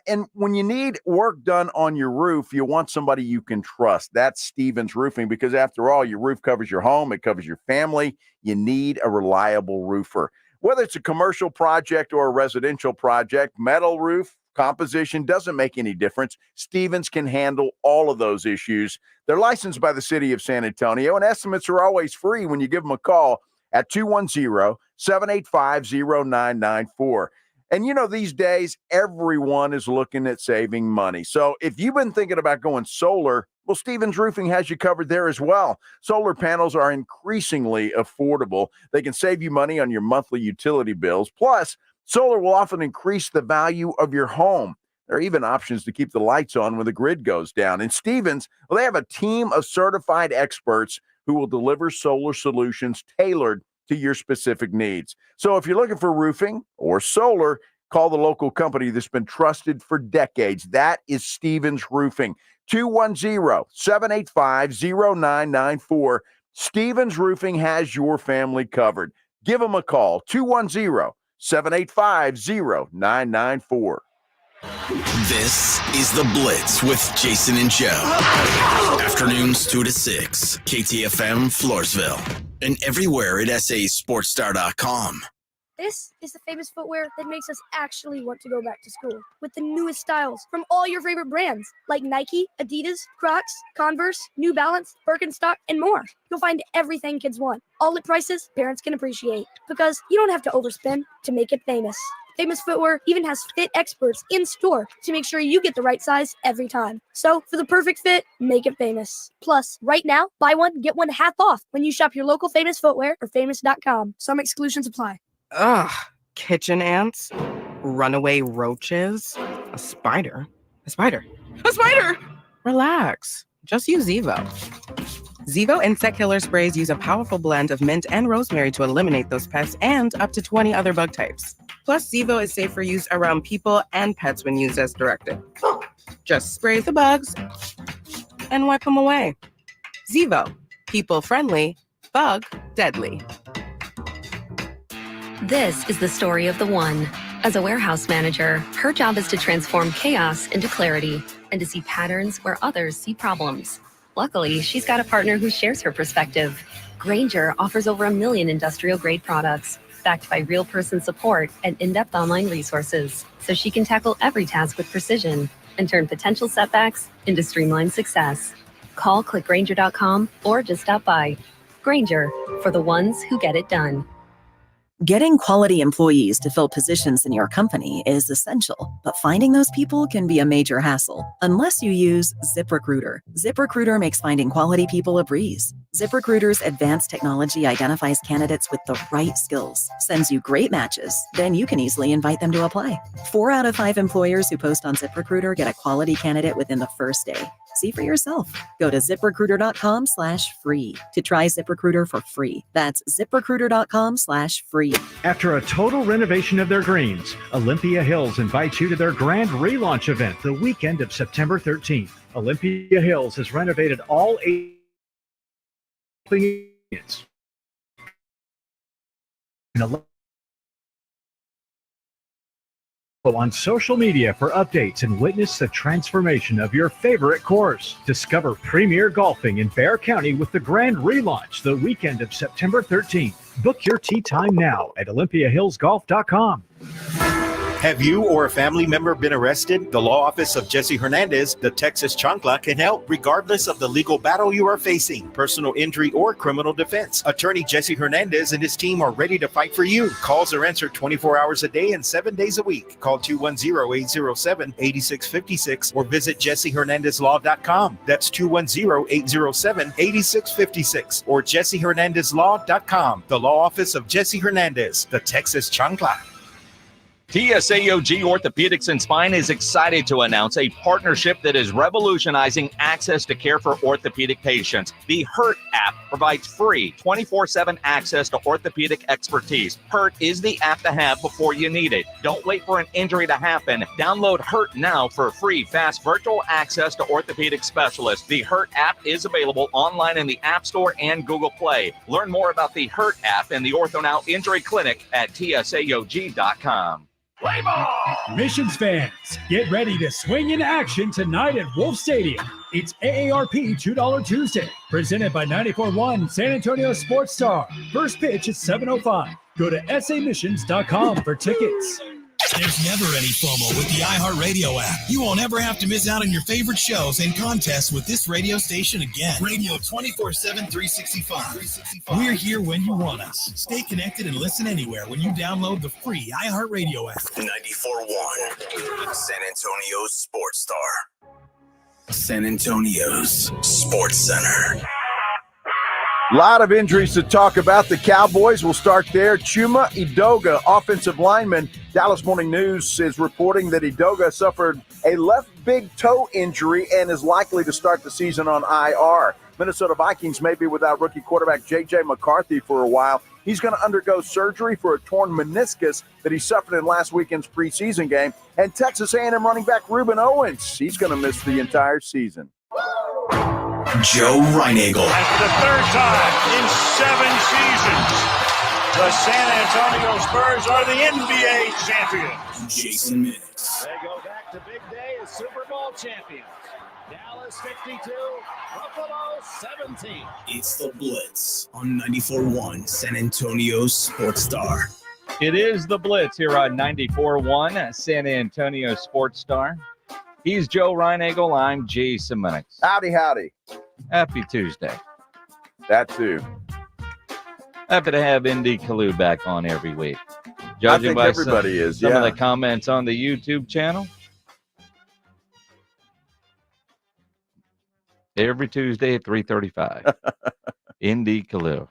And when you need work done on your roof, you want somebody you can trust. That's Stevens Roofing, because after all, your roof covers your home. It covers your family. You need a reliable roofer. Whether it's a commercial project or a residential project, metal roof, composition, doesn't make any difference. Stevens can handle all of those issues. They're licensed by the city of San Antonio, and estimates are always free when you give them a call at 210-785-0994. And, you know, these days, everyone is looking at saving money. So if you've been thinking about going solar, well, Stevens Roofing has you covered there as well. Solar panels are increasingly affordable. They can save you money on your monthly utility bills. Plus, solar will often increase the value of your home. There are even options to keep the lights on when the grid goes down. And Stevens, well, they have a team of certified experts who will deliver solar solutions tailored to your specific needs. So if you're looking for roofing or solar, call the local company that's been trusted for decades. That is Stevens Roofing. 210-785-0994. Stevens Roofing has your family covered. Give them a call, 210-785-0994. This is The Blitz with Jason and Joe. Afternoons 2 to 6, KTFM Floresville, and everywhere at sasportstar.com. This is the famous footwear that makes us actually want to go back to school. With the newest styles from all your favorite brands like Nike, Adidas, Crocs, Converse, New Balance, Birkenstock, and more. You'll find everything kids want, all at prices parents can appreciate. Because you don't have to overspend to make it famous. Famous Footwear even has fit experts in store to make sure you get the right size every time. So for the perfect fit, make it famous. Plus, right now, buy one, get one half off when you shop your local Famous Footwear or famous.com. Some exclusions apply. Ugh, kitchen ants, runaway roaches, a spider. Relax, just use Zevo. Zevo insect killer sprays use a powerful blend of mint and rosemary to eliminate those pests and up to 20 other bug types. Plus, Zevo is safe for use around people and pets when used as directed. Just spray the bugs and wipe them away. Zevo, people friendly, bug deadly. This is the story of the one. As a warehouse manager, her job is to transform chaos into clarity and to see patterns where others see problems. Luckily, she's got a partner who shares her perspective. Grainger offers over 1 million industrial-grade products, backed by real-person support and in-depth online resources, so she can tackle every task with precision and turn potential setbacks into streamlined success. Call clickgrainger.com or just stop by. Grainger, for the ones who get it done. Getting quality employees to fill positions in your company is essential, but finding those people can be a major hassle unless you use ZipRecruiter. ZipRecruiter makes finding quality people a breeze. ZipRecruiter's advanced technology identifies candidates with the right skills, sends you great matches, then you can easily invite them to apply. 4 out of 5 employers who post on ZipRecruiter get a quality candidate within the first day. See for yourself. Go to ZipRecruiter.com/free to try ZipRecruiter for free. That's ZipRecruiter.com/free. After a total renovation of their greens, Olympia Hills invites you to their grand relaunch event the weekend of September 13th. Olympia Hills has renovated all 8 units. on social media for updates and witness the transformation of your favorite course. Discover premier golfing in Bexar County with the grand relaunch the weekend of September 13th. Book your tee time now at OlympiaHillsGolf.com. Have you or a family member been arrested? The law office of Jesse Hernandez, the Texas Chancla, can help regardless of the legal battle you are facing, personal injury or criminal defense. Attorney Jesse Hernandez and his team are ready to fight for you. Calls are answered 24 hours a day and 7 days a week. Call 210-807-8656 or visit JesseHernandezLaw.com. That's 210-807-8656 or JesseHernandezLaw.com. The law office of Jesse Hernandez, the Texas Chancla. TSAOG Orthopedics and Spine is excited to announce a partnership that is revolutionizing access to care for orthopedic patients. The HURT app provides free 24/7 access to orthopedic expertise. HURT is the app to have before you need it. Don't wait for an injury to happen. Download HURT now for free, fast virtual access to orthopedic specialists. The HURT app is available online in the App Store and Google Play. Learn more about the HURT app and the OrthoNow Injury Clinic at TSAOG.com. Play ball! Missions fans, get ready to swing in action tonight at Wolf Stadium. It's AARP $2 Tuesday, presented by 94.1 San Antonio Sports Star. First pitch is 7:05. Go to samissions.com for tickets. There's never any FOMO with the iHeartRadio app. You won't ever have to miss out on your favorite shows and contests with this radio station again. Radio 24/7, 365. We're here when you want us. Stay connected and listen anywhere when you download the free iHeartRadio app. 94.1 San Antonio Sports Star. San Antonio's Sports Center. A lot of injuries to talk about. The Cowboys will start there. Chuma Edoga, offensive lineman. Dallas Morning News is reporting that Edoga suffered a left big toe injury and is likely to start the season on IR. Minnesota Vikings may be without rookie quarterback J.J. McCarthy for a while. He's going to undergo surgery for a torn meniscus that he suffered in last weekend's preseason game. And Texas A&M running back Reuben Owens, he's going to miss the entire season. Joe Reinagel. And for the third time in 7 seasons, the San Antonio Spurs are the NBA champions. Jason Minix. They go back to big day as Super Bowl champions. Dallas 52, Buffalo 17. It's the Blitz on 94.1 San Antonio Sports Star. It is the Blitz here on 94.1 San Antonio Sports Star. He's Joe Reinagel. I'm Jason Minix. Howdy, howdy. Happy Tuesday. That too. Happy to have Indy Kalu back on every week. Judging I think by everybody some of the comments on the YouTube channel. Every Tuesday at 3:35. Indy Kalu.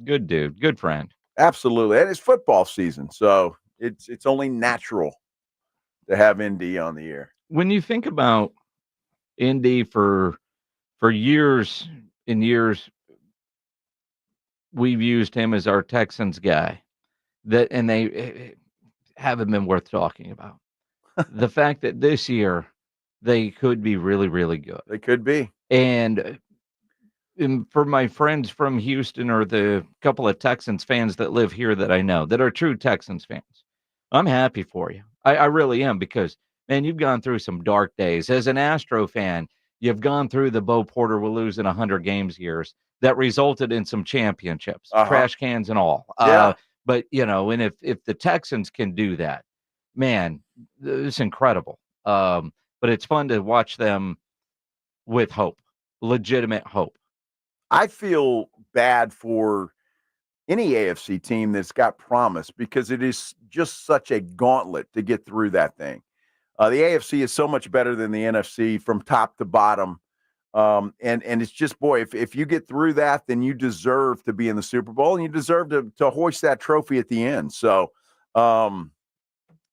Good dude. Good friend. Absolutely. And it's football season, so it's only natural to have Indy on the air. When you think about Indy for years and years, we've used him as our Texans guy. And they haven't been worth talking about. The fact that this year they could be really, really good. They could be. And for my friends from Houston or the couple of Texans fans that live here that I know that are true Texans fans, I'm happy for you. I really am, because man, you've gone through some dark days. As an Astro fan, you've gone through the Bo Porter will lose in 100 games years that resulted in some championships, trash cans and all. Yeah. But, and if the Texans can do that, man, it's incredible. But it's fun to watch them with hope, legitimate hope. I feel bad for any AFC team that's got promise, because it is just such a gauntlet to get through that thing. The AFC is so much better than the NFC from top to bottom. And it's just, boy, if you get through that, then you deserve to be in the Super Bowl, and you deserve to hoist that trophy at the end. So,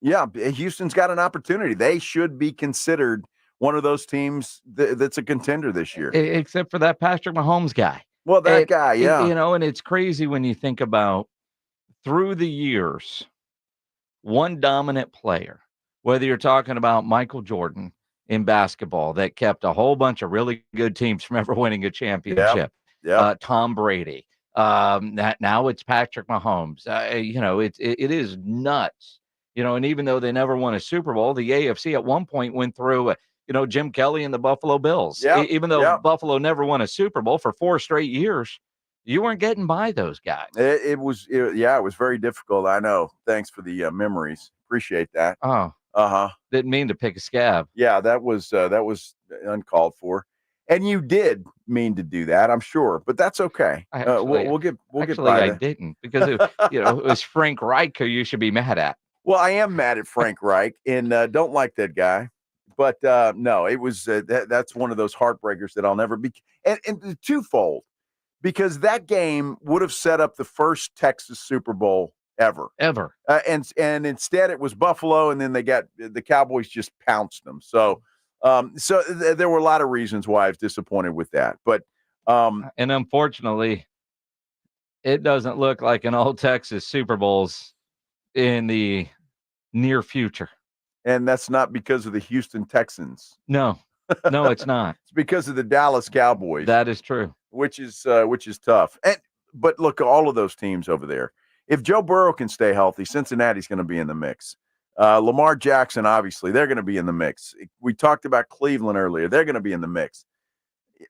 Houston's got an opportunity. They should be considered one of those teams that's a contender this year. Except for that Patrick Mahomes guy. Well, that guy, yeah. And it's crazy when you think about through the years, one dominant player, whether you're talking about Michael Jordan in basketball that kept a whole bunch of really good teams from ever winning a championship. Yep. Tom Brady. Now it's Patrick Mahomes. It is nuts And even though they never won a Super Bowl, the AFC at one point went through, Jim Kelly and the Buffalo Bills. Even though Buffalo never won a Super Bowl for 4 straight years, you weren't getting by those guys. It was very difficult. I know. Thanks for the memories. Appreciate that. Oh, didn't mean to pick a scab. Yeah, that was uncalled for, and you did mean to do that, I'm sure, but that's okay. We'll get by I that. didn't, because it was Frank Reich who you should be mad at. Well, I am mad at Frank Reich and don't like that guy. But no, it was that's one of those heartbreakers that I'll never be. And twofold, because that game would have set up the first Texas Super Bowl ever. And instead it was Buffalo, and then the Cowboys just pounced them. So there were a lot of reasons why I was disappointed with that. But and unfortunately, it doesn't look like an all Texas Super Bowl's in the near future. And that's not because of the Houston Texans. No, it's not. It's because of the Dallas Cowboys. That is true. Which is tough. But look, all of those teams over there. If Joe Burrow can stay healthy, Cincinnati's going to be in the mix. Lamar Jackson, obviously, they're going to be in the mix. We talked about Cleveland earlier. They're going to be in the mix.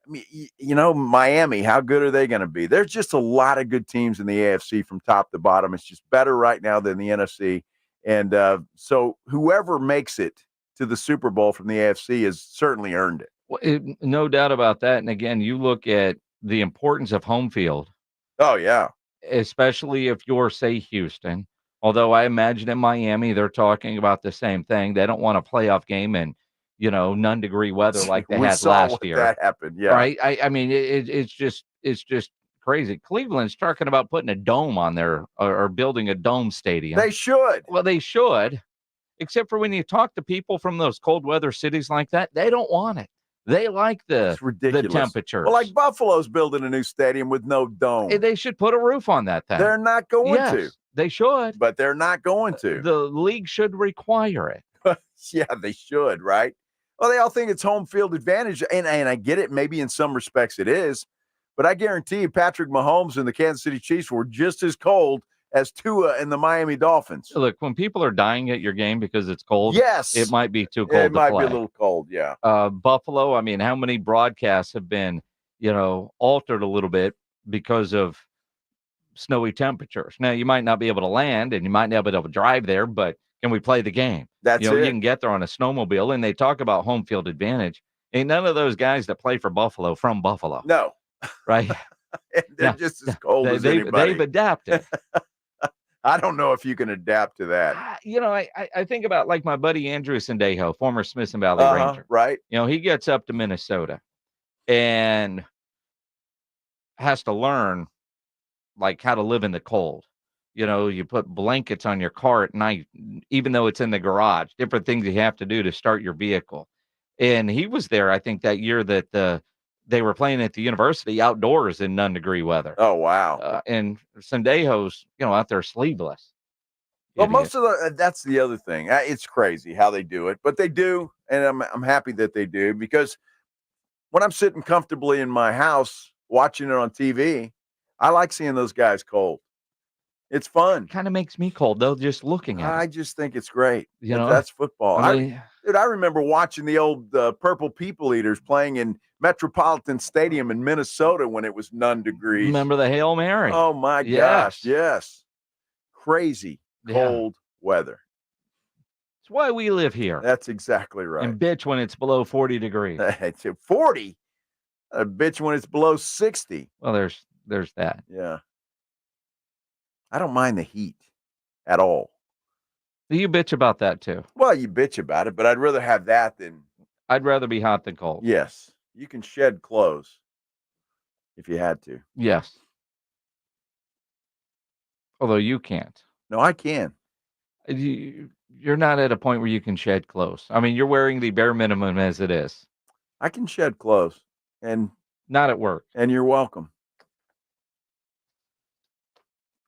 Miami, how good are they going to be? There's just a lot of good teams in the AFC from top to bottom. It's just better right now than the NFC. And so whoever makes it to the Super Bowl from the AFC has certainly earned it. Well, no doubt about that. And again, you look at the importance of home field. Oh, yeah. Especially if you're, say, Houston. Although I imagine in Miami, they're talking about the same thing. They don't want a playoff game in, none-degree weather like they had last year. That happened, yeah. Right? I mean, it's just crazy. Cleveland's talking about putting a dome on there or building a dome stadium. They should. Well, they should, except for when you talk to people from those cold weather cities like that, they don't want it. They like the temperatures. Well, like Buffalo's building a new stadium with no dome. They should put a roof on that thing. They're not going to. They should. But they're not going to. The league should require it. Yeah, they should, right? Well, they all think it's home field advantage, and I get it. Maybe in some respects it is. But I guarantee you Patrick Mahomes and the Kansas City Chiefs were just as cold as Tua and the Miami Dolphins. Look, when people are dying at your game because it's cold, yes, it might be too cold to play. It might be a little cold, yeah. Buffalo, I mean, how many broadcasts have been, altered a little bit because of snowy temperatures? Now, you might not be able to land and you might not be able to drive there, but can we play the game? That's it. You can get there on a snowmobile, and they talk about home field advantage. Ain't none of those guys that play for Buffalo from Buffalo. No. Right? They're just as cold as anybody. They've adapted. I don't know if you can adapt to that. I think about like my buddy Andrew Sendejo, former Smithson Valley Ranger. Right. He gets up to Minnesota and has to learn like how to live in the cold. You put blankets on your car at night, even though it's in the garage, different things you have to do to start your vehicle. And he was there, I think, that year that they were playing at the university outdoors in none-degree weather. Oh, wow. And Sendejo's, out there sleeveless. Well, most of that's the other thing. It's crazy how they do it, but they do. And I'm happy that they do, because when I'm sitting comfortably in my house watching it on TV, I like seeing those guys cold. It's fun. Kind of makes me cold, though, just looking at it. I just think it's great. But that's football. I remember watching the old Purple People Eaters playing in Metropolitan Stadium in Minnesota when it was none degrees. Remember the Hail Mary? Oh, my gosh. Yes. Crazy cold weather. That's why we live here. That's exactly right. And bitch when it's below 40 degrees. 40? A bitch when it's below 60. Well, there's that. Yeah. I don't mind the heat at all. You bitch about that too. Well, you bitch about it, but I'd rather have that than... I'd rather be hot than cold. Yes. You can shed clothes if you had to. Yes. Although you can't. No, I can. You're not at a point where you can shed clothes. I mean, you're wearing the bare minimum as it is. I can shed clothes. And not at work. And you're welcome.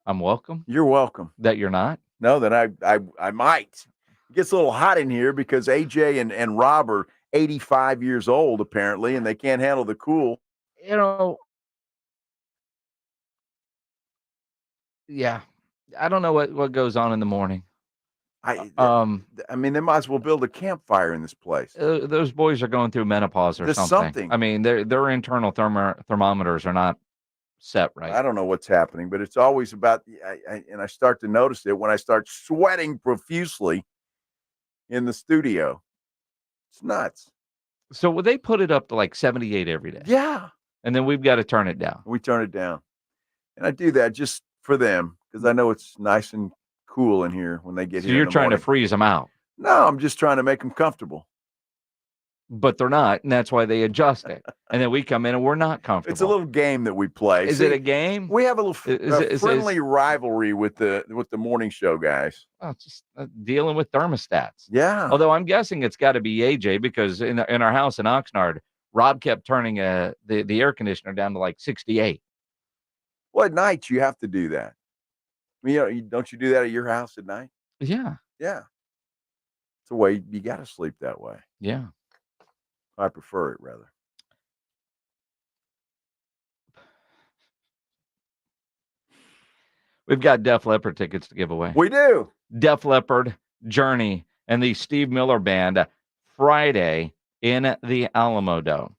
I'm welcome. You're welcome. That you're not? No, that I might. It gets a little hot in here because AJ and Rob are 85 years old, apparently, and they can't handle the cool. Yeah. I don't know what goes on in the morning. I mean, they might as well build a campfire in this place. Those boys are going through menopause or There's something. something. I mean, their internal thermometers are not set right. I don't know what's happening, but it's always about, and I start to notice it when I start sweating profusely in the studio. It's nuts. So would they put it up to like 78 every day? Yeah. And then we've got to turn it down. We turn it down. And I do that just for them because I know it's nice and cool in here when they get here. So you're trying to freeze them out. No, I'm just trying to make them comfortable. But they're not, and that's why they adjust it. And then we come in and we're not comfortable. It's a little game that we play. Is it a game? We have a little friendly rivalry with the morning show guys. Oh, just dealing with thermostats. Yeah. Although I'm guessing it's got to be AJ because in our house in Oxnard, Rob kept turning the air conditioner down to like 68. Well, at night you have to do that. I mean, don't you do that at your house at night? Yeah. Yeah. It's a way you got to sleep that way. Yeah. I prefer it rather. We've got Def Leppard tickets to give away. We do. Def Leppard, Journey, and the Steve Miller Band Friday in the Alamo Dome.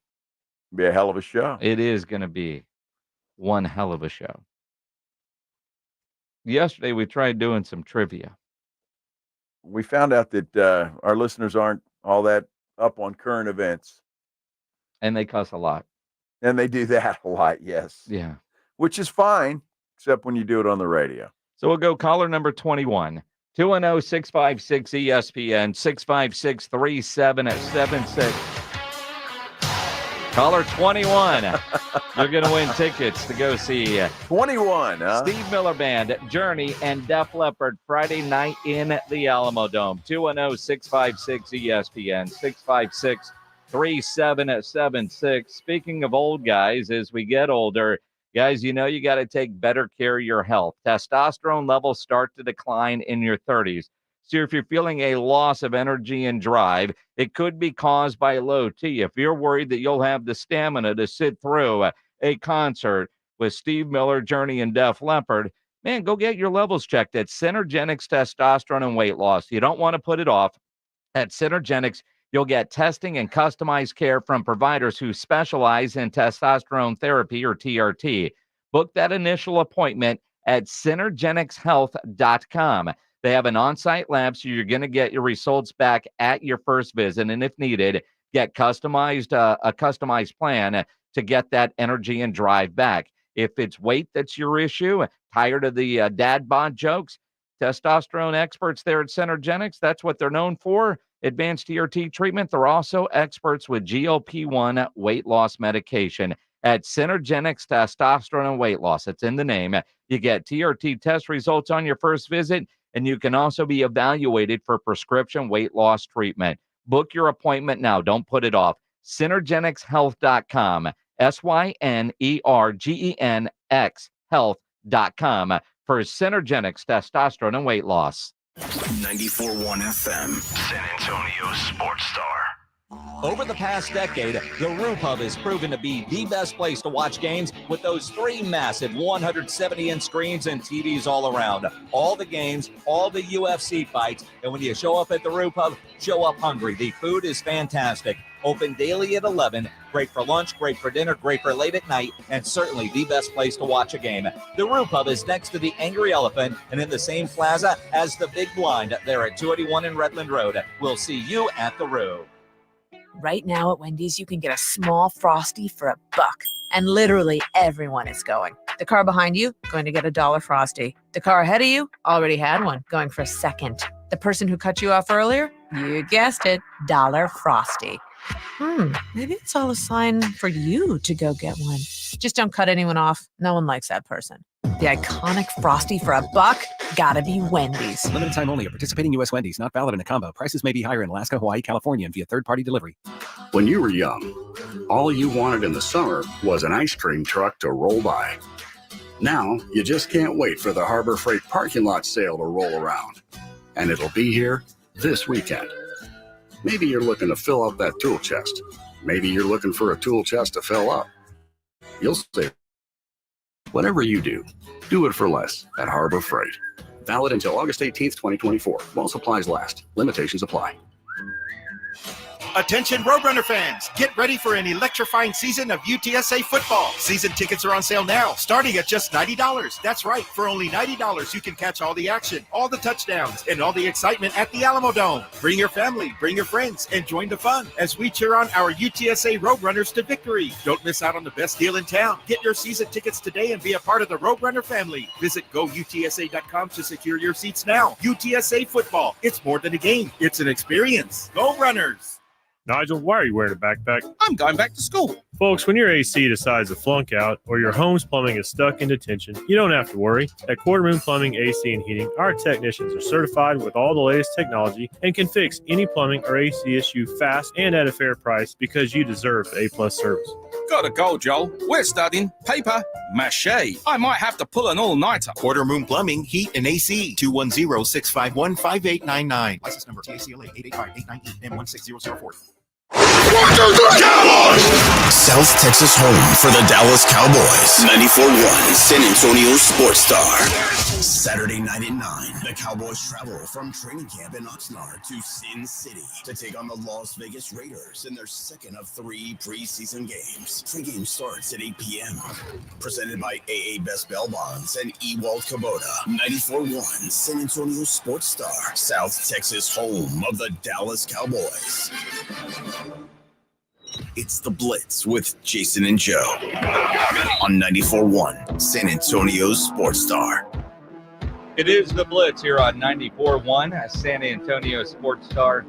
Be a hell of a show. It is going to be one hell of a show. Yesterday, we tried doing some trivia. We found out that our listeners aren't all that up on current events. And they cuss a lot. And they do that a lot, yes. Yeah. Which is fine, except when you do it on the radio. So we'll go caller number 21, 210-656-ESPN, 656-3776. Caller 21, you're going to win tickets to go see 21, huh? Steve Miller Band, Journey, and Def Leppard Friday night in the Alamo Dome. 210-656-ESPN, 656-3776. Speaking of old guys, as we get older, guys, you got to take better care of your health. Testosterone levels start to decline in your 30s. So if you're feeling a loss of energy and drive, it could be caused by low T. If you're worried that you'll have the stamina to sit through a concert with Steve Miller, Journey, and Def Leppard, man, go get your levels checked at Synergenics Testosterone and Weight Loss. You don't want to put it off. At Synergenics, you'll get testing and customized care from providers who specialize in testosterone therapy or TRT. Book that initial appointment at synergenicshealth.com. They have an on-site lab, so you're going to get your results back at your first visit. And if needed, get a customized plan to get that energy and drive back. If it's weight that's your issue, tired of the dad bod jokes, testosterone experts there at Synergenics, that's what they're known for. Advanced TRT treatment. They're also experts with GLP-1 weight loss medication. At Synergenics Testosterone and Weight Loss, it's in the name. You get TRT test results on your first visit, and you can also be evaluated for prescription weight loss treatment. Book your appointment now. Don't put it off. Synergenicshealth.com. SYNERGENX health.com for Synergenics Testosterone and Weight Loss. 94.1 FM, San Antonio Sports Star. Over the past decade, the Roo Pub has proven to be the best place to watch games with those three massive 170-inch screens and TVs all around. All the games, all the UFC fights, and when you show up at the Roo Pub, show up hungry. The food is fantastic. Open daily at 11. Great for lunch, great for dinner, great for late at night, and certainly the best place to watch a game. The Roo Pub is next to the Angry Elephant and in the same plaza as the Big Blind there at 281 in Redland Road. We'll see you at the Roo. Right now at Wendy's, you can get a small Frosty for $1, and literally everyone is going. The car behind you, going to get $1 Frosty. The car ahead of you, already had one, going for a second. The person who cut you off earlier, you guessed it, $1 Frosty. Maybe it's all a sign for you to go get one. Just don't cut anyone off. No one likes that person. The iconic Frosty for $1, gotta be Wendy's. Limited time only at participating U.S. Wendy's. Not valid in a combo. Prices may be higher in Alaska, Hawaii, California, and via third-party delivery. When you were young, all you wanted in the summer was an ice cream truck to roll by. Now, you just can't wait for the Harbor Freight parking lot sale to roll around. And it'll be here this weekend. Maybe you're looking to fill up that tool chest. Maybe you're looking for a tool chest to fill up. You'll save. Whatever you do, do it for less at Harbor Freight. Valid until August 18th, 2024. While supplies last. Limitations apply. Attention Roadrunner fans, get ready for an electrifying season of UTSA football. Season tickets are on sale now, starting at just $90. That's right, for only $90 you can catch all the action, all the touchdowns, and all the excitement at the Alamo Dome. Bring your family, bring your friends, and join the fun as we cheer on our UTSA Roadrunners to victory. Don't miss out on the best deal in town. Get your season tickets today and be a part of the Roadrunner family. Visit GoUTSA.com to secure your seats now. UTSA football, it's more than a game, it's an experience. Go Runners! Nigel, why are you wearing a backpack? I'm going back to school. Folks, when your AC decides to flunk out or your home's plumbing is stuck in detention, you don't have to worry. At Quarter Moon Plumbing, AC, and Heating, our technicians are certified with all the latest technology and can fix any plumbing or AC issue fast and at a fair price because you deserve the A-plus service. Gotta go, Joel. We're studying paper mache. I might have to pull an all-nighter. Quarter Moon Plumbing, Heat, and AC. 210-651-5899. License number TACLA 885-89E M16004. South Texas home for the Dallas Cowboys. 94.1 San Antonio Sports Star. Saturday night at 9, the Cowboys travel from training camp in Oxnard to Sin City to take on the Las Vegas Raiders in their second of 3 preseason games. Pre-game starts at 8 p.m. Presented by AA Best Bell Bonds and Ewald Kubota. 94.1 San Antonio Sports Star. South Texas home of the Dallas Cowboys. It's the Blitz with Jason and Joe on 94.1 San Antonio Sports Star. It is the Blitz here on 94.1 San Antonio Sports Star.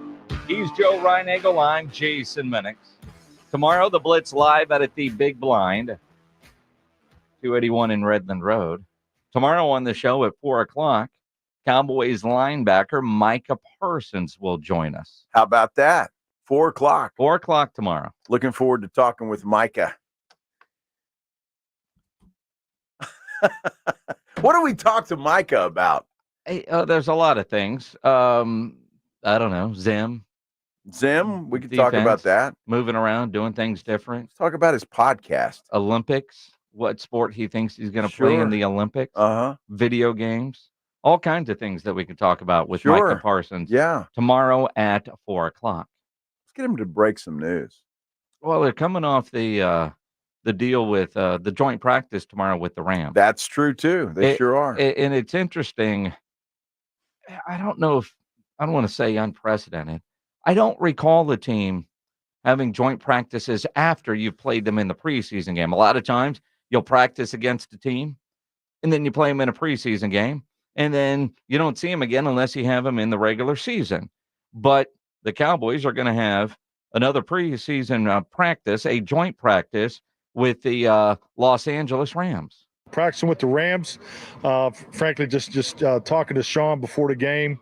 He's Joe Reinagel. I'm Jason Minix. Tomorrow, the Blitz live out at the Big Blind, 281 in Redland Road. Tomorrow on the show at 4 o'clock, Cowboys linebacker Micah Parsons will join us. How about that? 4 o'clock. 4 o'clock tomorrow. Looking forward to talking with Micah. What do we talk to Micah about? Hey, there's a lot of things. I don't know. Zim, we could talk about that. Moving around, doing things different. Let's talk about his podcast. Olympics, what sport he thinks he's going to play in the Olympics. Video games, all kinds of things that we could talk about with Micah Parsons. Yeah. Tomorrow at 4 o'clock. Let's get him to break some news. Well, they're coming off the deal with the joint practice tomorrow with the Rams. That's true too. They sure are. And it's interesting. I don't want to say unprecedented. I don't recall the team having joint practices after you've played them in the preseason game. A lot of times you'll practice against a team and then you play them in a preseason game and then you don't see them again unless you have them in the regular season. But the Cowboys are going to have another preseason practice, a joint practice with the Los Angeles Rams. Practicing with the Rams, frankly, just talking to Sean before the game,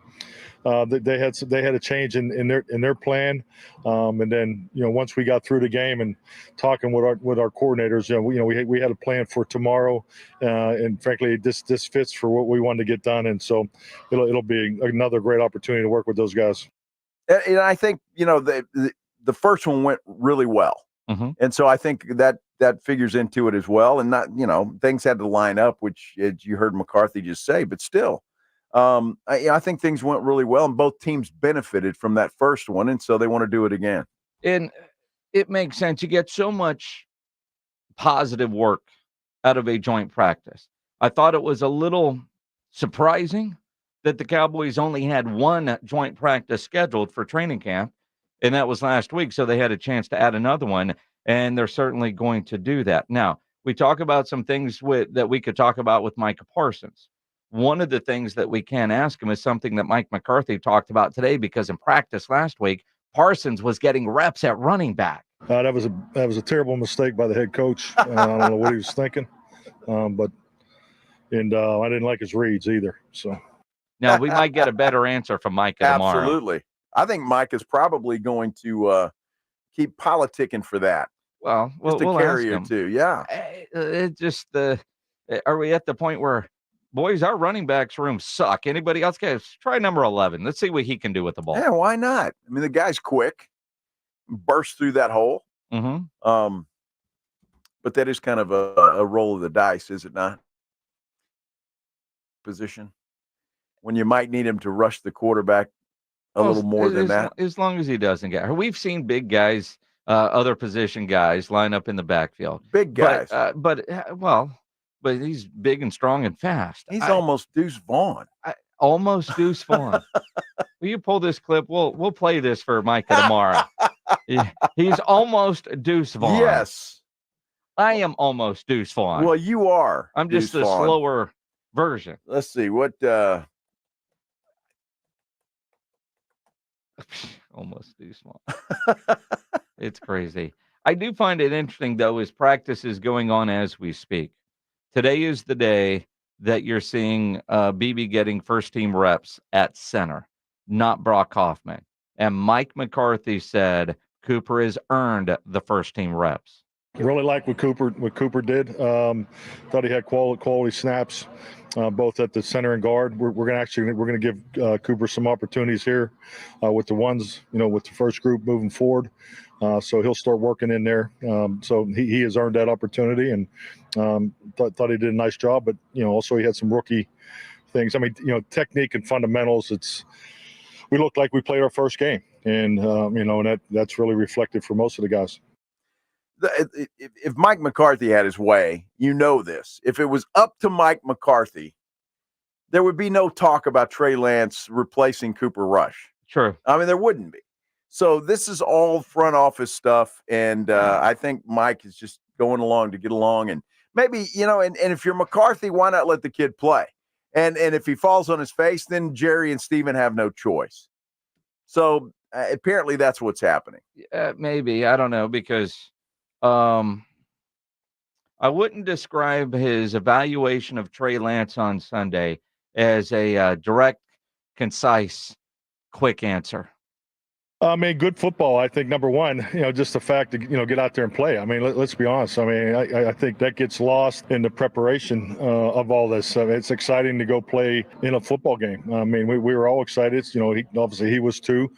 they had a change in their plan, and then once we got through the game and talking with our coordinators, we had a plan for tomorrow, and frankly, this fits for what we wanted to get done, and so it'll be another great opportunity to work with those guys. And I think the first one went really well, and so I think that figures into it as well. And not things had to line up, which as you heard McCarthy just say, but still, I think things went really well, and both teams benefited from that first one, and so they want to do it again. And it makes sense. You get so much positive work out of a joint practice. I thought it was a little surprising that the Cowboys only had one joint practice scheduled for training camp, and that was last week, so they had a chance to add another one, and they're certainly going to do that. Now, we talk about some things that we could talk about with Micah Parsons. One of the things that we can ask him is something that Mike McCarthy talked about today, because in practice last week, Parsons was getting reps at running back. That was a terrible mistake by the head coach. I don't know what he was thinking, but I didn't like his reads either. So now we might get a better answer from Micah tomorrow. Absolutely. I think Mike is probably going to keep politicking for that. Well, just we'll a carry ask or him. two. Yeah. It just are we at the point where, boys, our running backs room suck? Anybody else? Guys, try number 11. Let's see what he can do with the ball. Yeah, why not? I mean, the guy's quick, burst through that hole. Mm-hmm. But that is kind of a roll of the dice, is it not? Position. when you might need him to rush the quarterback a little more than that. As long as he doesn't get hurt. We've seen big guys, other position guys line up in the backfield. Big guys. But he's big and strong and fast. He's almost Deuce Vaughn. Almost Deuce Vaughn. Will you pull this clip? We'll play this for Micah tomorrow. He's almost Deuce Vaughn. Yes. I am almost Deuce Vaughn. Well, you are. I'm just a slower version. Let's see what almost Deuce Vaughn. It's crazy. I do find it interesting, though, as practice is going on as we speak. Today is the day that you're seeing BB getting first-team reps at center, not Brock Hoffman. And Mike McCarthy said Cooper has earned the first-team reps. Really like what Cooper did. Thought he had quality snaps, both at the center and guard. We're going to give Cooper some opportunities here with the ones, with the first group moving forward. So he'll start working in there. So he has earned that opportunity, and thought he did a nice job. But also he had some rookie things. I mean, technique and fundamentals. We looked like we played our first game, and and that's really reflected for most of the guys. If Mike McCarthy had his way, this. If it was up to Mike McCarthy, there would be no talk about Trey Lance replacing Cooper Rush. Sure. I mean, there wouldn't be. So this is all front office stuff, and I think Mike is just going along to get along. And maybe, and if you're McCarthy, why not let the kid play? And if he falls on his face, then Jerry and Steven have no choice. So apparently that's what's happening. Maybe. I don't know, because I wouldn't describe his evaluation of Trey Lance on Sunday as a direct, concise, quick answer. I mean, good football. I think number one, just the fact to get out there and play. I mean, let's be honest. I mean, I think that gets lost in the preparation of all this. It's exciting to go play in a football game. I mean, we were all excited. He was too.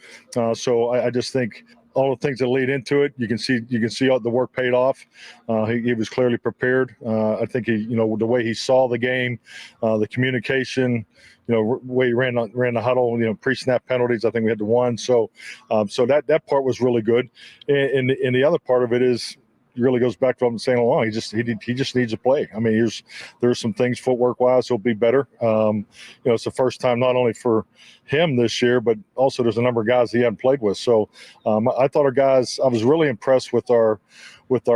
So I just think all the things that lead into it, you can see all the work paid off. He was clearly prepared. I think the way he saw the game, the communication, way he ran the huddle, pre-snap penalties. I think we had the one. So that part was really good. And the other part of it is, really goes back to what I'm saying all along. He just needs to play. I mean, there's some things footwork wise he'll be better. It's the first time not only for him this year, but also there's a number of guys he hadn't played with. So I thought I was really impressed with our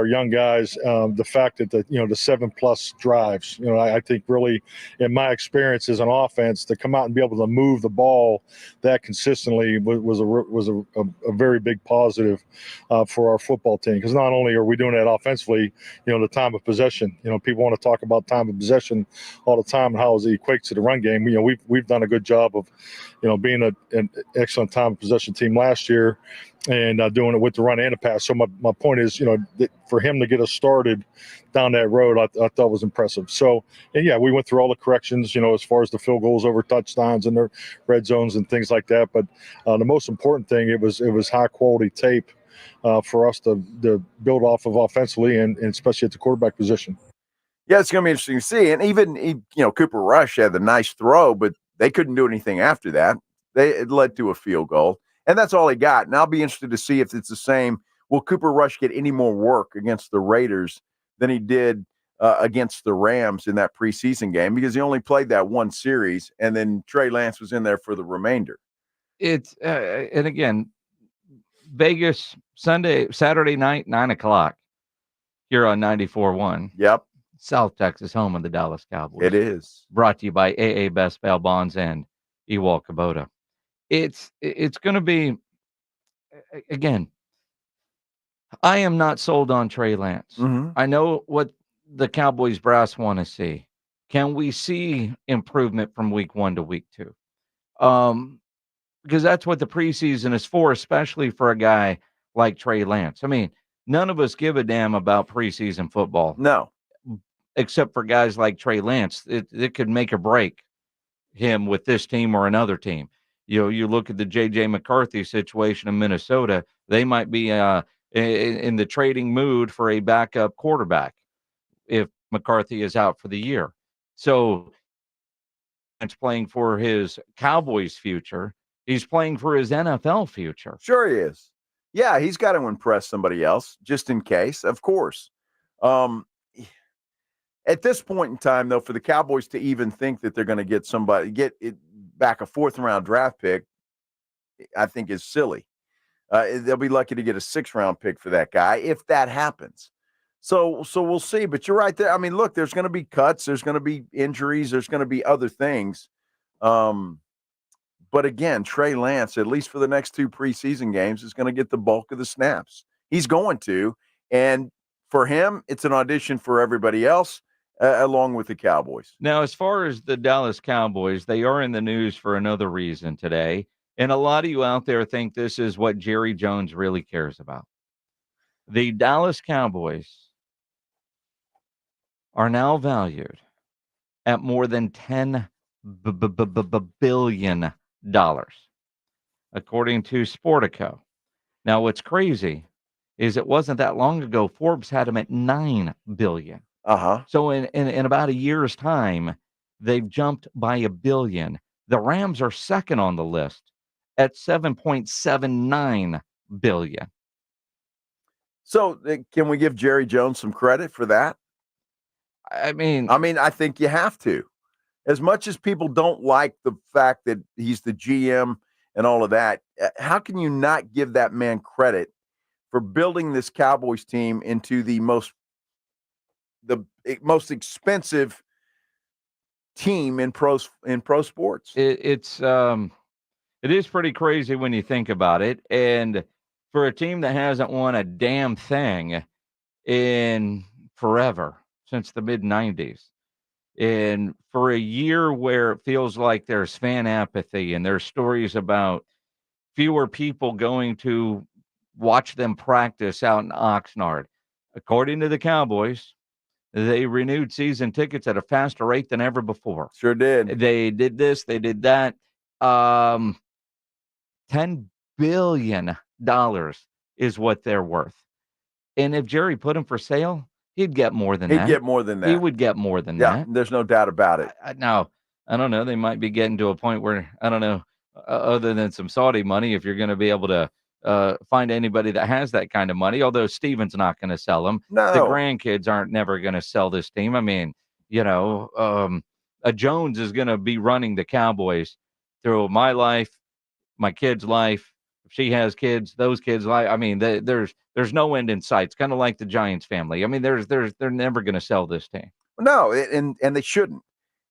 young guys. The fact that the 7+ drives, I think really, in my experience as an offense, to come out and be able to move the ball that consistently was a very big positive for our football team. Because not only are we doing that offensively, the time of possession. People want to talk about time of possession all the time and how it equates to the run game. We've done a good job of being an excellent time of possession team last year, and doing it with the run and the pass. So my point is, for him to get us started down that road, I thought was impressive. So, and yeah, we went through all the corrections, as far as the field goals over touchdowns and their red zones and things like that. But the most important thing, it was high quality tape for us to build off of offensively, and especially at the quarterback position. Yeah, it's going to be interesting to see. And even, Cooper Rush had the nice throw, but they couldn't do anything after that. It led to a field goal. And that's all he got. And I'll be interested to see if it's the same. Will Cooper Rush get any more work against the Raiders than he did against the Rams in that preseason game? Because he only played that one series, and then Trey Lance was in there for the remainder. It's and again, Vegas Saturday night, 9:00 here on 94.1. Yep. South Texas, home of the Dallas Cowboys. It is. Brought to you by AA Best Bail Bonds and Ewald Kubota. It's going to be, again, I am not sold on Trey Lance. Mm-hmm. I know what the Cowboys brass want to see. Can we see improvement from week 1 to week 2? Because that's what the preseason is for, especially for a guy like Trey Lance. I mean, none of us give a damn about preseason football. No. Except for guys like Trey Lance. It could make or break him with this team or another team. You look at the J.J. McCarthy situation in Minnesota, they might be in the trading mood for a backup quarterback if McCarthy is out for the year. So playing for his Cowboys future. He's playing for his NFL future. Sure he is. Yeah, he's got to impress somebody else, just in case, of course. At this point in time, though, for the Cowboys to even think that they're going to get it back a fourth-round draft pick, I think is silly. They'll be lucky to get a sixth-round pick for that guy if that happens. So we'll see. But you're right there. I mean, look, there's going to be cuts. There's going to be injuries. There's going to be other things. But again, Trey Lance, at least for the next 2 preseason games, is going to get the bulk of the snaps. He's going to. And for him, it's an audition for everybody else, along with the Cowboys. Now, as far as the Dallas Cowboys, they are in the news for another reason today. And a lot of you out there think this is what Jerry Jones really cares about. The Dallas Cowboys are now valued at more than $10 billion, according to Sportico. Now, what's crazy is it wasn't that long ago Forbes had them at $9 billion. So in about a year's time, they've jumped by $1 billion. The Rams are second on the list at $7.79 billion. So can we give Jerry Jones some credit for that? I mean, I think you have to. As much as people don't like the fact that he's the GM and all of that, how can you not give that man credit for building this Cowboys team into the most expensive team in pro sports? It is pretty crazy when you think about it. And for a team that hasn't won a damn thing in forever, since the mid-90s, and for a year where it feels like there's fan apathy and there's stories about fewer people going to watch them practice out in Oxnard. According to the Cowboys, they renewed season tickets at a faster rate than ever before. Sure did. They did this, they did that. $10 billion is what they're worth. And if Jerry put them for sale, he'd get more than that. He'd get more than that. He would get more than Yeah, that. there's no doubt about it. Now, I don't know. They might be getting to a point where, I don't know, other than some Saudi money, if you're going to be able to find anybody that has that kind of money, although Steven's not going to sell them. No. The grandkids aren't never going to sell this team. I mean, a Jones is going to be running the Cowboys through my life, my kid's life. If she has kids, those kids' life. I mean, there's no end in sight. It's kind of like the Giants family. I mean, they're never going to sell this team. No, and they shouldn't.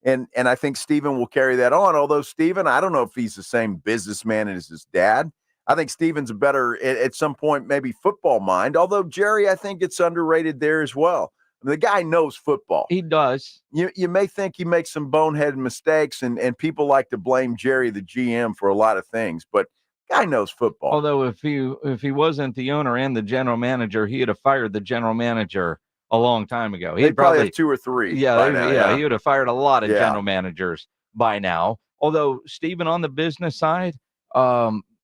And I think Steven will carry that on. Although Steven, I don't know if he's the same businessman as his dad. I think Steven's a better, at some point, maybe football mind. Although Jerry, I think it's underrated there as well. I mean, the guy knows football. He does. You may think he makes some boneheaded mistakes, and people like to blame Jerry, the GM, for a lot of things, but guy knows football. Although if he wasn't the owner and the general manager, he'd have fired the general manager a long time ago. He'd probably have 2 or 3. Yeah, he would have fired a lot of general managers by now. Although Steven on the business side,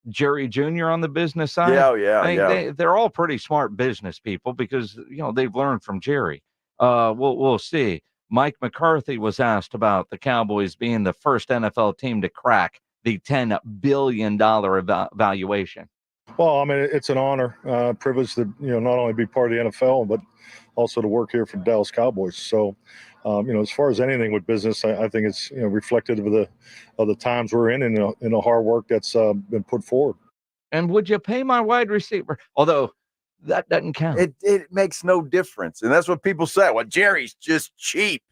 Jerry Jr. on the business side, they're all pretty smart business people because they've learned from Jerry. We'll see. Mike McCarthy was asked about the Cowboys being the first NFL team to crack the $10 billion valuation. Well, I mean, it's an honor, privilege to not only be part of the NFL, but also to work here for the Dallas Cowboys. So, as far as anything with business, I think it's reflective of the times we're in and the hard work that's been put forward. And would you pay my wide receiver? Although that doesn't count. It makes no difference, and that's what people say. Well, Jerry's just cheap.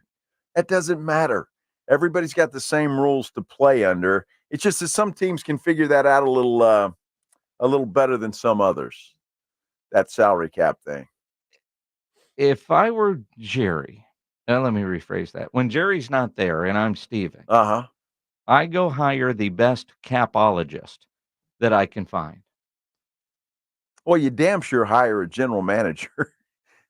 That doesn't matter. Everybody's got the same rules to play under. It's just that some teams can figure that out a little better than some others. That salary cap thing. If I were Jerry, let me rephrase that. When Jerry's not there and I'm Steven, I go hire the best capologist that I can find. Well, you damn sure hire a general manager.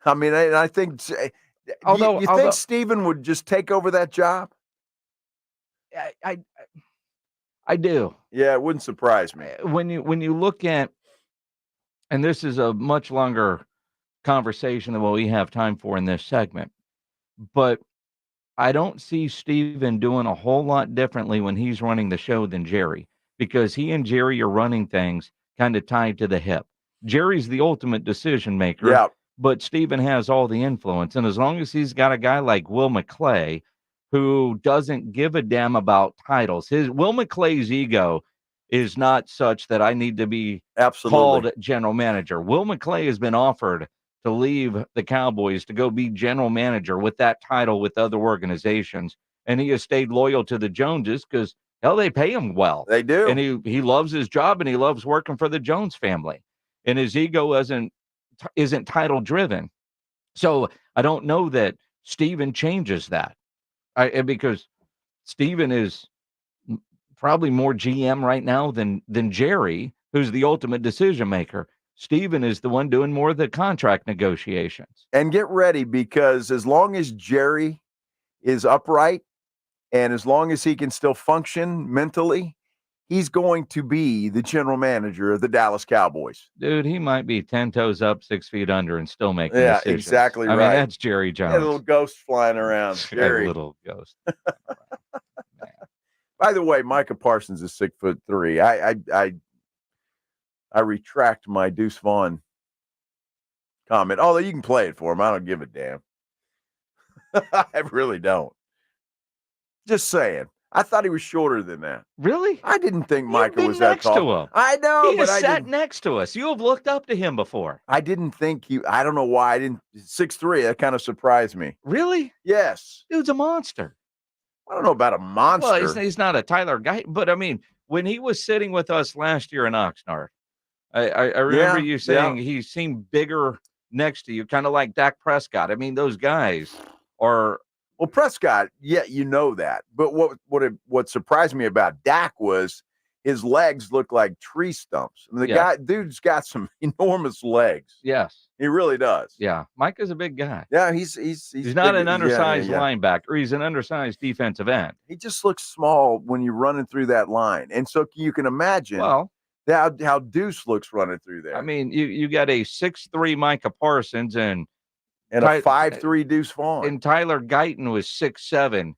I mean, I think. You think Steven would just take over that job? I do. Yeah, it wouldn't surprise me. When you look at, and this is a much longer conversation than what we have time for in this segment, but I don't see Steven doing a whole lot differently when he's running the show than Jerry, because he and Jerry are running things kind of tied to the hip. Jerry's the ultimate decision maker, Yeah. but Steven has all the influence. And as long as he's got a guy like Will McClay who doesn't give a damn about titles, Will McClay's ego is not such that I need to be called general manager. Will McClay has been offered to leave the Cowboys to go be general manager with that title with other organizations. And he has stayed loyal to the Joneses because, hell, they pay him well. They do. And he loves his job and he loves working for the Jones family. And his ego isn't title driven. So I don't know that Steven changes that. Because Steven is probably more GM right now than Jerry, who's the ultimate decision maker. Steven is the one doing more of the contract negotiations. And get ready, because as long as Jerry is upright and as long as he can still function mentally, he's going to be the general manager of the Dallas Cowboys. Dude, he might be 10 toes up, 6 feet under and still making decisions. Exactly right. I mean, that's Jerry Jones. A little ghost flying around. Jerry. A little ghost. By the way, Micah Parsons is 6'3". I retract my Deuce Vaughn comment. Although you can play it for him. I don't give a damn. I really don't. Just saying. I thought he was shorter than that. Really? I didn't think Micah was that tall. To him. I know, he but has sat next to us. You have looked up to him before. I didn't think I don't know why I didn't. 6'3", that kind of surprised me. Really? Yes. Dude's a monster. I don't know about a monster. Well, he's not a Tyler guy, but I mean, when he was sitting with us last year in Oxnard, I remember you saying he seemed bigger next to you, kind of like Dak Prescott. I mean, those guys are. Well, Prescott, yeah, you know that. But what surprised me about Dak was his legs look like tree stumps. I mean, dude's got some enormous legs. Yes, he really does. Yeah, Mike is a big guy. Yeah, he's not an undersized linebacker. He's an undersized defensive end. He just looks small when you're running through that line, and so you can imagine. Well, how Deuce looks running through there. I mean, you got a 6'3" Micah Parsons and a 5'3" Deuce Vaughn. And Tyler Guyton was 6'7",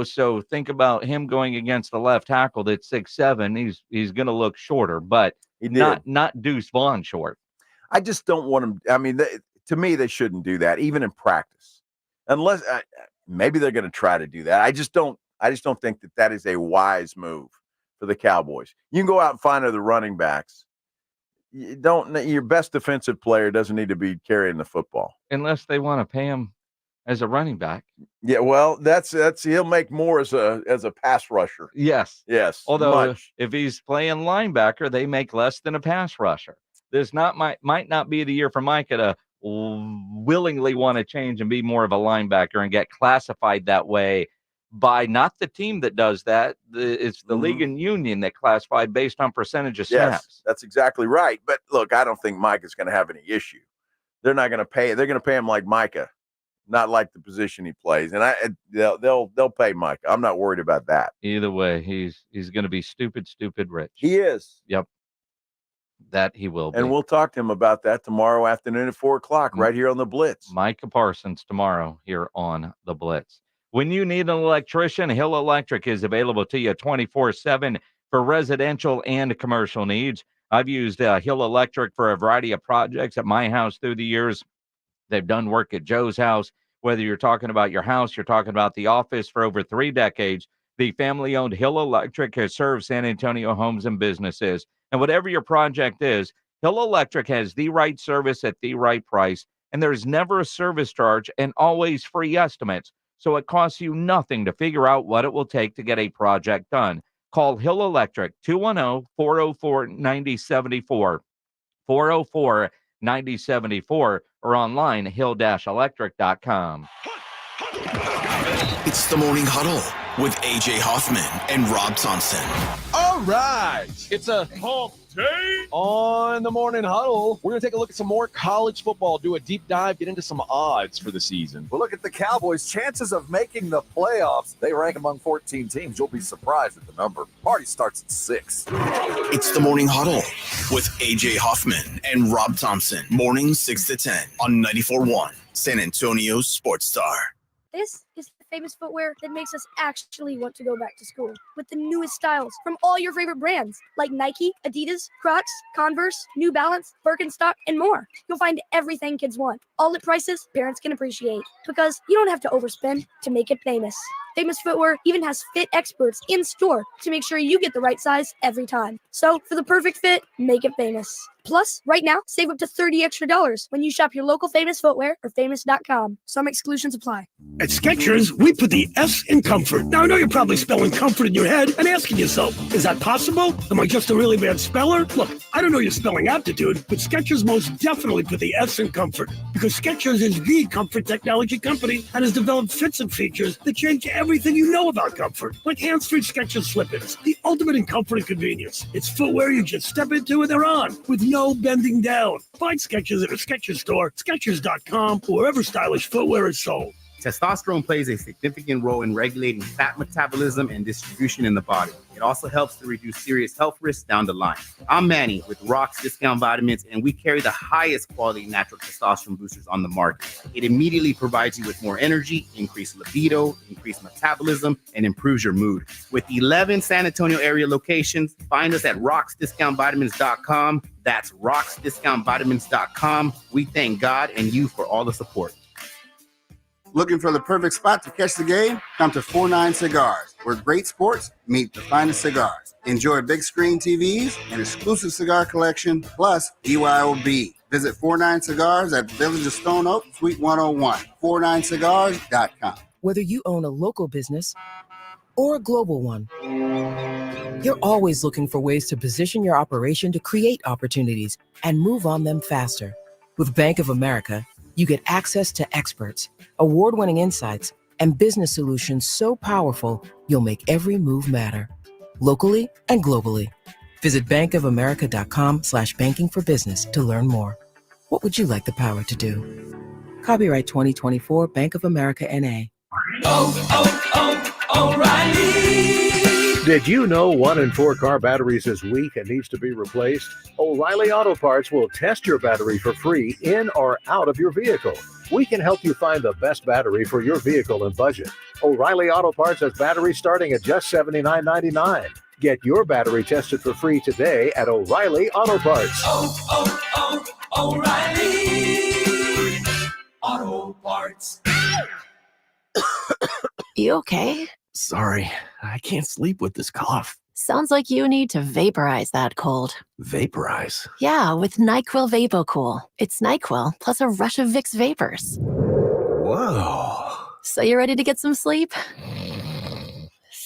so think about him going against the left tackle that's 6'7". He's going to look shorter, but not Deuce Vaughn short. I just don't want him. I mean, to me, they shouldn't do that, even in practice, unless maybe they're going to try to do that. I just don't think that is a wise move for the Cowboys. You can go out and find other running backs. Your best defensive player doesn't need to be carrying the football unless they want to pay him as a running back. Yeah, well, that's he'll make more as a pass rusher. Yes. Although if he's playing linebacker, they make less than a pass rusher. This might not be the year for Micah to willingly want to change and be more of a linebacker and get classified that way by not the team that does that. It's the league and union that classified based on percentage of snaps. Yes, that's exactly right. But look, I don't think Micah's going to have any issue. They're not going to pay. They're going to pay him like Micah, not like the position he plays. And they'll pay Micah. I'm not worried about that. Either way, he's going to be stupid rich. He is. Yep. That he will be. And we'll talk to him about that tomorrow afternoon at 4:00 right here on the Blitz. Micah Parsons tomorrow here on the Blitz. When you need an electrician, Hill Electric is available to you 24/7 for residential and commercial needs. I've used Hill Electric for a variety of projects at my house through the years. They've done work at Joe's house. Whether you're talking about your house, you're talking about the office for over 3 decades, the family-owned Hill Electric has served San Antonio homes and businesses. And whatever your project is, Hill Electric has the right service at the right price, and there's never a service charge and always free estimates. So it costs you nothing to figure out what it will take to get a project done. Call Hill Electric, 210-404-9074, 404-9074, or online, hill-electric.com. It's the Morning Huddle with A.J. Hoffman and Rob Thompson. All right. It's a hump day on the Morning Huddle. We're going to take a look at some more college football, do a deep dive, get into some odds for the season. We'll look at the Cowboys' chances of making the playoffs. They rank among 14 teams. You'll be surprised at the number. Party starts at 6. It's the Morning Huddle with A.J. Hoffman and Rob Thompson. Mornings 6 to 10 on 94.1 San Antonio Sports Star. This is the famous footwear that makes us actually want to go back to school. With the newest styles from all your favorite brands like Nike, Adidas, Crocs, Converse, New Balance, Birkenstock, and more. You'll find everything kids want, all at prices parents can appreciate. Because you don't have to overspend to make it famous. Famous Footwear even has fit experts in store to make sure you get the right size every time. So for the perfect fit, make it famous. Plus, right now, save up to $30 extra when you shop your local Famous Footwear or famous.com. Some exclusions apply. At Skechers, we put the S in comfort. Now, I know you're probably spelling comfort in your head and asking yourself, is that possible? Am I just a really bad speller? Look, I don't know your spelling aptitude, but Skechers most definitely put the S in comfort because Skechers is the comfort technology company and has developed fits and features that change everything you know about comfort, like hands-free Skechers slip-ins, the ultimate in comfort and convenience. It's footwear you just step into and they're on, with no bending down. Find Skechers at a Skechers store, Skechers.com, or wherever stylish footwear is sold. Testosterone plays a significant role in regulating fat metabolism and distribution in the body. It also helps to reduce serious health risks down the line. I'm Manny with Rock's Discount Vitamins, and we carry the highest quality natural testosterone boosters on the market. It immediately provides you with more energy, increased libido, increased metabolism, and improves your mood. With 11 San Antonio area locations, find us at rocksdiscountvitamins.com. That's rocksdiscountvitamins.com. We thank God and you for all the support. Looking for the perfect spot to catch the game? Come to 49 Cigars, where great sports meet the finest cigars. Enjoy big screen TVs, an exclusive cigar collection, plus BYOB. Visit 49 Cigars at Village of Stone Oak, Suite 101, 49cigars.com. Whether you own a local business or a global one, you're always looking for ways to position your operation to create opportunities and move on them faster. With Bank of America, you get access to experts, award-winning insights, and business solutions so powerful, you'll make every move matter, locally and globally. Visit bankofamerica.com/banking for business to learn more. What would you like the power to do? Copyright 2024 Bank of America N.A. O'Reilly. Did you know 1 in 4 car batteries is weak and needs to be replaced? O'Reilly Auto Parts will test your battery for free in or out of your vehicle. We can help you find the best battery for your vehicle and budget. O'Reilly Auto Parts has batteries starting at just $79.99. Get your battery tested for free today at O'Reilly Auto Parts. O'Reilly Auto Parts. You okay? Sorry, I can't sleep with this cough. Sounds like you need to vaporize that cold. Vaporize? Yeah, with NyQuil VapoCool. It's NyQuil plus a rush of Vicks vapors. Whoa. So you ready to get some sleep?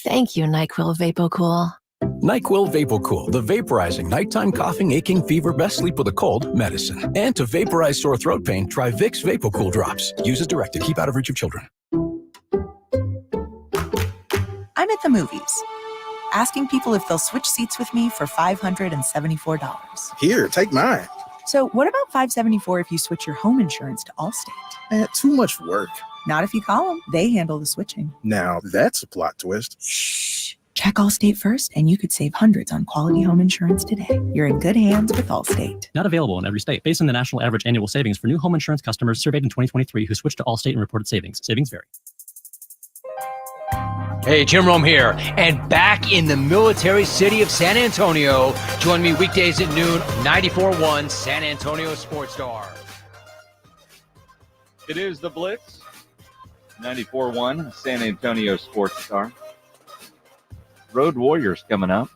Thank you, NyQuil VapoCool. NyQuil VapoCool, the vaporizing nighttime coughing, aching, fever, best sleep with a cold medicine. And to vaporize sore throat pain, try Vicks VapoCool drops. Use as directed. Keep out of reach of children. I'm at the movies, asking people if they'll switch seats with me for $574. Here, take mine. So what about $574 if you switch your home insurance to Allstate? Too much work. Not if you call them. They handle the switching. Now, that's a plot twist. Shh. Check Allstate first, and you could save hundreds on quality home insurance today. You're in good hands with Allstate. Not available in every state. Based on the national average annual savings for new home insurance customers surveyed in 2023 who switched to Allstate and reported savings. Savings vary. Hey, Jim Rome here, and back in the military city of San Antonio. Join me weekdays at noon, 94.1 San Antonio Sports Star. It is the Blitz, 94.1 San Antonio Sports Star. Road Warriors coming up.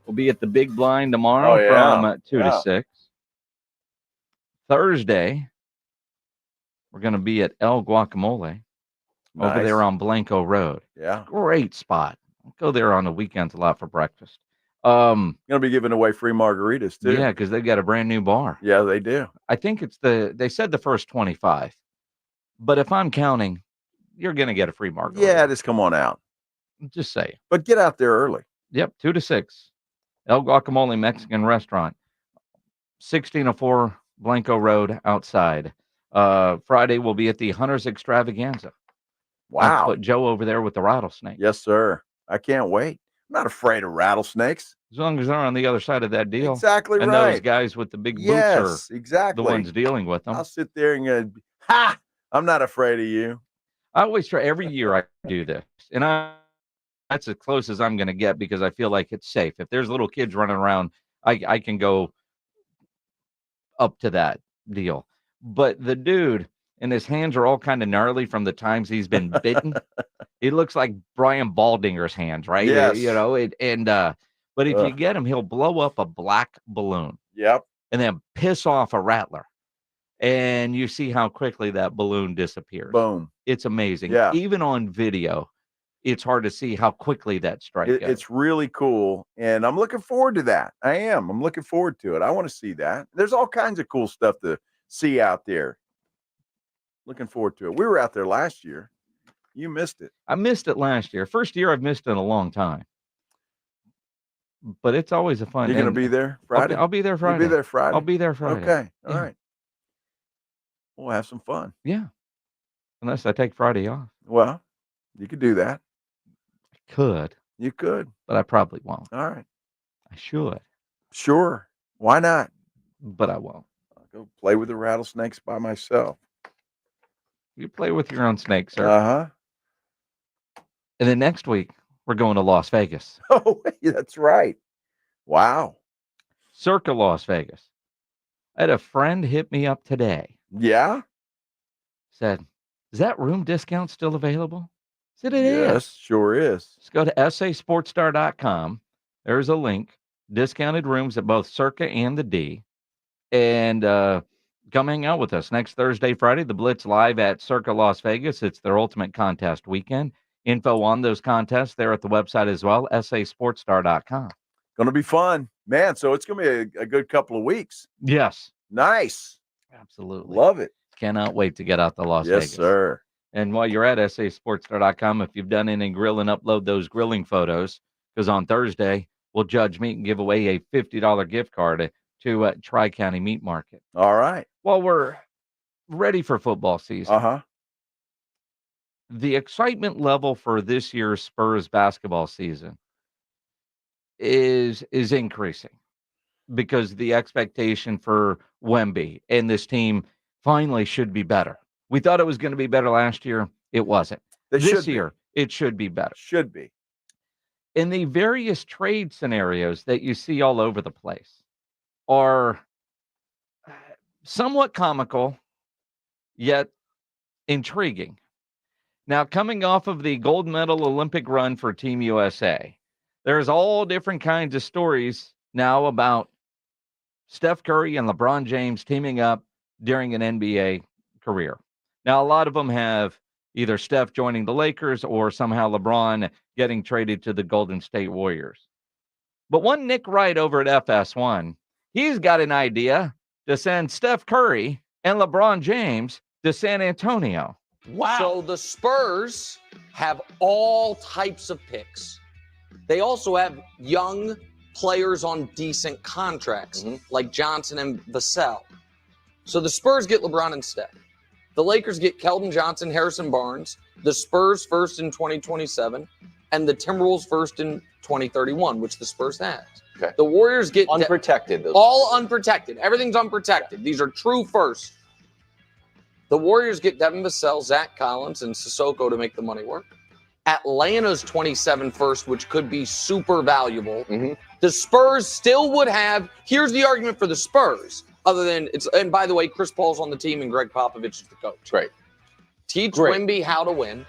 We'll be at the Big Blind tomorrow from 2 to 6. Thursday, we're going to be at El Guacamole. Over there on Blanco Road. Yeah. Great spot. Go there on the weekends a lot for breakfast. Going to be giving away free margaritas, too. Yeah, because they've got a brand new bar. Yeah, they do. I think it's they said the first 25. But if I'm counting, you're going to get a free margarita. Yeah, just come on out. Just say. But get out there early. Yep, 2 to 6. El Guacamole Mexican Restaurant. 1604 Blanco Road outside. Friday we'll be at the Hunters Extravaganza. Wow. I'll put Joe over there with the rattlesnake. Yes, sir. I can't wait. I'm not afraid of rattlesnakes. As long as they're on the other side of that deal. Exactly and right. Those guys with the big boots yes, are exactly. the ones dealing with them. I'll sit there and go, ha! I'm not afraid of you. I always try every year I do this, and that's as close as I'm going to get because I feel like it's safe. If there's little kids running around, I can go up to that deal. But the dude, and his hands are all kind of gnarly from the times he's been bitten. It looks like Brian Baldinger's hands, right? Yes. But if you get him, he'll blow up a black balloon. Yep. And then piss off a rattler. And you see how quickly that balloon disappears. Boom. It's amazing. Yeah. Even on video, it's hard to see how quickly that strike goes. It's really cool, and I'm looking forward to that. I am. I'm looking forward to it. I want to see that. There's all kinds of cool stuff to see out there. Looking forward to it. We were out there last year. You missed it. I missed it last year. First year I've missed it in a long time. But it's always a fun. You're going to be there Friday? I'll be there Friday. You'll be there Friday? I'll be there Friday. Okay. All right. We'll have some fun. Yeah. Unless I take Friday off. Well, you could do that. I could. You could. But I probably won't. All right. I should. Sure. Why not? But I won't. I'll go play with the rattlesnakes by myself. You play with your own snake, sir. Uh-huh. And then next week, we're going to Las Vegas. Oh, that's right. Wow. Circa Las Vegas. I had a friend hit me up today. Yeah? Said, is that room discount still available? I said, it is. Yes, sure is. Just go to sasportstar.com. There's a link. Discounted rooms at both Circa and the D. And come hang out with us next Thursday, Friday. The Blitz live at Circa Las Vegas. It's their ultimate contest weekend. Info on those contests there at the website as well, sasportstar.com. Going to be fun. Man, so it's going to be a good couple of weeks. Yes. Nice. Absolutely. Love it. Cannot wait to get out to Las Vegas. Yes, sir. And while you're at sasportstar.com, if you've done any grilling, upload those grilling photos, because on Thursday, we'll judge meat and give away a $50 gift card to Tri-County Meat Market. All right. Well, we're ready for football season. Uh-huh. The excitement level for this year's Spurs basketball season is increasing because the expectation for Wemby and this team finally should be better. We thought it was going to be better last year. It wasn't. This year, it should be better. Should be. In the various trade scenarios that you see all over the place are somewhat comical, yet intriguing. Now, coming off of the gold medal Olympic run for Team USA, there's all different kinds of stories now about Steph Curry and LeBron James teaming up during an NBA career. Now, a lot of them have either Steph joining the Lakers or somehow LeBron getting traded to the Golden State Warriors. But one Nick Wright over at FS1, he's got an idea to send Steph Curry and LeBron James to San Antonio. Wow. So the Spurs have all types of picks. They also have young players on decent contracts, like Johnson and Vassell. So the Spurs get LeBron and Steph. The Lakers get Keldon Johnson, Harrison Barnes. The Spurs first in 2027, and the Timberwolves first in 2031, which the Spurs has. Okay. The Warriors get unprotected. All unprotected. Everything's unprotected. These are true firsts. The Warriors get Devin Vassell, Zach Collins, and Sissoko to make the money work. Atlanta's 27 first, which could be super valuable. The Spurs still would have. Here's the argument for the Spurs. Other than it's, and by the way, Chris Paul's on the team and Greg Popovich is the coach. Right. Teach Wemby how to win.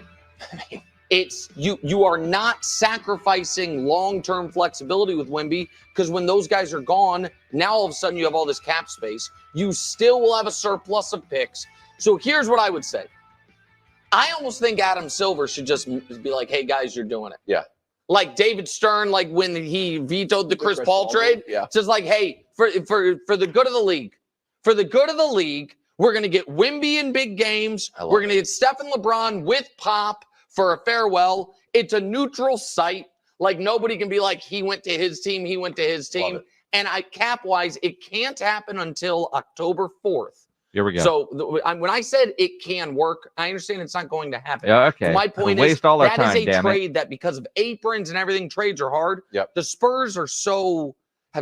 It's you are not sacrificing long-term flexibility with Wemby, because when those guys are gone, now all of a sudden you have all this cap space. You still will have a surplus of picks. So here's what I would say. I almost think Adam Silver should just be like, hey, guys, you're doing it. Yeah. Like David Stern, like when he vetoed the Chris Paul trade. Yeah. It's just like, hey, for the good of the league, we're going to get Wemby in big games. We're going to get Steph and LeBron with Pop for a farewell. It's a neutral site. Like nobody can be like, he went to his team, he went to his team. And cap-wise, it can't happen until October 4th. Here we go. So when I said it can work, I understand it's not going to happen. Yeah, okay. My point Waste is all our that time, is a damn it. trade that because of aprons and everything, trades are hard. Yep. The Spurs have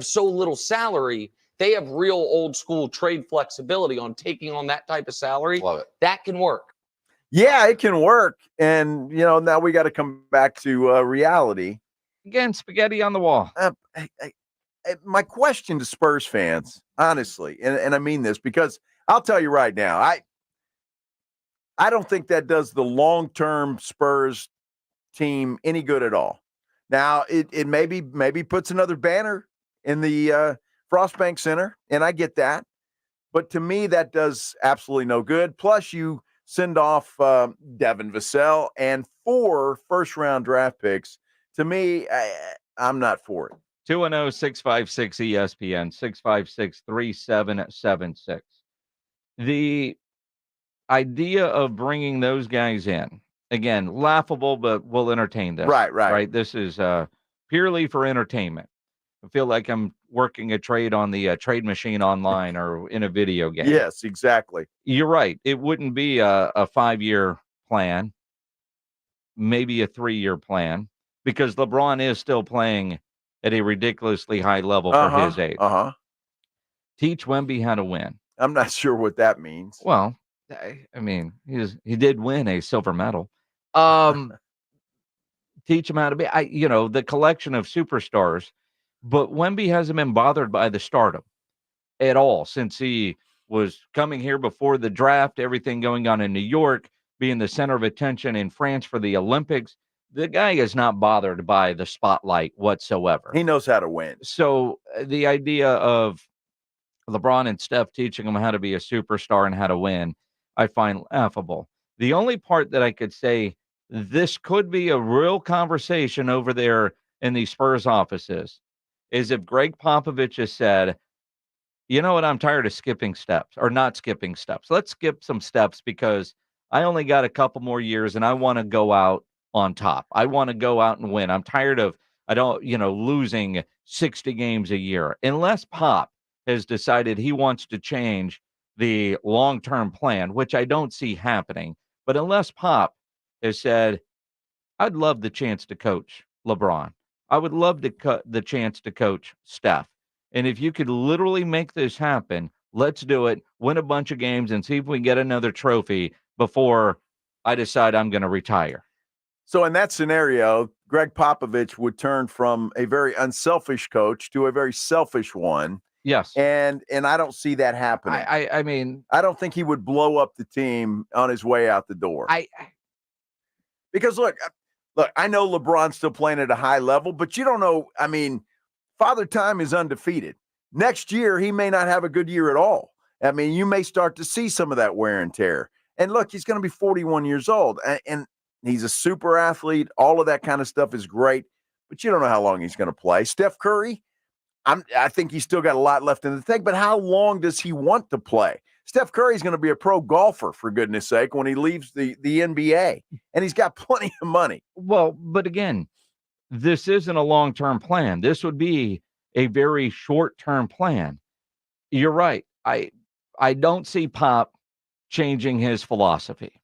so little salary. They have real old school trade flexibility on taking on that type of salary. Love it. That can work. Yeah, it can work. And, now we got to come back to reality. Again, spaghetti on the wall. My question to Spurs fans, honestly, and I mean this because I'll tell you right now, I don't think that does the long-term Spurs team any good at all. Now, it maybe puts another banner in the Frostbank Center, and I get that. But to me, that does absolutely no good. Plus, you send off Devin Vassell and 4 first-round draft picks. To me, I'm not for it. 210-656-ESPN, 656-3776. The idea of bringing those guys in, again, laughable, but we'll entertain this. Right. This is purely for entertainment. I feel like I'm working a trade on the trade machine online or in a video game. Yes, exactly. You're right. It wouldn't be a 5-year plan, maybe a 3-year plan, because LeBron is still playing at a ridiculously high level for his age. Teach Wemby how to win. I'm not sure what that means. Well, I mean, he did win a silver medal. Teach him how to be, the collection of superstars. But Wemby hasn't been bothered by the stardom at all since he was coming here before the draft, everything going on in New York, being the center of attention in France for the Olympics. The guy is not bothered by the spotlight whatsoever. He knows how to win. So the idea of LeBron and Steph teaching him how to be a superstar and how to win, I find laughable. The only part that I could say this could be a real conversation over there in the Spurs offices is if Greg Popovich has said, you know what, I'm tired of skipping steps or not skipping steps. Let's skip some steps because I only got a couple more years and I want to go out on top. I want to go out and win. I'm tired of, losing 60 games a year. Unless Pop has decided he wants to change the long-term plan, which I don't see happening. But unless Pop has said, I'd love the chance to coach LeBron. I would love the chance to coach Steph. And if you could literally make this happen, let's do it, win a bunch of games, and see if we can get another trophy before I decide I'm going to retire. So in that scenario, Greg Popovich would turn from a very unselfish coach to a very selfish one. Yes. And I don't see that happening. I mean, I don't think he would blow up the team on his way out the door. Because look, I know LeBron's still playing at a high level, but you don't know. I mean, Father Time is undefeated. Next year, he may not have a good year at all. I mean, you may start to see some of that wear and tear. And look, he's going to be 41 years old, and he's a super athlete. All of that kind of stuff is great, but you don't know how long he's going to play. Steph Curry, I think he's still got a lot left in the tank, but how long does he want to play? Steph Curry's going to be a pro golfer, for goodness sake, when he leaves the NBA, and he's got plenty of money. Well, but again, this isn't a long-term plan. This would be a very short-term plan. You're right. I don't see Pop changing his philosophy.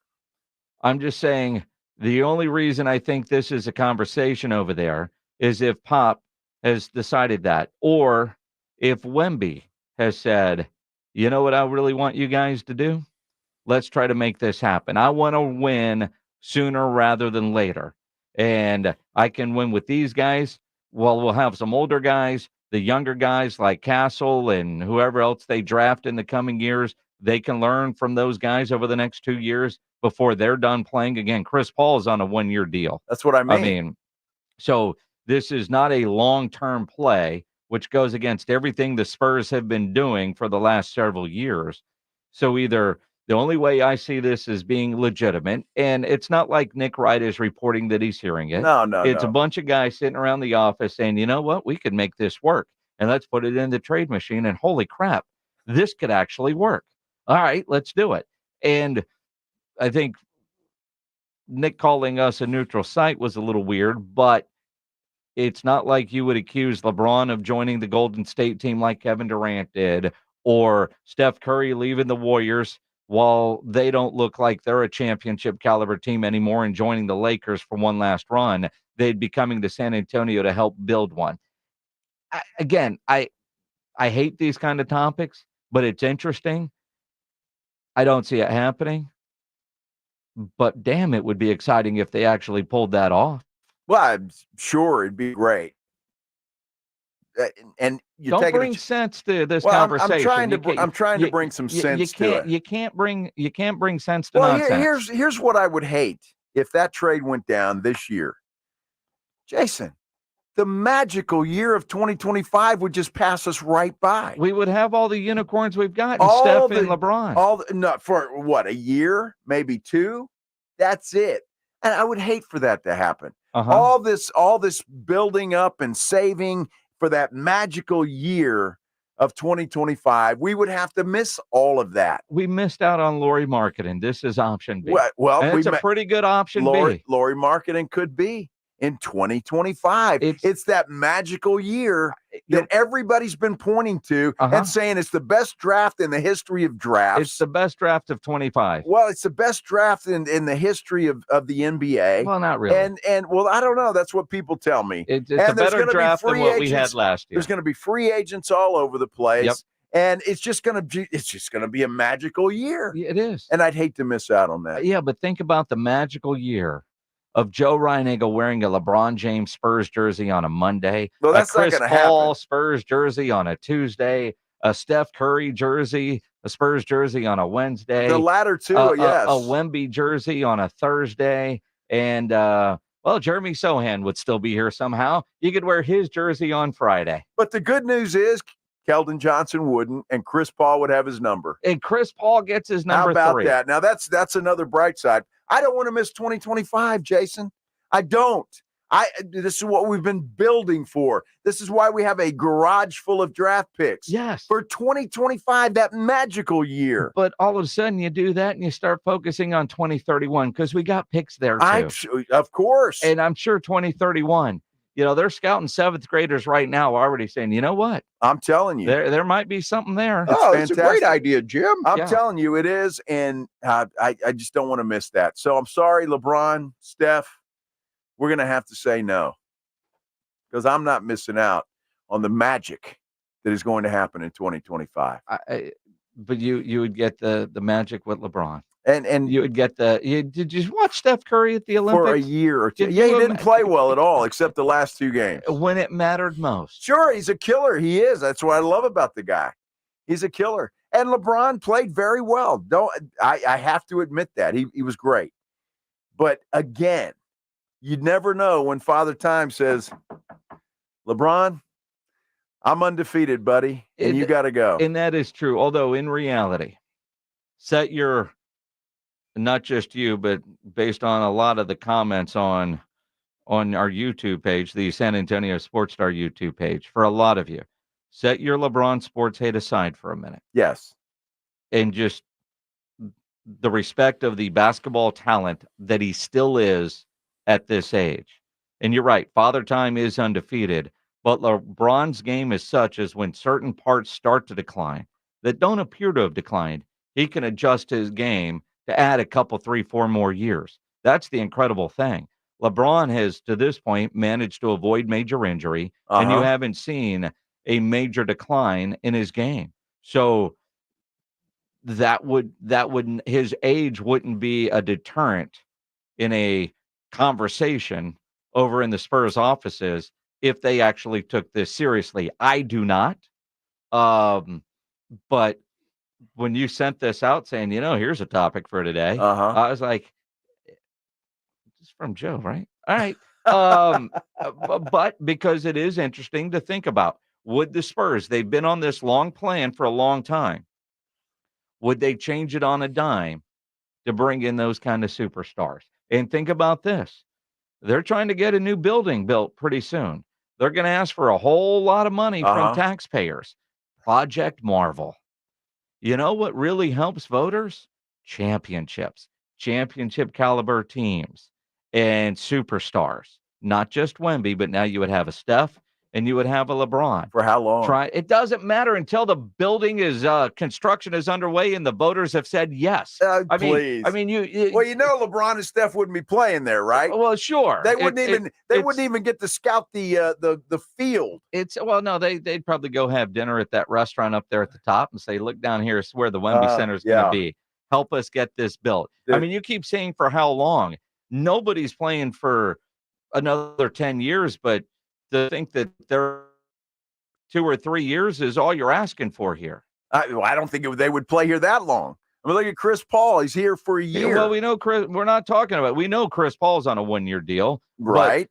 I'm just saying the only reason I think this is a conversation over there is if Pop has decided that, or if Wemby has said, you know what I really want you guys to do? Let's try to make this happen. I want to win sooner rather than later. And I can win with these guys. Well, we'll have some older guys, the younger guys like Castle and whoever else they draft in the coming years. They can learn from those guys over the next 2 years before they're done playing. Again, Chris Paul is on a 1-year deal. That's what I mean. So this is not a long-term play, which goes against everything the Spurs have been doing for the last several years. So either the only way I see this as being legitimate, and it's not like Nick Wright is reporting that he's hearing it. No. It's a bunch of guys sitting around the office saying, you know what, we could make this work, and let's put it in the trade machine, and holy crap, this could actually work. All right, let's do it. And I think Nick calling us a neutral site was a little weird, but it's not like you would accuse LeBron of joining the Golden State team like Kevin Durant did, or Steph Curry leaving the Warriors while they don't look like they're a championship caliber team anymore and joining the Lakers for one last run. They'd be coming to San Antonio to help build one. I hate these kind of topics, but it's interesting. I don't see it happening. But damn, it would be exciting if they actually pulled that off. Well, I'm sure it'd be great. And you Don't take bring sense to this well, conversation. I'm trying to bring some sense to it. You can't bring sense to Well, nonsense. here's what I would hate if that trade went down this year. Jason, the magical year of 2025 would just pass us right by. We would have all the unicorns we've got, Steph and LeBron. Not for what, a year, maybe two. That's it. And I would hate for that to happen. All this building up and saving for that magical year of 2025, we would have to miss all of that. We missed out on Lori Marketing. This is option B. Well, and it's a pretty good option B. Lori Marketing could be in 2025. It's that magical year that everybody's been pointing to and saying it's the best draft in the history of drafts. It's the best draft of 25. Well, it's the best draft in the history of the NBA. Well, not really. And well, I don't know. That's what people tell me. It's a better draft than what we had last year. There's going to be free agents all over the place. Yep. And it's just going to be a magical year. It is. And I'd hate to miss out on that. Yeah, but think about the magical year of Joe Reinagle wearing a LeBron James Spurs jersey on a Monday, well, that's a Chris not gonna Paul happen. Spurs jersey on a Tuesday, a Steph Curry jersey, a Spurs jersey on a Wednesday. The latter two, yes. A Wemby jersey on a Thursday, and Jeremy Sohan would still be here somehow. You could wear his jersey on Friday. But the good news is Keldon Johnson wouldn't, and Chris Paul would have his number. And Chris Paul gets his number. How about 3. that? Now that's another bright side. I don't want to miss 2025, Jason. I don't. This is what we've been building for. This is why we have a garage full of draft picks. Yes. For 2025, that magical year. But all of a sudden you do that and you start focusing on 2031 because we got picks there too. Of course. And I'm sure 2031, they're scouting 7th graders right now already saying, you know what? I'm telling you. There might be something there. It's a great idea, Jim. I'm telling you it is, and I just don't want to miss that. So I'm sorry, LeBron, Steph, we're going to have to say no because I'm not missing out on the magic that is going to happen in 2025. But you would get the magic with LeBron. And you would get did you watch Steph Curry at the Olympics? For a year or two. Yeah, he didn't play well at all, except the last 2 games. When it mattered most. Sure, he's a killer. He is. That's what I love about the guy. He's a killer. And LeBron played very well. I have to admit that. He was great. But again, you'd never know when Father Time says, LeBron, I'm undefeated, buddy, and you got to go. And that is true. Although in reality, set your... not just you, but based on a lot of the comments on our YouTube page, the San Antonio Sports Star YouTube page, for a lot of you, set your LeBron sports hate aside for a minute. Yes. And just the respect of the basketball talent that he still is at this age. And you're right, Father Time is undefeated, but LeBron's game is such as when certain parts start to decline that don't appear to have declined, he can adjust his game to add a couple, 3, 4 more years. That's the incredible thing. LeBron has, to this point, managed to avoid major injury, and you haven't seen a major decline in his game. So that would his age wouldn't be a deterrent in a conversation over in the Spurs offices if they actually took this seriously. I do not. But when you sent this out saying, here's a topic for today, I was like, this is from Joe, right? All right. But because it is interesting to think about, would the Spurs, they've been on this long plan for a long time, would they change it on a dime to bring in those kind of superstars? And think about this. They're trying to get a new building built pretty soon. They're going to ask for a whole lot of money from taxpayers. Project Marvel. You know what really helps voters? Championships, championship caliber teams, and superstars. Not just Wemby, but now you would have a Steph and you would have a LeBron. For how long? It doesn't matter until the building is construction is underway and the voters have said yes. Please. LeBron and Steph wouldn't be playing there, right? Well, sure. They wouldn't even get to scout the field. They'd probably go have dinner at that restaurant up there at the top and say, look down here, it's where the Wemby Center is going to be. help us get this built. I mean, you keep saying for how long? Nobody's playing for another 10 years, but to think that they're 2 or 3 years is all you're asking for here. I don't think they would play here that long. I mean, look at Chris Paul. He's here for a year. Well, we know Chris. We're not talking about. We know Chris Paul's on a 1-year deal, right?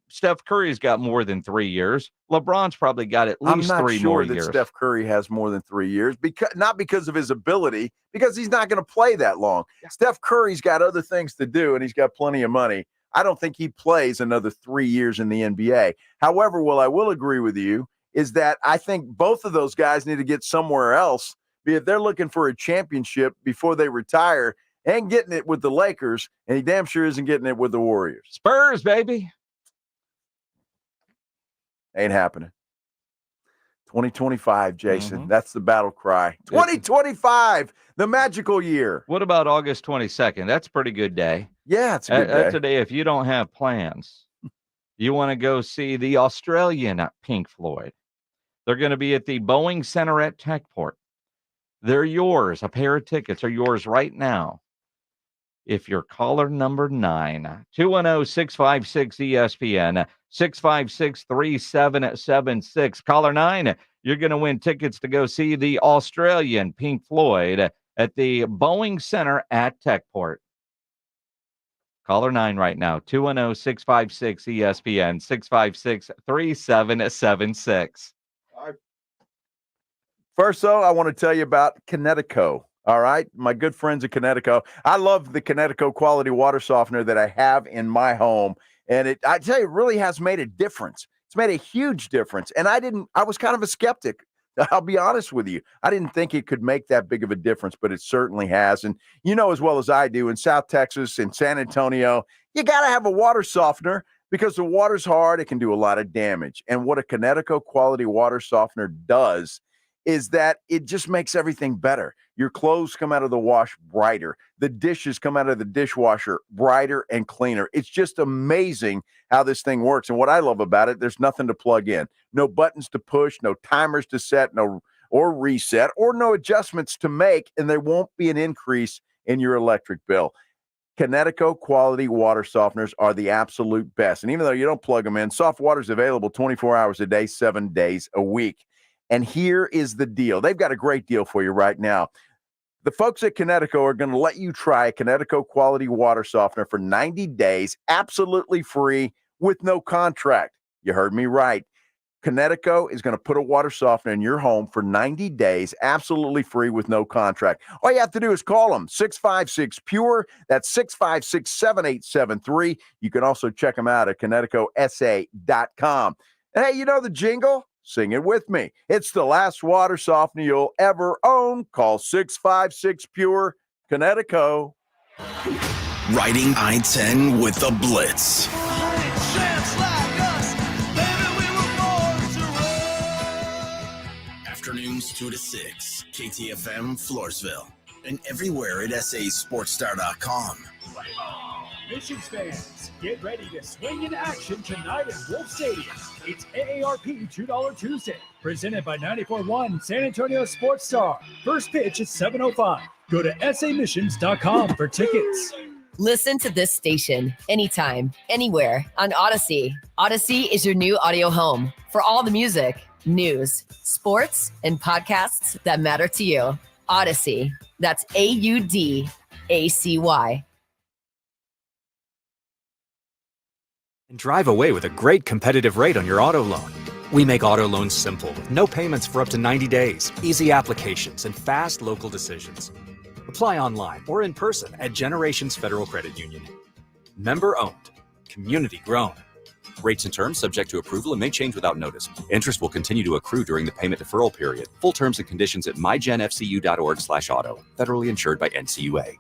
Steph Curry's got more than 3 years. LeBron's probably got at least 3 more years. I'm not sure that Steph Curry has more than 3 years, not because of his ability, because he's not going to play that long. Yeah. Steph Curry's got other things to do, and he's got plenty of money. I don't think he plays another 3 years in the NBA. However, I will agree with you is that I think both of those guys need to get somewhere else. If they're looking for a championship before they retire, and getting it with the Lakers, and he damn sure isn't getting it with the Warriors. Spurs, baby. Ain't happening. 2025, Jason. That's the battle cry. 2025, the magical year. What about August 22nd? That's a pretty good day. Yeah, it's a good day. That's a day if you don't have plans. You want to go see the Australian Pink Floyd. They're going to be at the Boeing Center at Techport. They're yours. A pair of tickets are yours right now. If you're caller number 9, 210-656-ESPN, 656-3776. Caller 9, you're going to win tickets to go see the Australian Pink Floyd at the Boeing Center at Techport. Caller 9 right now, 210-656-ESPN, 656-3776. First, though, I want to tell you about Kinetico. All right, my good friends at Kinetico. I love the Kinetico quality water softener that I have in my home, and I tell you, it really has made a difference. It's made a huge difference, and I was kind of a skeptic. I'll be honest with you. I didn't think it could make that big of a difference, but it certainly has. And you know as well as I do, in South Texas, in San Antonio, you got to have a water softener because the water's hard. It can do a lot of damage. And what a Kinetico quality water softener does is that it just makes everything better. Your clothes come out of the wash brighter. The dishes come out of the dishwasher brighter and cleaner. It's just amazing how this thing works. And what I love about it, there's nothing to plug in. No buttons to push, no timers to set, or reset, or no adjustments to make, and there won't be an increase in your electric bill. Kinetico quality water softeners are the absolute best. And even though you don't plug them in, soft water is available 24 hours a day, 7 days a week. And here is the deal. They've got a great deal for you right now. The folks at Kinetico are going to let you try a Kinetico quality water softener for 90 days, absolutely free with no contract. You heard me right. Kinetico is going to put a water softener in your home for 90 days, absolutely free with no contract. All you have to do is call them, 656-PURE. That's 656-7873. You can also check them out at KineticoSA.com. And hey, you know the jingle? Sing it with me. It's the last water softener you'll ever own. Call 656-PURE. Kinetico. Riding I-10 with the Blitz. Afternoons 2 to 6. KTFM Floresville. And everywhere at sasportstar.com. Missions fans, get ready to swing in action tonight at Wolf Stadium. It's AARP $2 Tuesday, presented by 94.1 San Antonio Sports Star. First pitch at 7:05. Go to samissions.com for tickets. Listen to this station anytime, anywhere on Odyssey. Odyssey is your new audio home for all the music, news, sports, and podcasts that matter to you. Odyssey. That's AUDACY. And drive away with a great competitive rate on your auto loan. We make auto loans simple, with no payments for up to 90 days, easy applications, and fast local decisions. Apply online or in person at Generations Federal Credit Union. Member owned, community grown. Rates and terms subject to approval and may change without notice. Interest will continue to accrue during the payment deferral period. Full terms and conditions at mygenfcu.org/auto. Federally insured by NCUA.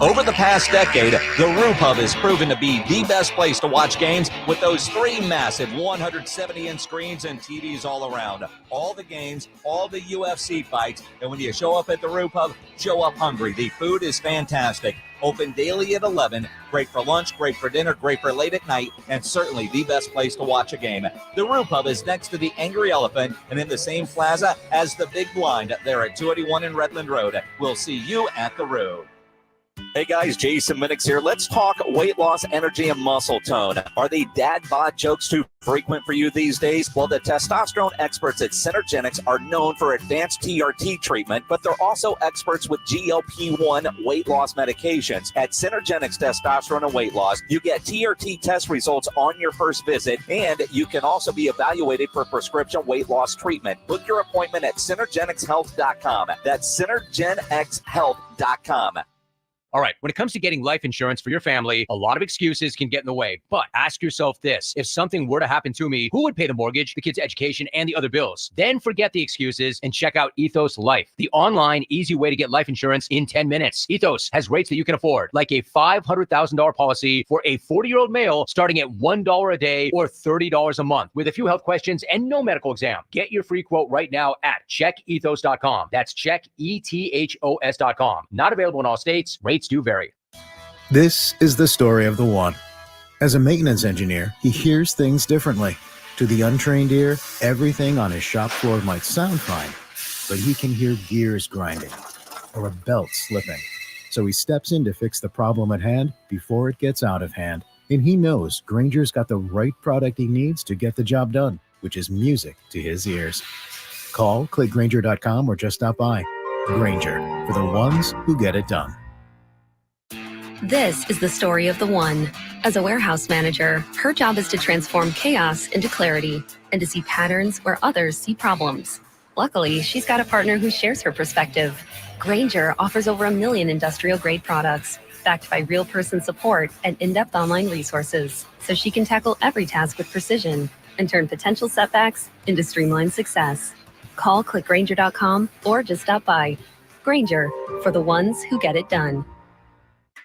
Over the past decade, the Roo Pub has proven to be the best place to watch games with those 3 massive 170-inch screens and TVs all around. All the games, all the UFC fights, and when you show up at the Roo Pub, show up hungry. The food is fantastic. Open daily at 11. Great for lunch, great for dinner, great for late at night, and certainly the best place to watch a game. The Roo Pub is next to the Angry Elephant and in the same plaza as the Big Blind there at 281 in Redland Road. We'll see you at the Roo. Hey guys, Jason Minix here. Let's talk weight loss, energy, and muscle tone. Are the dad bod jokes too frequent for you these days? Well, the testosterone experts at Synergenics are known for advanced TRT treatment, but they're also experts with GLP-1 weight loss medications. At Synergenics Testosterone and Weight Loss, you get TRT test results on your first visit, and you can also be evaluated for prescription weight loss treatment. Book your appointment at synergenicshealth.com. That's synergenxhealth.com. All right, when it comes to getting life insurance for your family, a lot of excuses can get in the way. But ask yourself this: if something were to happen to me, who would pay the mortgage, the kids' education, and the other bills? Then forget the excuses and check out Ethos Life, the online, easy way to get life insurance in 10 minutes. Ethos has rates that you can afford, like a $500,000 policy for a 40-year-old male starting at $1 a day or $30 a month, with a few health questions and no medical exam. Get your free quote right now at checkethos.com. That's checkethos.com. Not available in all states. Rates do vary. This is the story of the one. As a maintenance engineer, he hears things differently. To the untrained ear, everything on his shop floor might sound fine, but he can hear gears grinding or a belt slipping. So he steps in to fix the problem at hand before it gets out of hand. And he knows Grainger's got the right product he needs to get the job done, which is music to his ears. Call, click Grainger.com, or just stop by. Grainger, for the ones who get it done. This is the story of the one. As a warehouse manager, her job is to transform chaos into clarity and to see patterns where others see problems. Luckily, she's got a partner who shares her perspective. Grainger offers over 1 million industrial-grade products, backed by real-person support and in-depth online resources, so she can tackle every task with precision and turn potential setbacks into streamlined success. Call, click Grainger.com, or just stop by. Grainger, for the ones who get it done.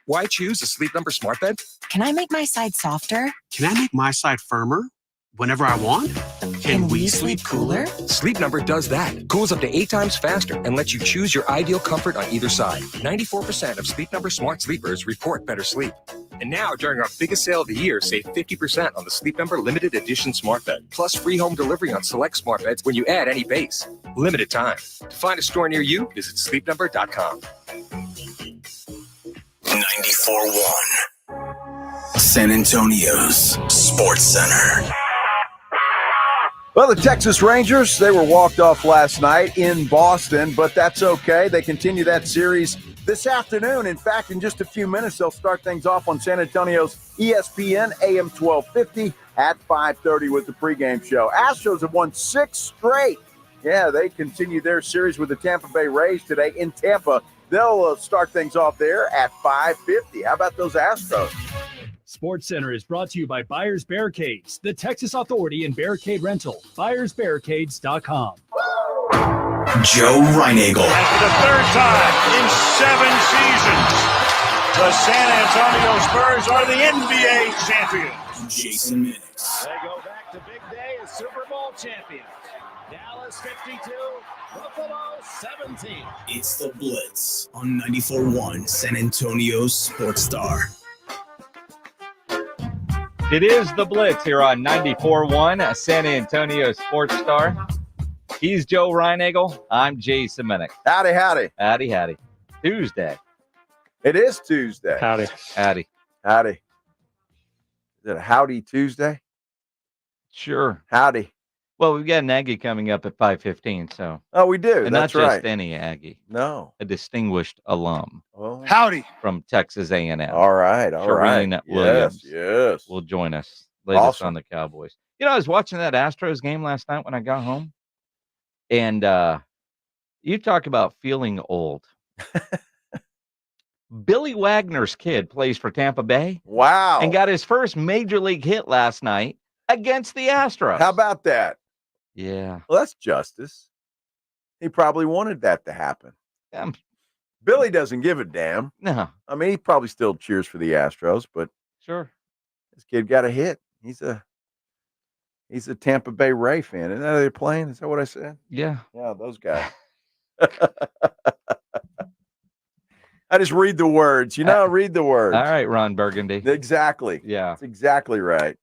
Why choose a Sleep Number smart bed? Can I make my side softer? Can I make my side firmer whenever I want? Can we sleep cooler? Sleep Number does that. Cools up to 8 times faster and lets you choose your ideal comfort on either side. 94% of Sleep Number smart sleepers report better sleep. And now, during our biggest sale of the year, save 50% on the Sleep Number limited edition smart bed, plus free home delivery on select smart beds when you add any base. Limited time. To find a store near you, visit sleepnumber.com. 94.1 San Antonio's Sports Center. Well, the Texas Rangers, they were walked off last night in Boston, but that's okay. They continue that series this afternoon. In fact, in just a few minutes, they'll start things off on San Antonio's ESPN AM 1250 at 5:30 with the pregame show. Astros have won 6 straight. Yeah, they continue their series with the Tampa Bay Rays today in Tampa. They'll start things off there at 5:50. How about those Astros? Sports Center is brought to you by Buyers Barricades, the Texas Authority in Barricade Rental. BuyersBarricades.com. Joe Reinagel. And for the 3rd time in 7 seasons, the San Antonio Spurs are the NBA champions. Jason Minix. They go back to big day as Super Bowl champions. Dallas 52, Buffalo 17. It's the Blitz on 94.1 San Antonio's Sports Star. It is the Blitz here on 94.1 San Antonio Sports Star. He's Joe Reinagel. I'm Jason Minix. Howdy, howdy. Howdy, howdy. Tuesday. It is Tuesday. Howdy. Howdy. Howdy. Is it a Howdy Tuesday? Sure. Howdy. Well, we've got an Aggie coming up at 5:15, so. Oh, we do. And That's not just right. any Aggie. No. A distinguished alum. Oh. Howdy. From Texas A&M. All right. All right. Shireen Williams. Yes. Will join us later Awesome. on the Cowboys. You know, I was watching that Astros game last night when I got home, and you talk about feeling old. Billy Wagner's kid plays for Tampa Bay. Wow. And got his first major league hit last night against the Astros. How about that? Yeah. Well, that's justice. He probably wanted that to happen. Billy doesn't give a damn. No. I mean, he probably still cheers for the Astros, but Sure. this kid got a hit. He's a Tampa Bay Ray fan. Isn't that how they're playing? Is that what I said? Yeah. Yeah, those guys. I just read the words. Read the words. All right, Ron Burgundy. Exactly. Yeah. That's exactly right.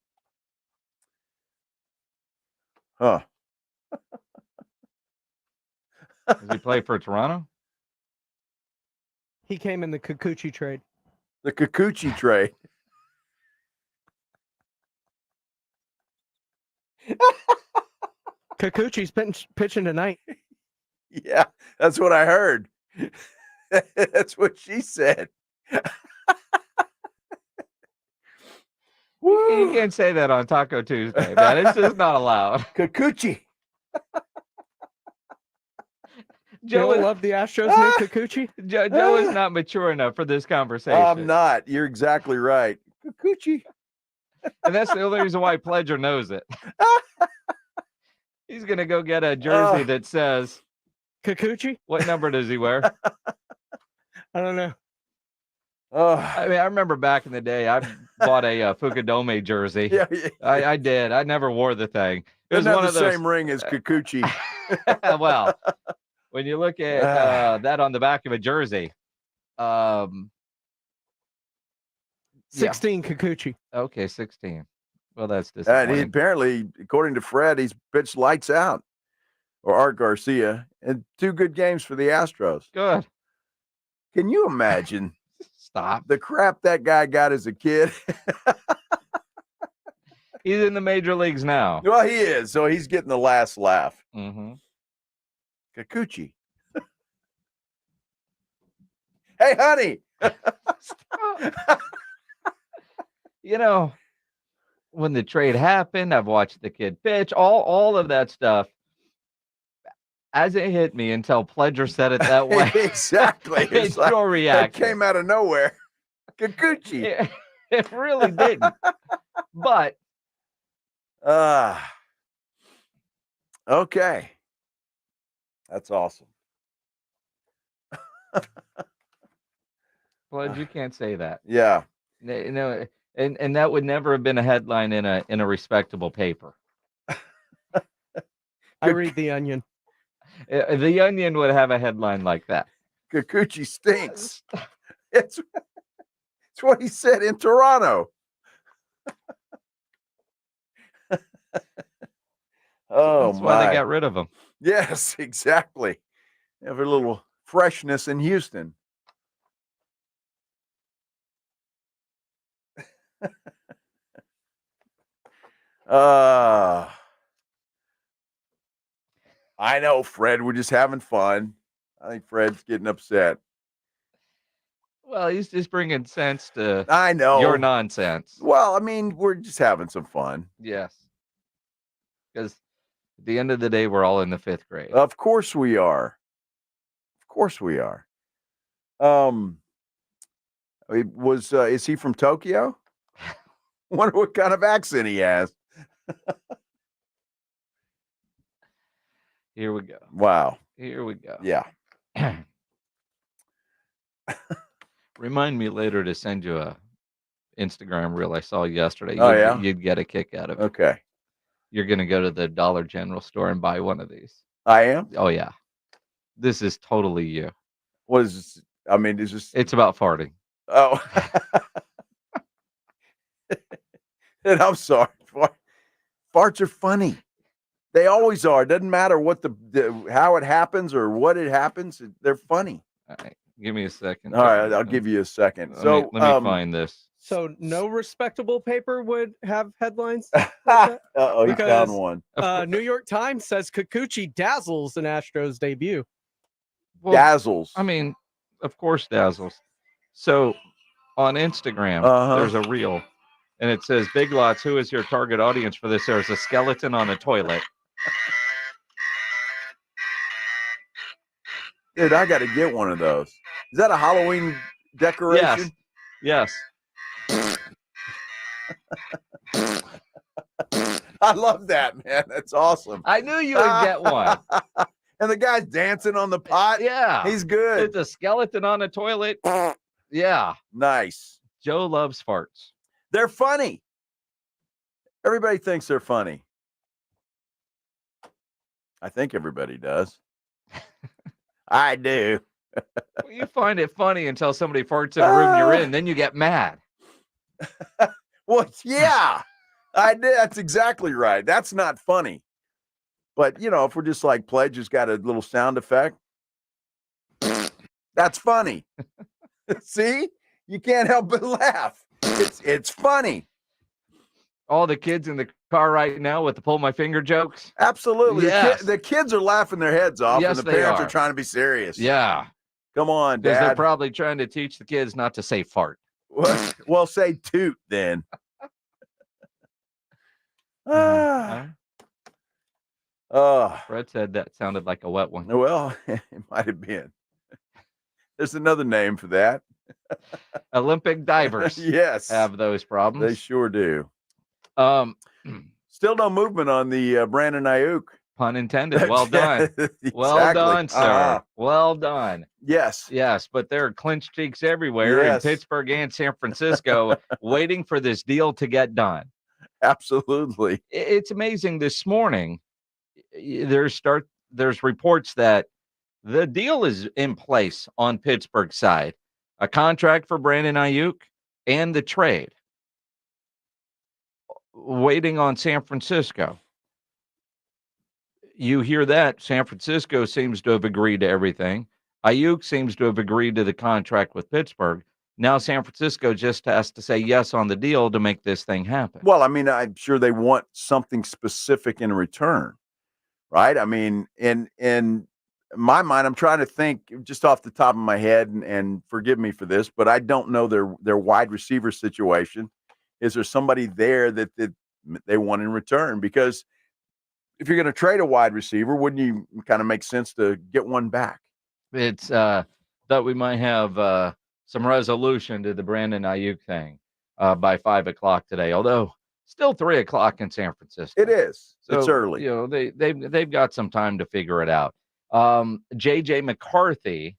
Huh. Does he play for Toronto? He came in the Kikuchi trade. The Kikuchi trade. Kikuchi's pitching tonight. Yeah, that's what I heard. That's what she said. You can't say that on Taco Tuesday, man. It's just not allowed. Kikuchi. Joe love the Astros new Kikuchi. Joe is not mature enough for this conversation. I'm not. You're exactly right. Kikuchi. And that's the only reason why Pledger knows it. He's going to go get a jersey that says Kikuchi. What number does he wear? I don't know. I mean, I remember back in the day, I bought a Fukudome jersey. Yeah. I did. I never wore the thing. It was Doesn't one have of the those. same ring as Kikuchi. Well, when you look at that on the back of a jersey, 16 Kikuchi. Okay, 16. Well, that's And disappointing. he apparently, according to Fred, he's pitched lights out, or Art Garcia, and 2 good games for the Astros. Good. Can you imagine? Stop. The crap that guy got as a kid. He's in the major leagues now. Well, he is. So he's getting the last laugh. Mm-hmm. Kikuchi. Hey, honey. When the trade happened, I've watched the kid pitch, all of that stuff. As it hit me until Pledger said it that way. Exactly. It's your reaction. It came out of nowhere. Kikuchi. It really didn't. But okay. That's awesome. Pledge, you can't say that. Yeah. No, and that would never have been a headline in a respectable paper. I read The Onion. The Onion would have a headline like that. Kikuchi stinks. It's what he said in Toronto. That's why they got rid of him. Yes, exactly. Have a little freshness in Houston. I know, Fred. We're just having fun. I think Fred's getting upset. Well, he's just bringing sense to I know your nonsense. Well, I mean, we're just having some fun. Yes. Because at the end of the day, we're all in the 5th grade. Of course we are. Of course we are. Is he from Tokyo? Wonder what kind of accent he has. Here we go. Wow. Here we go. Yeah. Remind me later to send you a Instagram reel I saw yesterday. Oh, yeah? You'd get a kick out of it. Okay. You're going to go to the Dollar General store and buy one of these. I am? Oh, yeah. This is totally you. What is this? I mean, is this? It's about farting. Oh. And I'm sorry. Farts are funny. They always are. It doesn't matter what how it happens or what it happens. They're funny. All right. Give me a second. All right. I'll give you a second. Let me find this. So no respectable paper would have headlines? Uh-oh, he found one. New York Times says Kikuchi dazzles in Astros debut. Well, dazzles. I mean, of course, dazzles. So on Instagram, there's a reel, and it says, Big Lots, who is your target audience for this? There's a skeleton on a toilet. Dude, I got to get one of those. Is that a Halloween decoration? Yes. I love that, man. That's awesome. I knew you would get one. And the guy's dancing on the pot. Yeah. He's good. It's a skeleton on a toilet. Yeah. Nice. Joe loves farts. They're funny. Everybody thinks they're funny. I think everybody does. I do. Well, you find it funny until somebody farts in a room you're in, then you get mad. Well, yeah. I did. That's exactly right. That's not funny. But, if we're just like Pledge has got a little sound effect, that's funny. See? You can't help but laugh. It's funny. All the kids in the car right now with the pull my finger jokes. Absolutely. Yes. The kids are laughing their heads off, Yes, and the they parents are. are trying to be serious. Yeah. Come on, Because they're Dad. probably trying to teach the kids not to say fart. Well, say toot then. Fred said that sounded like a wet one. Well, it might have been. There's another name for that. Olympic divers Yes. have those problems. They sure do. Still no movement on the Brandon Aiyuk. Pun intended. Well done. Exactly. Well done, sir. Well done. Yes. Yes, but there are clenched cheeks everywhere Yes. in Pittsburgh and San Francisco waiting for this deal to get done. Absolutely. It's amazing. This morning, there's reports that the deal is in place on Pittsburgh's side. A contract for Brandon Aiyuk and the trade. Waiting on San Francisco. You hear that, San Francisco seems to have agreed to everything. Aiyuk seems to have agreed to the contract with Pittsburgh. Now San Francisco just has to say yes on the deal to make this thing happen. Well, I mean, I'm sure they want something specific in return, right? I mean, in my mind, I'm trying to think just off the top of my head, and forgive me for this, but I don't know their wide receiver situation. Is there somebody there that they want in return? Because if you're going to trade a wide receiver, wouldn't you kind of make sense to get one back? It's thought we might have some resolution to the Brandon Aiyuk thing by 5:00 today. Although still 3:00 in San Francisco. It is. So, it's early. They've got some time to figure it out. J.J. McCarthy,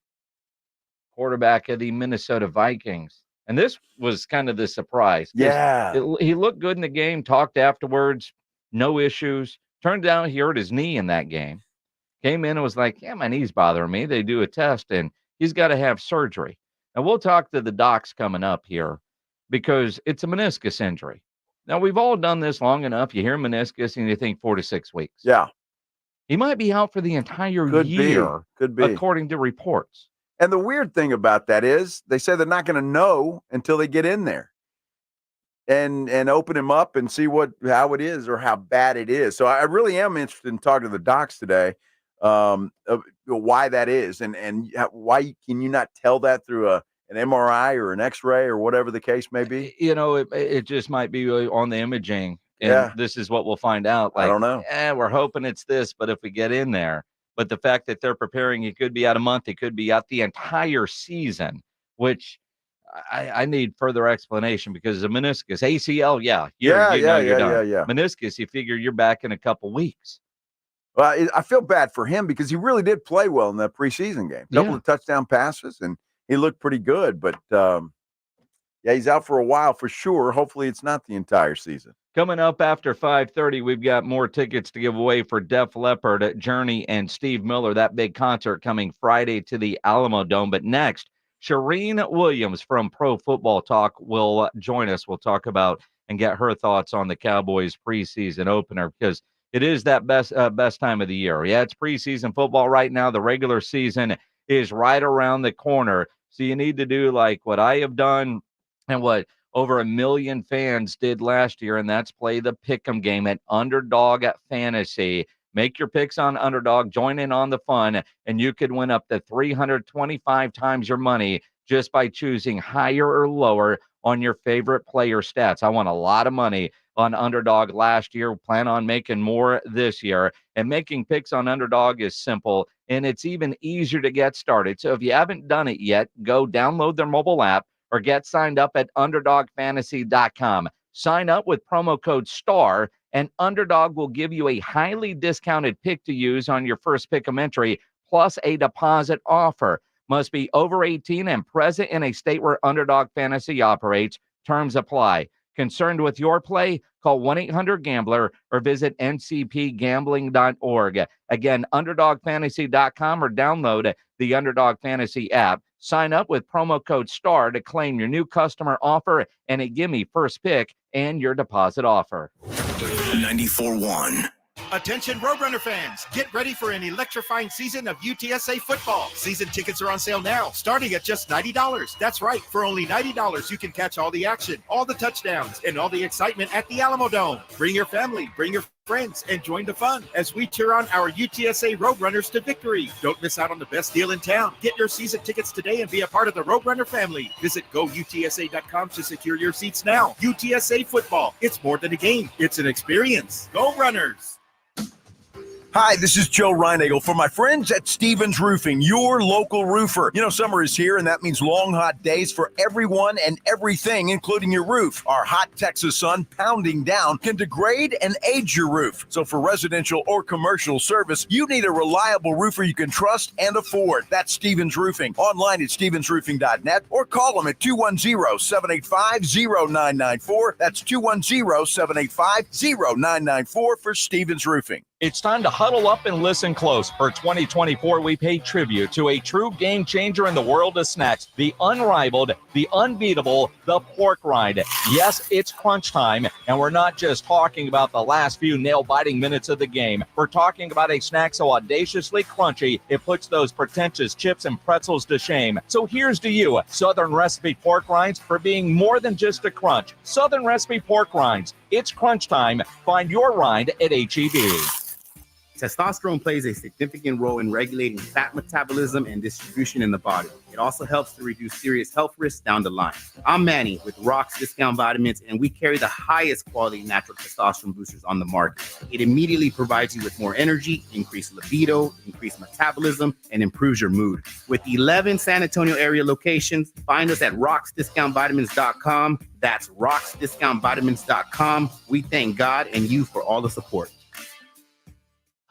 quarterback of the Minnesota Vikings, and this was kind of the surprise. Yeah, he looked good in the game. Talked afterwards, no issues. Turned out he hurt his knee in that game. Came in and was like, yeah, my knee's bothering me. They do a test, and he's got to have surgery. And we'll talk to the docs coming up here because it's a meniscus injury. Now, we've all done this long enough. You hear meniscus and you think 4 to 6 weeks. Yeah. He might be out for the entire year. Could be. According to reports. And the weird thing about that is they say they're not going to know until they get in there and open him up and see how it is or how bad it is. So I really am interested in talking to the docs today. Why that is and why can you not tell that through an MRI or an X-ray or whatever the case may be? It just might be on the imaging, and this is what we'll find out. I don't know. We're hoping it's this, but if we get in there, but the fact that they're preparing, he could be out a month, he could be out the entire season, which I need further explanation because the meniscus, ACL, you're done. Meniscus, you figure you're back in a couple weeks. Well, I feel bad for him because he really did play well in that preseason game. Couple of touchdown passes, and he looked pretty good. But, he's out for a while for sure. Hopefully it's not the entire season. Coming up after 5:30, we've got more tickets to give away for Def Leppard, Journey, and Steve Miller. That big concert coming Friday to the Alamo Dome. But next, Shireen Williams from Pro Football Talk will join us. We'll talk about and get her thoughts on the Cowboys preseason opener because it is that best time of the year. Yeah, it's preseason football right now. The regular season is right around the corner. So you need to do like what I have done and what over 1 million fans did last year, and that's play the Pick'em game at Underdog at Fantasy. Make your picks on Underdog, join in on the fun, and you could win up to 325 times your money just by choosing higher or lower on your favorite player stats. I won a lot of money on Underdog last year. Plan on making more this year. And making picks on Underdog is simple, and it's even easier to get started. So if you haven't done it yet, go download their mobile app or get signed up at UnderdogFantasy.com. Sign up with promo code STAR and Underdog will give you a highly discounted pick to use on your first pick'em entry, plus a deposit offer. Must be over 18 and present in a state where Underdog Fantasy operates. Terms apply. Concerned with your play? Call 1-800-GAMBLER or visit ncpgambling.org. Again, underdogfantasy.com or download the Underdog Fantasy app. Sign up with promo code STAR to claim your new customer offer and a gimme first pick and your deposit offer. 94.1. Attention Roadrunner fans, get ready for an electrifying season of UTSA football. Season tickets are on sale now, starting at just $90. That's right, for only $90 you can catch all the action, all the touchdowns, and all the excitement at the Alamo Dome. Bring your family, bring your friends, and join the fun as we cheer on our UTSA Roadrunners to victory. Don't miss out on the best deal in town. Get your season tickets today and be a part of the Roadrunner family. Visit GoUTSA.com to secure your seats now. UTSA football, it's more than a game, it's an experience. Go Runners! Hi, this is Joe Reinagel for my friends at Stevens Roofing, your local roofer. You know, summer is here, and that means long, hot days for everyone and everything, including your roof. Our hot Texas sun pounding down can degrade and age your roof. So for residential or commercial service, you need a reliable roofer you can trust and afford. That's Stevens Roofing. Online at stevensroofing.net or call them at 210-785-0994. That's 210-785-0994 for Stevens Roofing. It's time to huddle up and listen close. For 2024, we pay tribute to a true game changer in the world of snacks, the unrivaled, the unbeatable, the pork rind. Yes, it's crunch time, and we're not just talking about the last few nail-biting minutes of the game. We're talking about a snack so audaciously crunchy, it puts those pretentious chips and pretzels to shame. So here's to you, Southern Recipe Pork Rinds, for being more than just a crunch. Southern Recipe Pork Rinds. It's crunch time. Find your rind at H-E-B. Testosterone plays a significant role in regulating fat metabolism and distribution in the body. It also helps to reduce serious health risks down the line. I'm Manny with Rock's Discount Vitamins, and we carry the highest quality natural testosterone boosters on the market. It immediately provides you with more energy, increased libido, increased metabolism, and improves your mood. With 11 San Antonio area locations, find us at rocksdiscountvitamins.com. That's rocksdiscountvitamins.com. We thank God and you for all the support.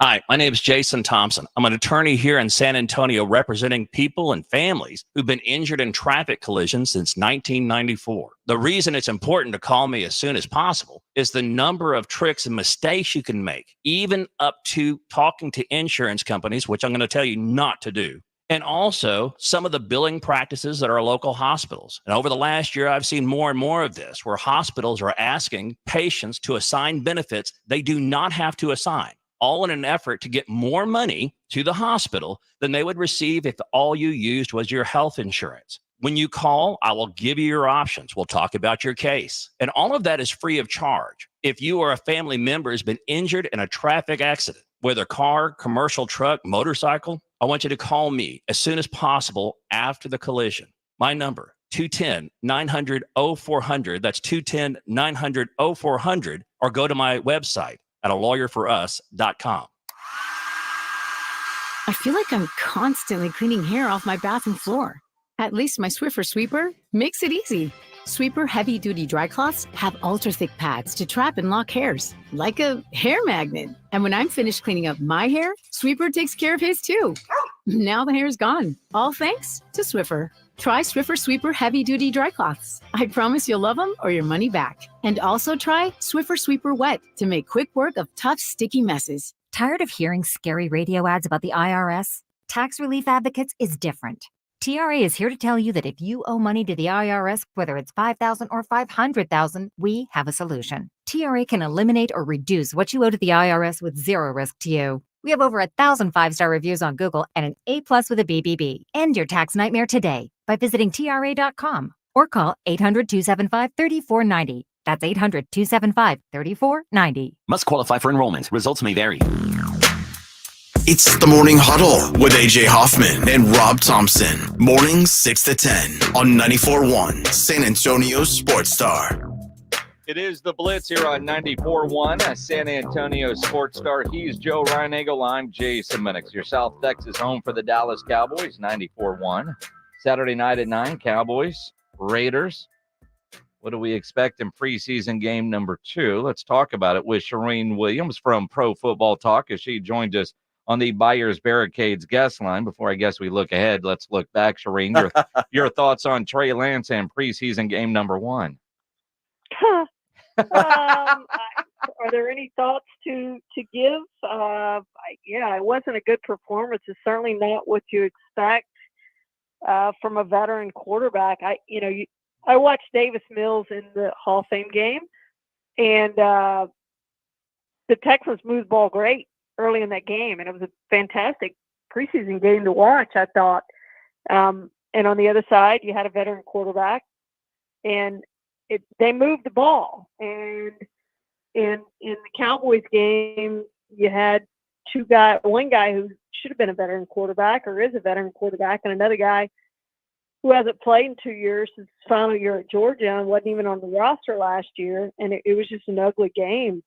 Hi, my name is Jason Thompson. I'm an attorney here in San Antonio representing people and families who've been injured in traffic collisions since 1994. The reason it's important to call me as soon as possible is the number of tricks and mistakes you can make, even up to talking to insurance companies, which I'm going to tell you not to do. And also some of the billing practices at our local hospitals. And over the last year, I've seen more and more of this, where hospitals are asking patients to assign benefits they do not have to assign, all in an effort to get more money to the hospital than they would receive if all you used was your health insurance. When you call, I will give you your options. We'll talk about your case. And all of that is free of charge. If you or a family member has been injured in a traffic accident, whether car, commercial truck, motorcycle, I want you to call me as soon as possible after the collision. My number, 210-900-0400. That's 210-900-0400. Or go to my website at alawyer4us.com. I feel like I'm constantly cleaning hair off my bathroom floor. At least my Swiffer Sweeper makes it easy. Sweeper heavy-duty dry cloths have ultra-thick pads to trap and lock hairs, like a hair magnet. And when I'm finished cleaning up my hair, Sweeper takes care of his too. Now the hair's gone, all thanks to Swiffer. Try Swiffer Sweeper heavy-duty dry cloths. I promise you'll love them or your money back. And also try Swiffer Sweeper Wet to make quick work of tough, sticky messes. Tired of hearing scary radio ads about the IRS? Tax Relief Advocates is different. TRA is here to tell you that if you owe money to the IRS, whether it's $5,000 or $500,000, we have a solution. TRA can eliminate or reduce what you owe to the IRS with zero risk to you. We have over 1,000 5-star reviews on Google and an A+ with a BBB. End your tax nightmare today by visiting TRA.com or call 800-275-3490. That's 800-275-3490. Must qualify for enrollment. Results may vary. It's the Morning Huddle with AJ Hoffman and Rob Thompson. Mornings 6 to 10 on 94.1 San Antonio Sports Star. It is the Blitz here on 94.1 San Antonio Sports Star. He's Joe Reinagel. I'm Jason Minix. Your South Texas home for the Dallas Cowboys, 94.1. Saturday night at 9, Cowboys, Raiders. What do we expect in preseason game number 2? Let's talk about it with Shireen Williams from Pro Football Talk as she joined us on the Buyers Barricades guest line. Before I guess we look ahead, let's look back. Shireen, your thoughts on Trey Lance and preseason game number 1? Are there any thoughts to give? It wasn't a good performance. It's certainly not what you expect from a veteran quarterback. I watched Davis Mills in the Hall of Fame game, and the Texans moved the ball great early in that game, and it was a fantastic preseason game to watch, I thought. And on the other side, you had a veteran quarterback, and they moved the ball. And in the Cowboys game, you had one guy who should have been a veteran quarterback or is a veteran quarterback, and another guy who hasn't played in 2 years since his final year at Georgia and wasn't even on the roster last year. And it was just an ugly game.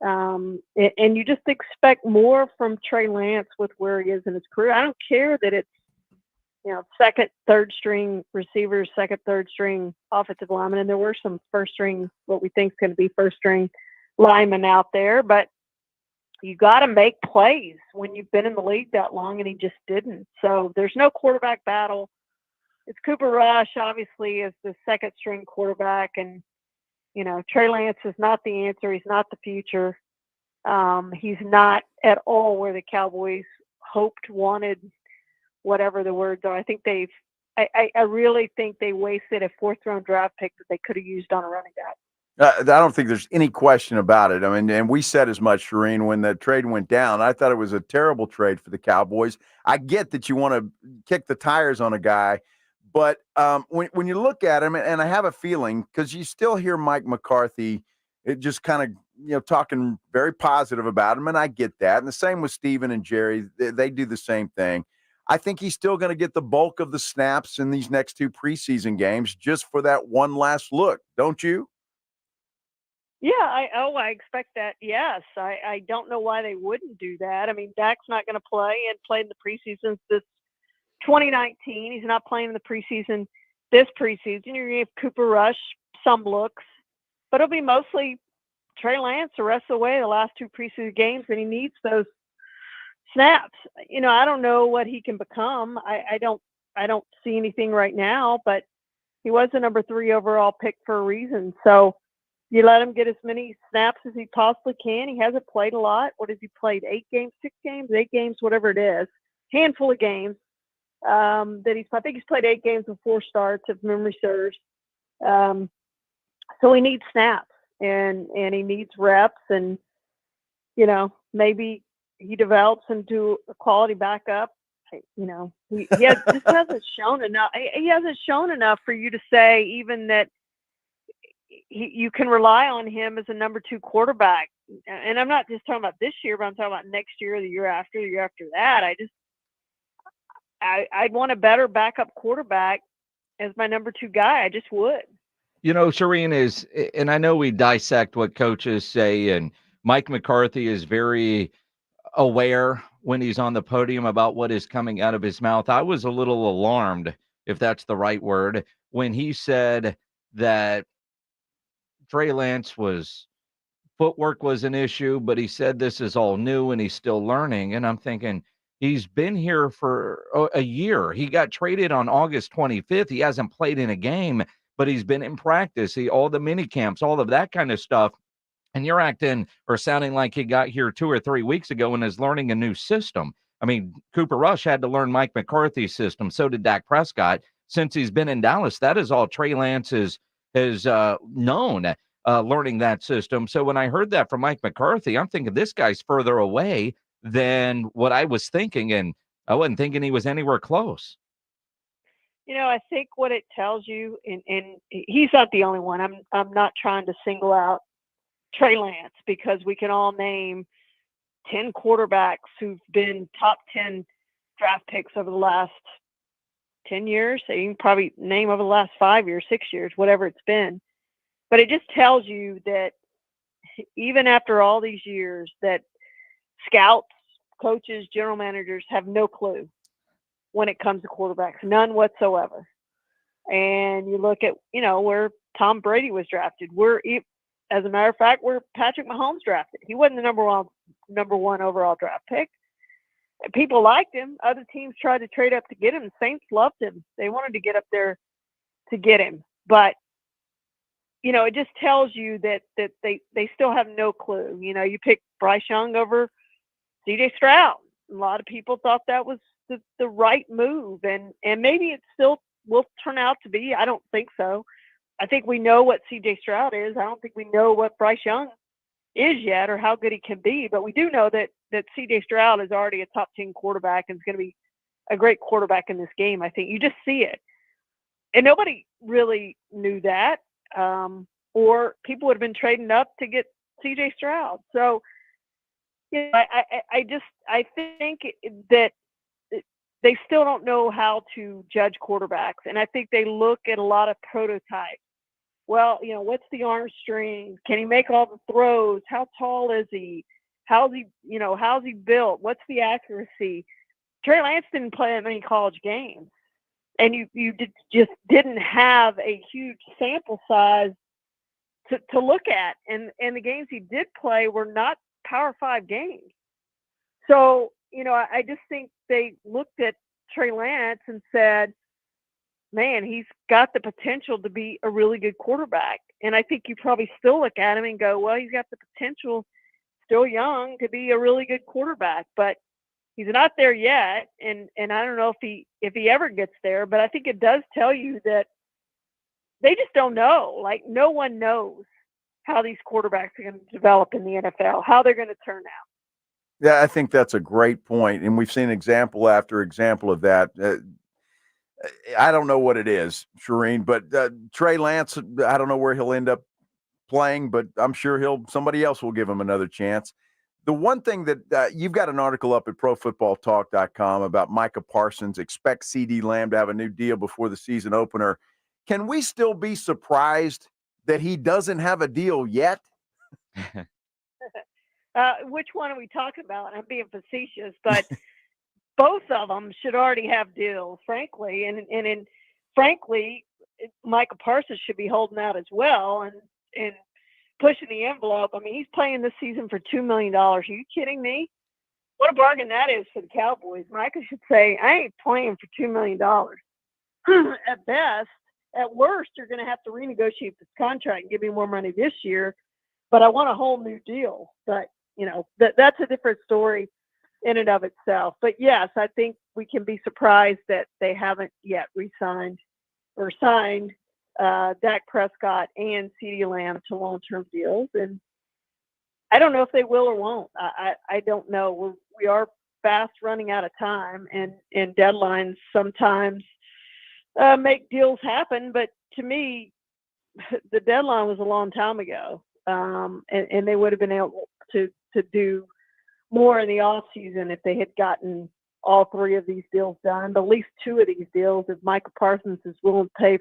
And you just expect more from Trey Lance with where he is in his career. I don't care that it's, second, third string receivers, second, third string offensive linemen. And there were some first string, what we think is going to be first string linemen out there, but you got to make plays when you've been in the league that long, and he just didn't. So there's no quarterback battle. It's Cooper Rush, obviously, as the second string quarterback. And, Trey Lance is not the answer. He's not the future. He's not at all where the Cowboys hoped, wanted, whatever the words are. I really think they wasted a 4th-round draft pick that they could have used on a running back. I don't think there's any question about it. I mean, and we said as much, Shireen, when the trade went down. I thought it was a terrible trade for the Cowboys. I get that you want to kick the tires on a guy, but when you look at him, and I have a feeling, because you still hear Mike McCarthy just kind of, talking very positive about him, and I get that. And the same with Steven and Jerry. They do the same thing. I think he's still going to get the bulk of the snaps in these next 2 preseason games just for that one last look, don't you? Yeah, I expect that. Yes, I don't know why they wouldn't do that. I mean, Dak's not going to play and played in the preseason this 2019. He's not playing in the preseason this preseason. You're going to give Cooper Rush some looks, but it'll be mostly Trey Lance the rest of the way, the last 2 preseason games, and he needs those snaps. I don't know what he can become. I don't see anything right now, but he was the number 3 overall pick for a reason. So you let him get as many snaps as he possibly can. He hasn't played a lot. What has he played? 8 games, 6 games, 8 games, whatever it is. Handful of games I think he's played 8 games with 4 starts, if memory serves. So he needs snaps and he needs reps, and maybe he develops into a quality backup. He just hasn't shown enough. He hasn't shown enough for you to say even that you can rely on him as a number 2 quarterback. And I'm not just talking about this year, but I'm talking about next year, the year after that. I'd want a better backup quarterback as my number 2 guy. I just would. Shireen, and I know we dissect what coaches say, and Mike McCarthy is very aware when he's on the podium about what is coming out of his mouth. I was a little alarmed, if that's the right word, when he said that Trey Lance footwork was an issue, but he said this is all new and he's still learning. And I'm thinking, he's been here for a year. He got traded on August 25th. He hasn't played in a game, but he's been in practice. All the mini camps, all of that kind of stuff. And you're acting or sounding like he got here 2 or 3 weeks ago and is learning a new system. I mean, Cooper Rush had to learn Mike McCarthy's system. So did Dak Prescott. Since he's been in Dallas, that is all Trey Lance has known, learning that system. So when I heard that from Mike McCarthy, I'm thinking this guy's further away than what I was thinking. And I wasn't thinking he was anywhere close. I think what it tells you, and he's not the only one. I'm not trying to single out Trey Lance, because we can all name 10 quarterbacks who've been top 10 draft picks over the last 10 years. So you can probably name over the last 5 years, 6 years, whatever it's been. But it just tells you that even after all these years, that scouts, coaches, general managers have no clue when it comes to quarterbacks, none whatsoever. And you look at, where Tom Brady was drafted. As a matter of fact, we're Patrick Mahomes drafted. He wasn't the number one overall draft pick. People liked him. Other teams tried to trade up to get him. The Saints loved him. They wanted to get up there to get him. But, it just tells you that they still have no clue. You pick Bryce Young over C.J. Stroud. A lot of people thought that was the right move. And maybe it still will turn out to be. I don't think so. I think we know what C.J. Stroud is. I don't think we know what Bryce Young is yet or how good he can be. But we do know that C.J. Stroud is already a top 10 quarterback and is going to be a great quarterback in this game. I think you just see it. And nobody really knew that. Or people would have been trading up to get C.J. Stroud. So, I think that they still don't know how to judge quarterbacks. And I think they look at a lot of prototypes. Well, what's the arm strength? Can he make all the throws? How tall is he? How's he built? What's the accuracy? Trey Lance didn't play that many college games. And you just didn't have a huge sample size to look at. And the games he did play were not Power 5 games. So, I just think they looked at Trey Lance and said, man, he's got the potential to be a really good quarterback. And I think you probably still look at him and go, well, he's got the potential, still young, to be a really good quarterback. But he's not there yet. And I don't know if he ever gets there. But I think it does tell you that they just don't know. Like, no one knows how these quarterbacks are going to develop in the NFL, how they're going to turn out. Yeah, I think that's a great point. And we've seen example after example of that. I don't know what it is, Shireen, but Trey Lance, I don't know where he'll end up playing, but I'm sure somebody else will give him another chance. The one thing that you've got an article up at ProFootballTalk.com about Micah Parsons, expect CeeDee Lamb to have a new deal before the season opener. Can we still be surprised that he doesn't have a deal yet? Which one are we talking about? I'm being facetious, but both of them should already have deals, frankly. And frankly, Micah Parsons should be holding out as well and pushing the envelope. I mean, he's playing this season for $2 million. Are you kidding me? What a bargain that is for the Cowboys. Micah should say, I ain't playing for $2 million. At best, at worst, you're going to have to renegotiate this contract and give me more money this year, but I want a whole new deal. But, that's a different story in and of itself. But yes, I think we can be surprised that they haven't yet re-signed or signed Dak Prescott and CeeDee Lamb to long-term deals. And I don't know if they will or won't. I don't know. We are fast running out of time, and deadlines sometimes make deals happen. But to me, the deadline was a long time ago, and they would have been able to do more in the off season if they had gotten all three of these deals done. But at least two of these deals, if Micah Parsons is willing to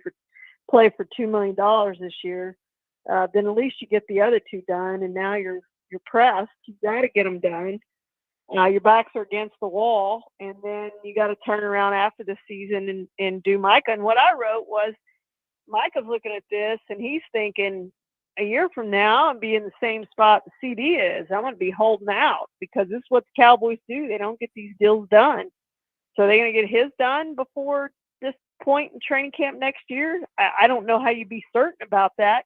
play for $2 million this year, then at least you get the other two done. And now you're pressed. You got to get them done. Your backs are against the wall, and then you got to turn around after the season and do Micah. And what I wrote was, Micah's looking at this and he's thinking, a year from now, I'll be in the same spot the CD is. I'm going to be holding out because this is what the Cowboys do. They don't get these deals done. So they're going to get his done before this point in training camp next year. I don't know how you'd be certain about that,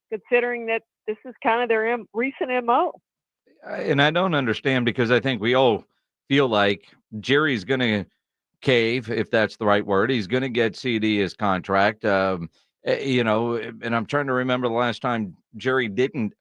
considering that this is kind of their recent MO. And I don't understand, because I think we all feel like Jerry's going to cave, if that's the right word. He's going to get CD his contract. And I'm trying to remember the last time Jerry didn't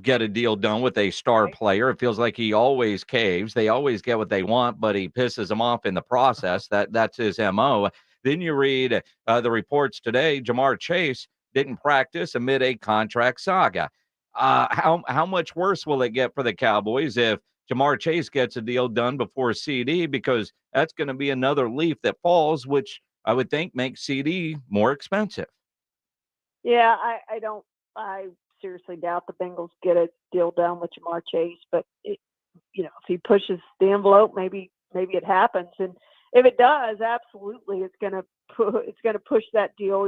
get a deal done with a star player. It feels like he always caves. They always get what they want, but he pisses them off in the process. That's his MO. Then you read the reports today, Jamar Chase didn't practice amid a contract saga. How much worse will it get for the Cowboys if Jamar Chase gets a deal done before CD? Because that's going to be another leaf that falls, which I would think makes CD more expensive. Yeah, I seriously doubt the Bengals get a deal done with Jamar Chase, but if he pushes the envelope, maybe it happens. And if it does, absolutely, it's going to push that deal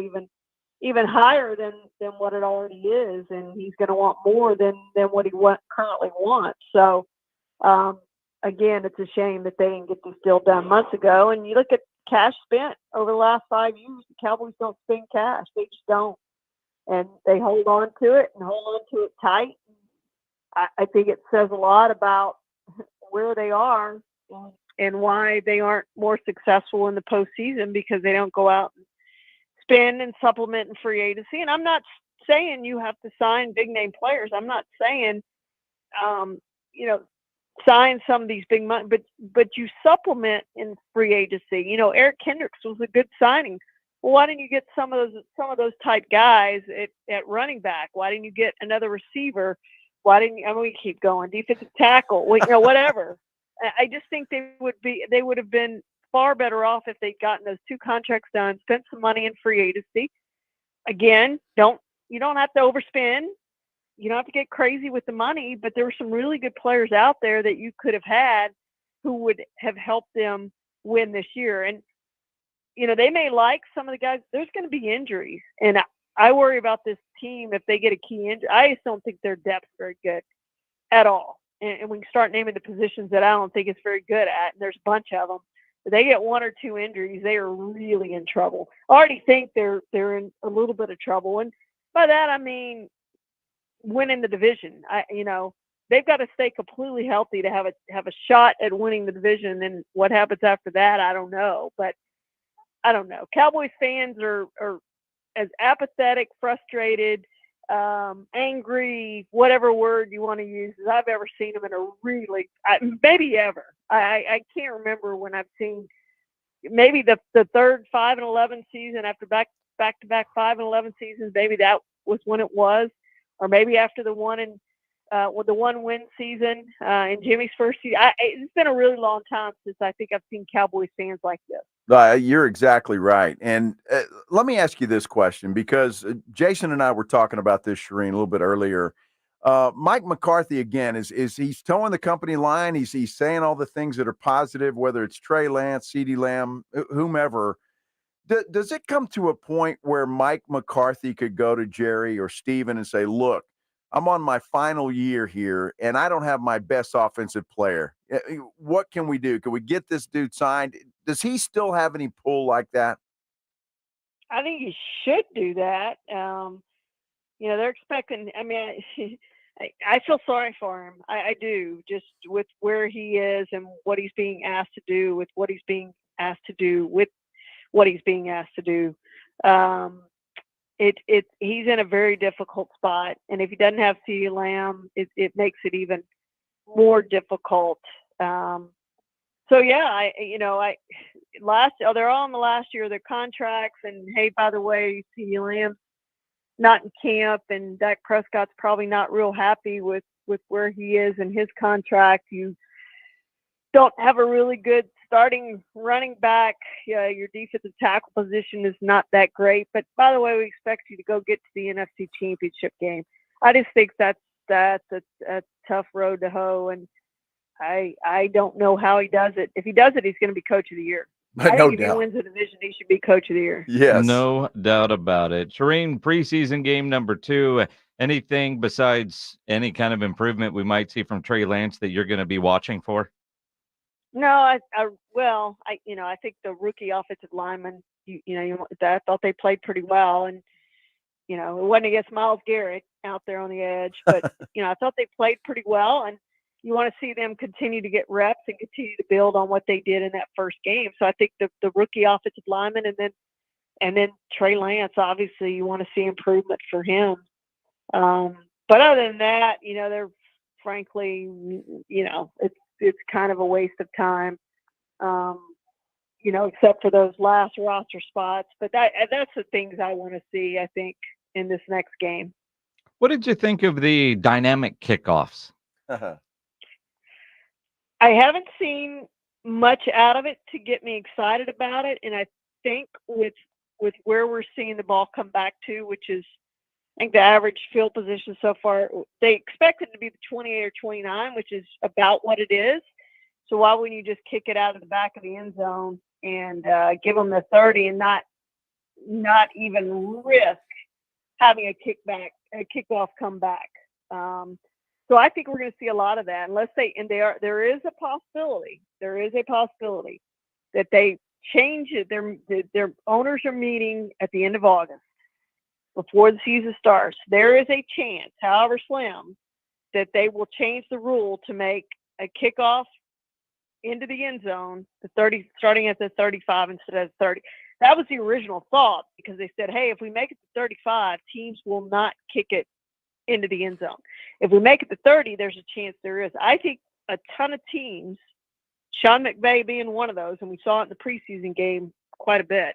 even higher than what it already is, and he's going to want more than what he currently wants. So, again, it's a shame that they didn't get this deal done months ago. And you look at cash spent over the last 5 years, the Cowboys don't spend cash. They just don't. And they hold on to it and hold on to it tight. I think it says a lot about where they are and why they aren't more successful in the postseason, because they don't go out and spend and supplement in free agency. And I'm not saying you have to sign big name players. I'm not saying, sign some of these big money, but you supplement in free agency. Eric Kendricks was a good signing. Well, why didn't you get some of those type guys at running back? Why didn't you get another receiver? Why didn't you? I mean, we keep going. Defensive tackle, whatever. I just think they would have been far better off if they'd gotten those 2 contracts done, spent some money in free agency. Again, you don't have to overspend. You don't have to get crazy with the money, but there were some really good players out there that you could have had who would have helped them win this year. And, they may like some of the guys. There's going to be injuries. And I worry about this team if they get a key injury. I just don't think their depth's very good at all. And we can start naming the positions that I don't think it's very good at. And there's a bunch of them. If they get 1 or 2 injuries, they are really in trouble. I already think they're in a little bit of trouble. And by that, I mean, winning the division. They've got to stay completely healthy to have a shot at winning the division. And what happens after that, I don't know. But I don't know. Cowboys fans are as apathetic, frustrated, angry, whatever word you want to use, as I've ever seen them in a really, maybe ever. I can't remember when I've seen maybe the third 5-11 season after back-to-back 5-11 seasons. Maybe that was when it was, or maybe after the one win season in Jimmy's first season. It's been a really long time since I think I've seen Cowboys fans like this. You're exactly right. And let me ask you this question, because Jason and I were talking about this, Shireen, a little bit earlier. Mike McCarthy, again, is he's towing the company line. He's saying all the things that are positive, whether it's Trey Lance, CeeDee Lamb, whomever. Does it come to a point where Mike McCarthy could go to Jerry or Steven and say, look, I'm on my final year here, and I don't have my best offensive player. What can we do? Can we get this dude signed? Does he still have any pull like that? I think he should do that. They're expecting. I mean, I feel sorry for him. I do, just with where he is and what he's being asked to do, with what he's being asked to do, with what he's being asked to do. He's in a very difficult spot, and if he doesn't have CeeDee Lamb, it makes it even more difficult. They're all in the last year of their contracts, and hey, by the way, CeeDee Lamb's not in camp, and Dak Prescott's probably not real happy with where he is in his contract. You don't have a really good starting running back. Your defensive tackle position is not that great. But by the way, we expect you to go get to the NFC Championship game. I just think that's a tough road to hoe, and I don't know how he does it. If he does it, he's going to be Coach of the Year. I think if he wins the division, he should be Coach of the Year. Yes. No doubt about it. Shireen, preseason game number 2, anything besides any kind of improvement we might see from Trey Lance that you're going to be watching for? No, I think the rookie offensive lineman, I thought they played pretty well, and it wasn't against Myles Garrett out there on the edge, but I thought they played pretty well, and you want to see them continue to get reps and continue to build on what they did in that first game. So I think the rookie offensive lineman, and then Trey Lance, obviously you want to see improvement for him. But other than that, they're frankly, it's kind of a waste of time, except for those last roster spots. But that's the things I want to see, I think, in this next game. What did you think of the dynamic kickoffs? I haven't seen much out of it to get me excited about it. And I think with where we're seeing the ball come back to, which is, I think the average field position so far, they expect it to be the 28 or 29, which is about what it is. So why wouldn't you just kick it out of the back of the end zone and give them the 30 and not even risk having a kickoff comeback. So I think we're going to see a lot of that. And there is a possibility that they change it. Their owners are meeting at the end of August before the season starts. There is a chance, however slim, that they will change the rule to make a kickoff into the end zone, starting at the 35 instead of 30. That was the original thought, because they said, hey, if we make it to 35, teams will not kick it into the end zone. If we make it to 30, there's a chance there is. I think a ton of teams, Sean McVay being one of those, and we saw it in the preseason game quite a bit,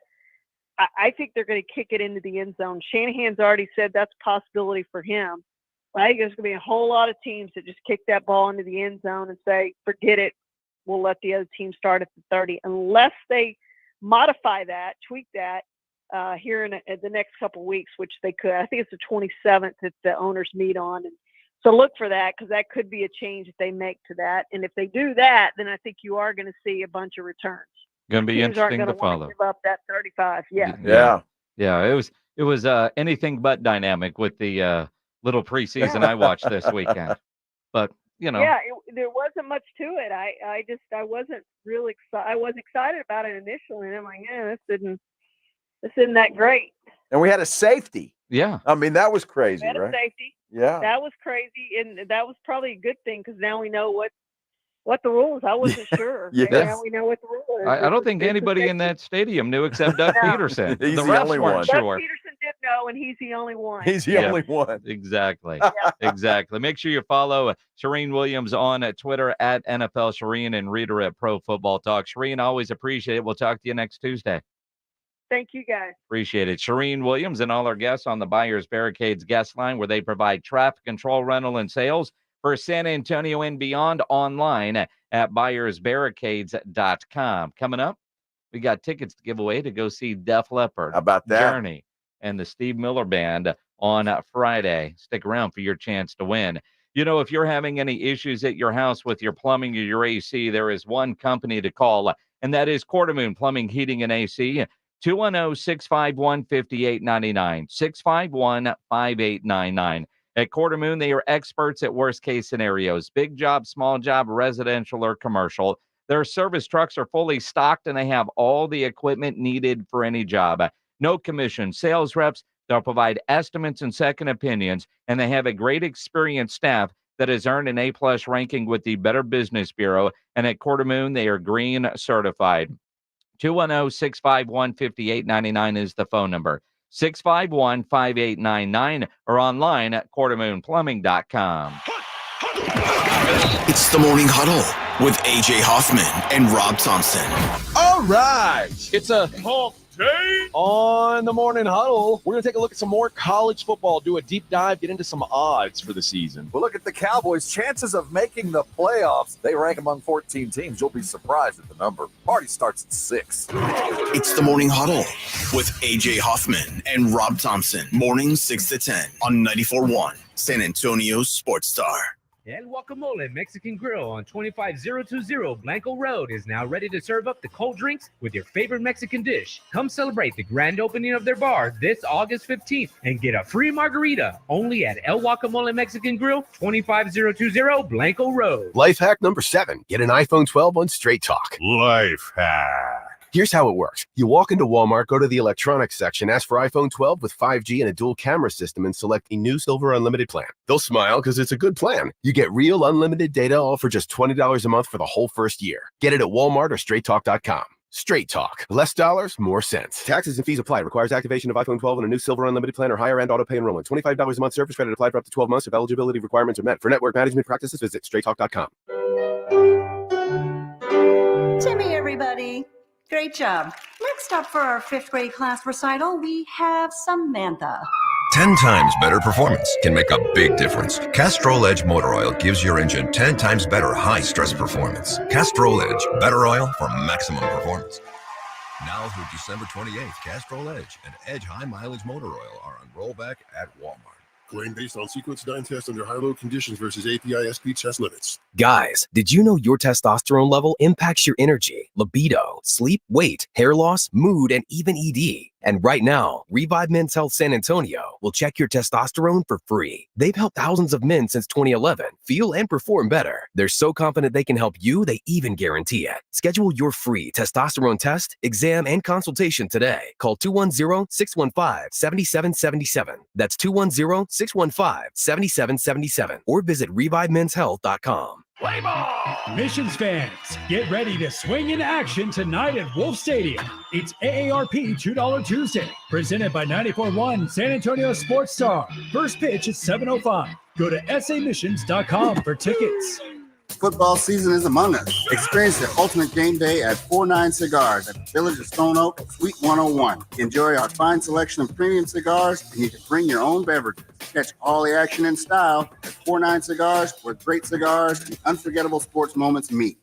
I think they're going to kick it into the end zone. Shanahan's already said that's a possibility for him. I think there's going to be a whole lot of teams that just kick that ball into the end zone and say, forget it, we'll let the other team start at the 30, unless they modify that, tweak that here in the next couple of weeks, which they could. I think it's the 27th that the owners meet on. And so look for that, because that could be a change that they make to that. And if they do that, then I think you are going to see a bunch of returns. Going to be Teams aren't interesting gonna to follow. Give up that 35. Yeah. It was anything but dynamic with the little preseason I watched this weekend. But there wasn't much to it. I wasn't really excited. I was excited about it initially, and I'm like, this isn't that great. And we had a safety. Yeah. I mean, that was crazy, We had right? a safety. Yeah. That was crazy, and that was probably a good thing, because now we know what the rules. I wasn't sure. Yes. Now we know what the rule is. I don't think anybody in that stadium knew except Doug Peterson. He's the the refs only weren't one. sure. Doug Peterson did know, and he's the only one. He's the only one. Exactly. Exactly. Make sure you follow Shireen Williams on Twitter at NFL Shireen, and read her at Pro Football Talk. Shireen, always appreciate it. We'll talk to you next Tuesday. Thank you, guys. Appreciate it. Shireen Williams and all our guests on the Buyers Barricades guest line, where they provide traffic control, rental, and sales for San Antonio and beyond, online at buyersbarricades.com. Coming up, we got tickets to give away to go see Def Leppard, How about that? Journey, and the Steve Miller Band on Friday. Stick around for your chance to win. If you're having any issues at your house with your plumbing or your AC, there is one company to call, and that is Quartermoon Plumbing, Heating, and AC. 210-651-5899, 651-5899. At Quartermoon, they are experts at worst-case scenarios, big job, small job, residential or commercial. Their service trucks are fully stocked, and they have all the equipment needed for any job. No commission, sales reps. They'll provide estimates and second opinions, and they have a great experienced staff that has earned an A-plus ranking with the Better Business Bureau. And at Quartermoon, they are green certified. 210-651-5899 is the phone number. 651-5899, or online at quartermoonplumbing.com. It's the Morning Huddle with AJ Hoffman and Rob Thompson. All right. It's a hump day on the Morning Huddle. We're going to take a look at some more college football, do a deep dive, get into some odds for the season. We'll look at the Cowboys' chances of making the playoffs. They rank among 14 teams. You'll be surprised at the number. Party starts at 6. It's the Morning Huddle with AJ Hoffman and Rob Thompson. Mornings 6 to 10 on 94.1 San Antonio Sports Star. El Guacamole Mexican Grill on 25020 Blanco Road is now ready to serve up the cold drinks with your favorite Mexican dish. Come celebrate the grand opening of their bar this August 15th and get a free margarita only at El Guacamole Mexican Grill, 25020 Blanco Road. Life hack number 7. Get an iPhone 12 on Straight Talk. Life hack. Here's how it works. You walk into Walmart, go to the electronics section, ask for iPhone 12 with 5G and a dual camera system, and select the new Silver Unlimited plan. They'll smile because it's a good plan. You get real unlimited data, all for just $20 a month for the whole first year. Get it at Walmart or straighttalk.com. Straight Talk. Less dollars, more sense. Taxes and fees apply. Requires activation of iPhone 12 and a new Silver Unlimited plan or higher end auto pay enrollment. $25 a month service credit applied for up to 12 months if eligibility requirements are met. For network management practices, visit straighttalk.com. Timmy, everybody. Great job. Next up for our 5th grade class recital, we have Samantha. 10 times better performance can make a big difference. Castrol Edge Motor Oil gives your engine 10 times better high-stress performance. Castrol Edge, better oil for maximum performance. Now through December 28th, Castrol Edge and Edge High Mileage Motor Oil are on rollback at Walmart. Claim based on sequence 9 test under high-load conditions versus API SP test limits. Guys, did you know your testosterone level impacts your energy, libido, sleep, weight, hair loss, mood, and even ED? And right now, Revive Men's Health San Antonio will check your testosterone for free. They've helped thousands of men since 2011 feel and perform better. They're so confident they can help you, they even guarantee it. Schedule your free testosterone test, exam, and consultation today. Call 210-615-7777. That's 210-615-7777. Or visit ReviveMen'sHealth.com. Play ball! Missions fans, get ready to swing in action tonight at Wolf Stadium. It's AARP $2 Tuesday, presented by 94.1 San Antonio Sports Star. First pitch at 7:05. Go to samissions.com for tickets. Football season is among us. Experience the ultimate game day at 49 Cigars at the Village of Stone Oak, Suite 101. Enjoy our fine selection of premium cigars, and you can bring your own beverages. Catch all the action in style at 49 Cigars, where great cigars and unforgettable sports moments meet.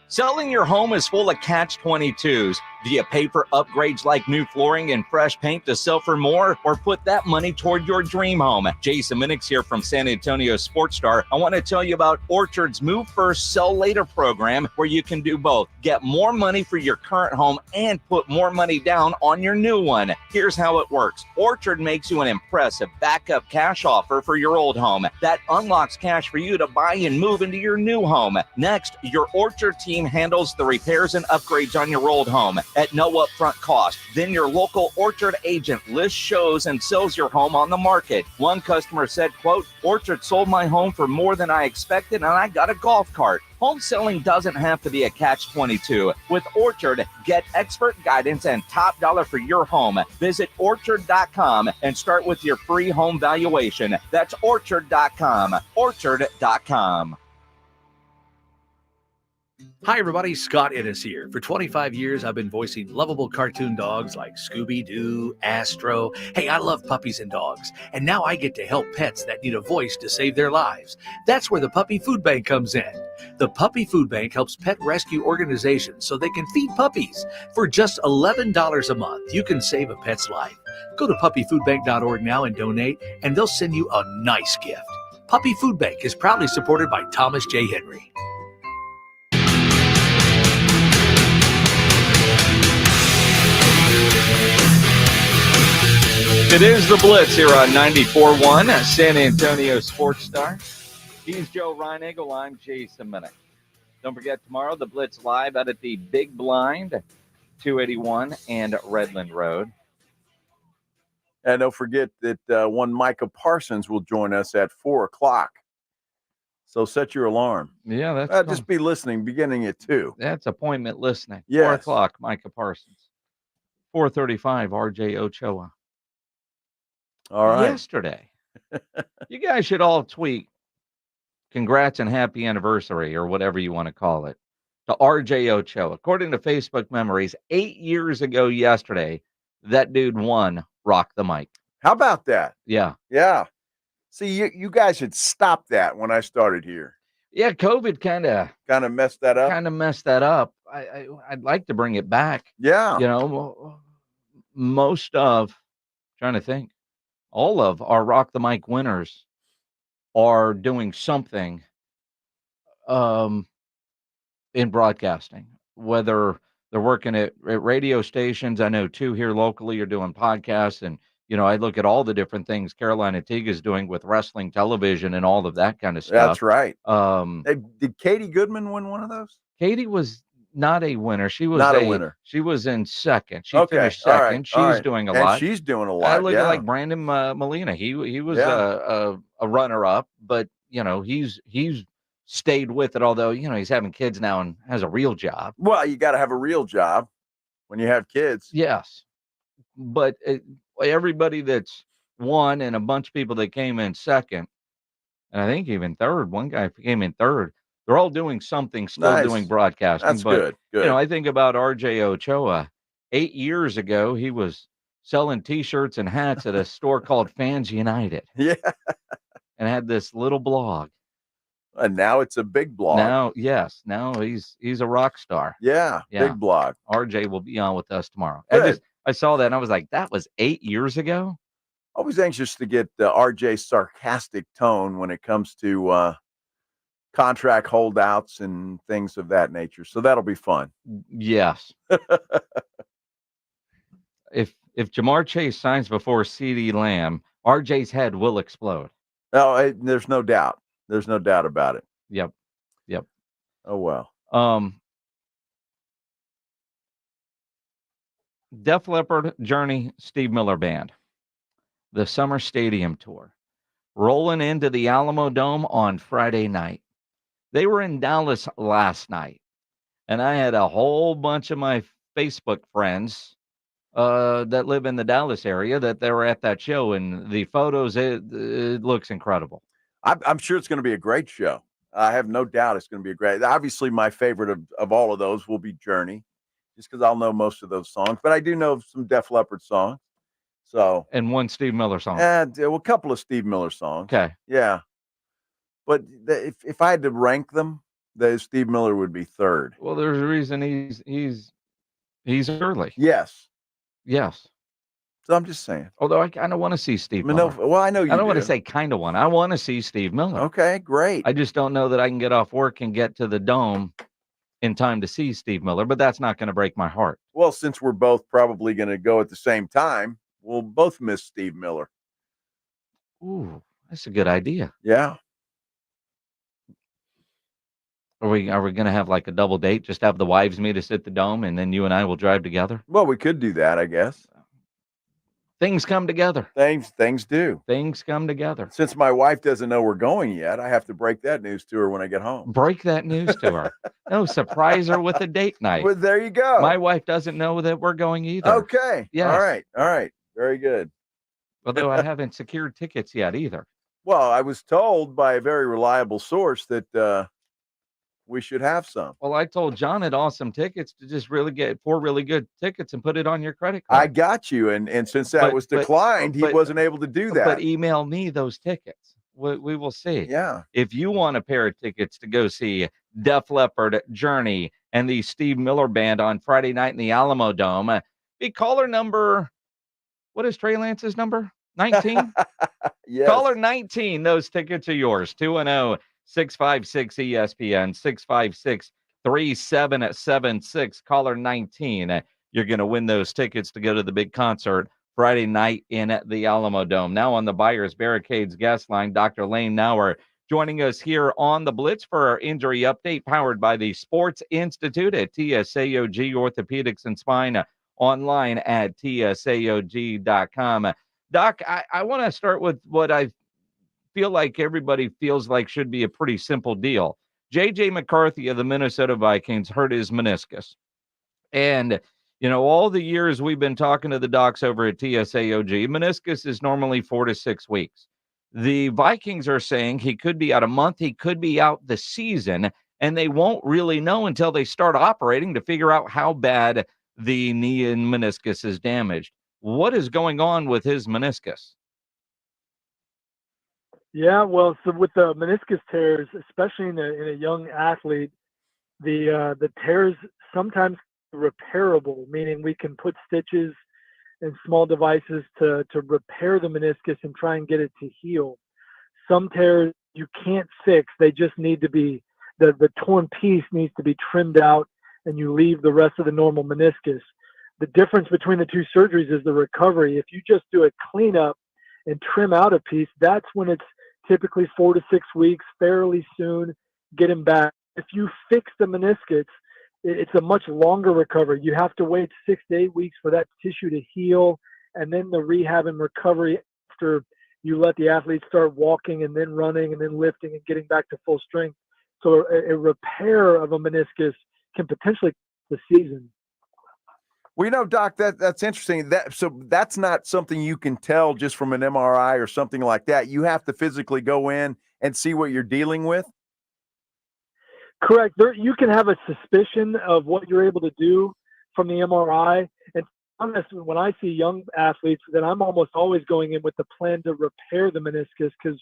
Selling your home is full of catch-22s. Do you pay for upgrades like new flooring and fresh paint to sell for more, or put that money toward your dream home? Jason Minix here from San Antonio Sports Star. I want to tell you about Orchard's Move First, Sell Later program, where you can do both. Get more money for your current home and put more money down on your new one. Here's how it works. Orchard makes you an impressive backup cash offer for your old home. That unlocks cash for you to buy and move into your new home. Next, your Orchard team handles the repairs and upgrades on your old home at no upfront cost. Then your local Orchard agent lists, shows, and sells your home on the market. One customer said, quote, "Orchard sold my home for more than I expected, and I got a golf cart." Home selling doesn't have to be a catch-22. With Orchard, get expert guidance and top dollar for your home. Visit Orchard.com and start with your free home valuation. That's Orchard.com. Orchard.com. Hi, everybody. Scott Ennis here. For 25 years, I've been voicing lovable cartoon dogs like Scooby-Doo, Astro. Hey, I love puppies and dogs. And now I get to help pets that need a voice to save their lives. That's where the Puppy Food Bank comes in. The Puppy Food Bank helps pet rescue organizations so they can feed puppies. For just $11 a month, you can save a pet's life. Go to puppyfoodbank.org now and donate, and they'll send you a nice gift. Puppy Food Bank is proudly supported by Thomas J. Henry. It is the Blitz here on 94.1 San Antonio Sports Star. He's Joe Reinagel. I'm Jason Minnick. Don't forget, tomorrow, the Blitz live out at the Big Blind, 281 and Redland Road. And don't forget that one Micah Parsons will join us at 4 o'clock. So set your alarm. Yeah, that's just be listening beginning at 2. That's appointment listening. Yes. 4 o'clock, Micah Parsons. 4:35, RJ Ochoa. All right. Yesterday, you guys should all tweet congrats and happy anniversary or whatever you want to call it to RJ Ochoa. According to Facebook Memories, 8 years ago yesterday, that dude won Rock the Mic. How about that? Yeah. Yeah. See, you guys had stopped that when I started here. Yeah, COVID kind of messed that up. Kind of messed that up. I'd like to bring it back. Yeah. You know, most of, trying to think, all of our Rock the Mic winners are doing something in broadcasting, whether they're working at radio stations. I know 2 here locally are doing podcasts, and you know, I look at all the different things Carolina Tiga's doing with wrestling television and all of that kind of stuff. That's right. Did Katie Goodman win one of those? Katie was not a winner. She was not a winner. She was in second. She Okay. finished second. All right. She's All right. doing a And lot. she's doing a lot. I look yeah. at like Brandon Molina. He was Yeah. a runner-up, but you know, he's stayed with it, although, you know, he's having kids now and has a real job. Well, you got to have a real job when you have kids. Yes. But everybody that's won and a bunch of people that came in second, and I think even third, one guy came in third, they're all doing something, still Nice. doing broadcasting. That's but, good. Good. You know, I think about RJ Ochoa. 8 years ago, he was selling T-shirts and hats at a store called Fans United. Yeah. And had this little blog. And now it's a big blog. Now he's a rock star. Yeah, big blog. RJ will be on with us tomorrow. Good. I saw that and I was like, that was 8 years ago. Always anxious to get RJ's sarcastic tone when it comes to contract holdouts and things of that nature. So that'll be fun. Yes. if Jamar Chase signs before CeeDee Lamb, RJ's head will explode. Oh, there's no doubt. There's no doubt about it. Yep. Oh, well. Def Leppard, Journey, Steve Miller Band. The Summer Stadium Tour. Rolling into the Alamo Dome on Friday night. They were in Dallas last night. And I had a whole bunch of my Facebook friends that live in the Dallas area that they were at that show. And the photos, it looks incredible. I'm sure it's going to be a great show. I have no doubt it's going to be a great. Obviously, my favorite of all of those will be Journey, just because I'll know most of those songs. But I do know some Def Leppard songs. So and one Steve Miller song. Well, a couple of Steve Miller songs. Okay. Yeah. But if I had to rank them, Steve Miller would be third. Well, there's a reason he's early. Yes. So I'm just saying. Although I kind of want to see Steve Miller. Well, I know you I don't want to do. say kind of want. I want to see Steve Miller. Okay, great. I just don't know that I can get off work and get to the Dome in time to see Steve Miller, but that's not going to break my heart. Well, since we're both probably going to go at the same time, we'll both miss Steve Miller. Ooh, that's a good idea. Yeah. Are we going to have like a double date? Just have the wives meet us at the Dome, and then you and I will drive together? Well, we could do that, I guess. Things come together. Things do. Things come together. Since my wife doesn't know we're going yet, I have to break that news to her when I get home. Break that news to her. No, surprise her with a date night. Well, there you go. My wife doesn't know that we're going either. Okay. Yes. All right. Very good. Although I haven't secured tickets yet either. Well, I was told by a very reliable source that we should have some. Well, I told John at Awesome Tickets to just really get 4 really good tickets and put it on your credit card. I got you. And since that was declined, he wasn't able to do that. But email me those tickets. We will see. Yeah. If you want a pair of tickets to go see Def Leppard, Journey, and the Steve Miller Band on Friday night in the Alamo Dome, be caller number, what is Trey Lance's number? 19? Yes. Caller 19. Those tickets are yours. 210-656-ESPN, 656-3776. Caller 19. You're going to win those tickets to go to the big concert Friday night in the Alamo Dome. Now on the Buyers Barricades guest line, Dr. Lane Nauer joining us here on the Blitz for our injury update, powered by the Sports Institute at TSAOG Orthopedics and Spine, online at tsaog.com. Doc, I want to start with what I feel like everybody feels like should be a pretty simple deal. J.J. McCarthy of the Minnesota Vikings hurt his meniscus. And, you know, all the years we've been talking to the docs over at TSAOG, meniscus is normally 4 to 6 weeks. The Vikings are saying he could be out a month, he could be out the season, and they won't really know until they start operating to figure out how bad the knee and meniscus is damaged. What is going on with his meniscus? Yeah, well, so with the meniscus tears, especially in a young athlete, the tears sometimes repairable, meaning we can put stitches and small devices to repair the meniscus and try and get it to heal. Some tears you can't fix; they just need to be the torn piece needs to be trimmed out, and you leave the rest of the normal meniscus. The difference between the two surgeries is the recovery. If you just do a cleanup and trim out a piece, that's when it's typically 4 to 6 weeks, fairly soon, get him back. If you fix the meniscus, it's a much longer recovery. You have to wait 6 to 8 weeks for that tissue to heal, and then the rehab and recovery after you let the athlete start walking and then running and then lifting and getting back to full strength. So a repair of a meniscus can potentially the season. Well, you know, Doc, that's interesting. So that's not something you can tell just from an MRI or something like that. You have to physically go in and see what you're dealing with. Correct. You can have a suspicion of what you're able to do from the MRI. And honestly, when I see young athletes, then I'm almost always going in with the plan to repair the meniscus because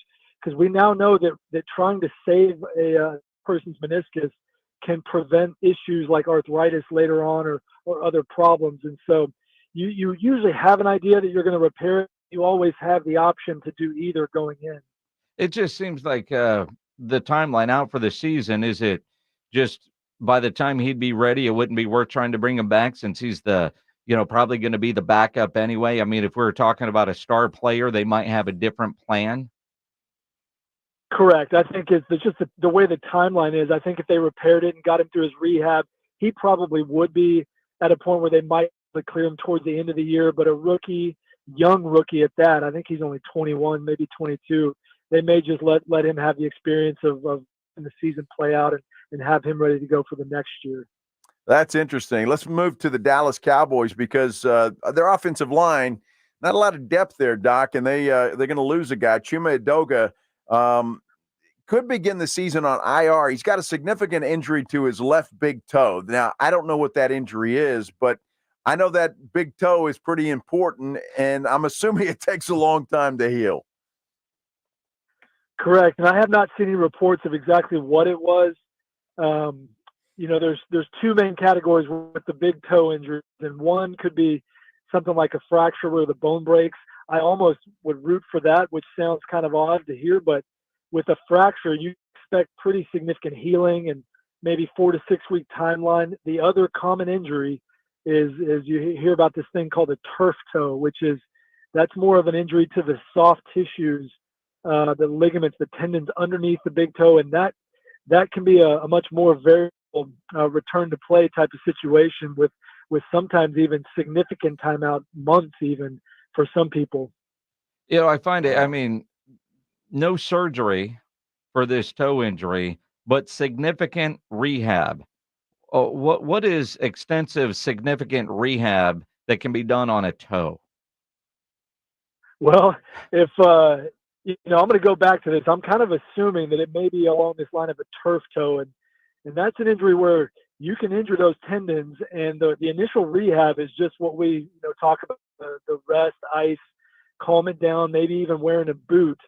we now know that trying to save a person's meniscus can prevent issues like arthritis later on or other problems. And so you usually have an idea that you're going to repair it. You always have the option to do either going in. It just seems like the timeline out for the season, is it just by the time he'd be ready, it wouldn't be worth trying to bring him back since he's the probably going to be the backup anyway. I mean, if we were talking about a star player, they might have a different plan. Correct. I think it's just the way the timeline is. I think if they repaired it and got him through his rehab, he probably would be at a point where they might clear him towards the end of the year. But a rookie, young rookie at that, I think he's only 21, maybe 22. They may just let him have the experience of the season play out and have him ready to go for the next year. That's interesting. Let's move to the Dallas Cowboys because their offensive line, not a lot of depth there, Doc, and they're going to lose a guy. Chuma Edoga could begin the season on IR. He's got a significant injury to his left big toe. Now, I don't know what that injury is, but I know that big toe is pretty important, and I'm assuming it takes a long time to heal. Correct, and I have not seen any reports of exactly what it was. There's two main categories with the big toe injuries, and one could be something like a fracture where the bone breaks. I almost would root for that, which sounds kind of odd to hear, but with a fracture, you expect pretty significant healing and maybe 4 to 6 week timeline. The other common injury is you hear about this thing called a turf toe, that's more of an injury to the soft tissues, the ligaments, the tendons underneath the big toe, and that can be a much more variable return to play type of situation with sometimes even significant timeout, months even for some people. I find it, I mean, no surgery for this toe injury, but significant rehab. What is extensive, significant rehab that can be done on a toe? Well, if I'm going to go back to this. I'm kind of assuming that it may be along this line of a turf toe, and that's an injury where you can injure those tendons, and the initial rehab is just what we talk about, the rest, ice, calm it down, maybe even wearing a boot.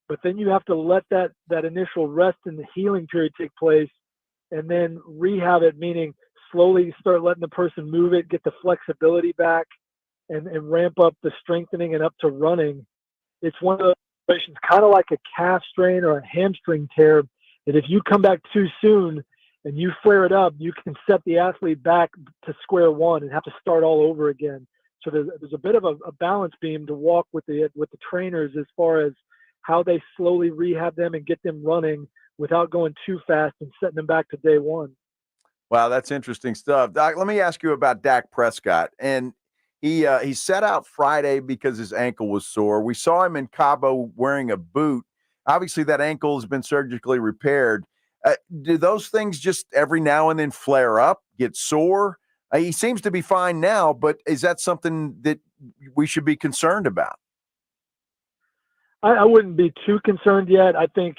But then you have to let that initial rest and the healing period take place, and then rehab it, meaning slowly start letting the person move it, get the flexibility back, and ramp up the strengthening and up to running. It's one of those situations, kind of like a calf strain or a hamstring tear, that if you come back too soon and you flare it up, you can set the athlete back to square one and have to start all over again. So there's a bit of a balance beam to walk with the trainers as far as how they slowly rehab them and get them running without going too fast and setting them back to day one. Wow, that's interesting stuff. Doc, let me ask you about Dak Prescott. And he set out Friday because his ankle was sore. We saw him in Cabo wearing a boot. Obviously, that ankle has been surgically repaired. Do those things just every now and then flare up, get sore? He seems to be fine now, but is that something that we should be concerned about? I wouldn't be too concerned yet. I think,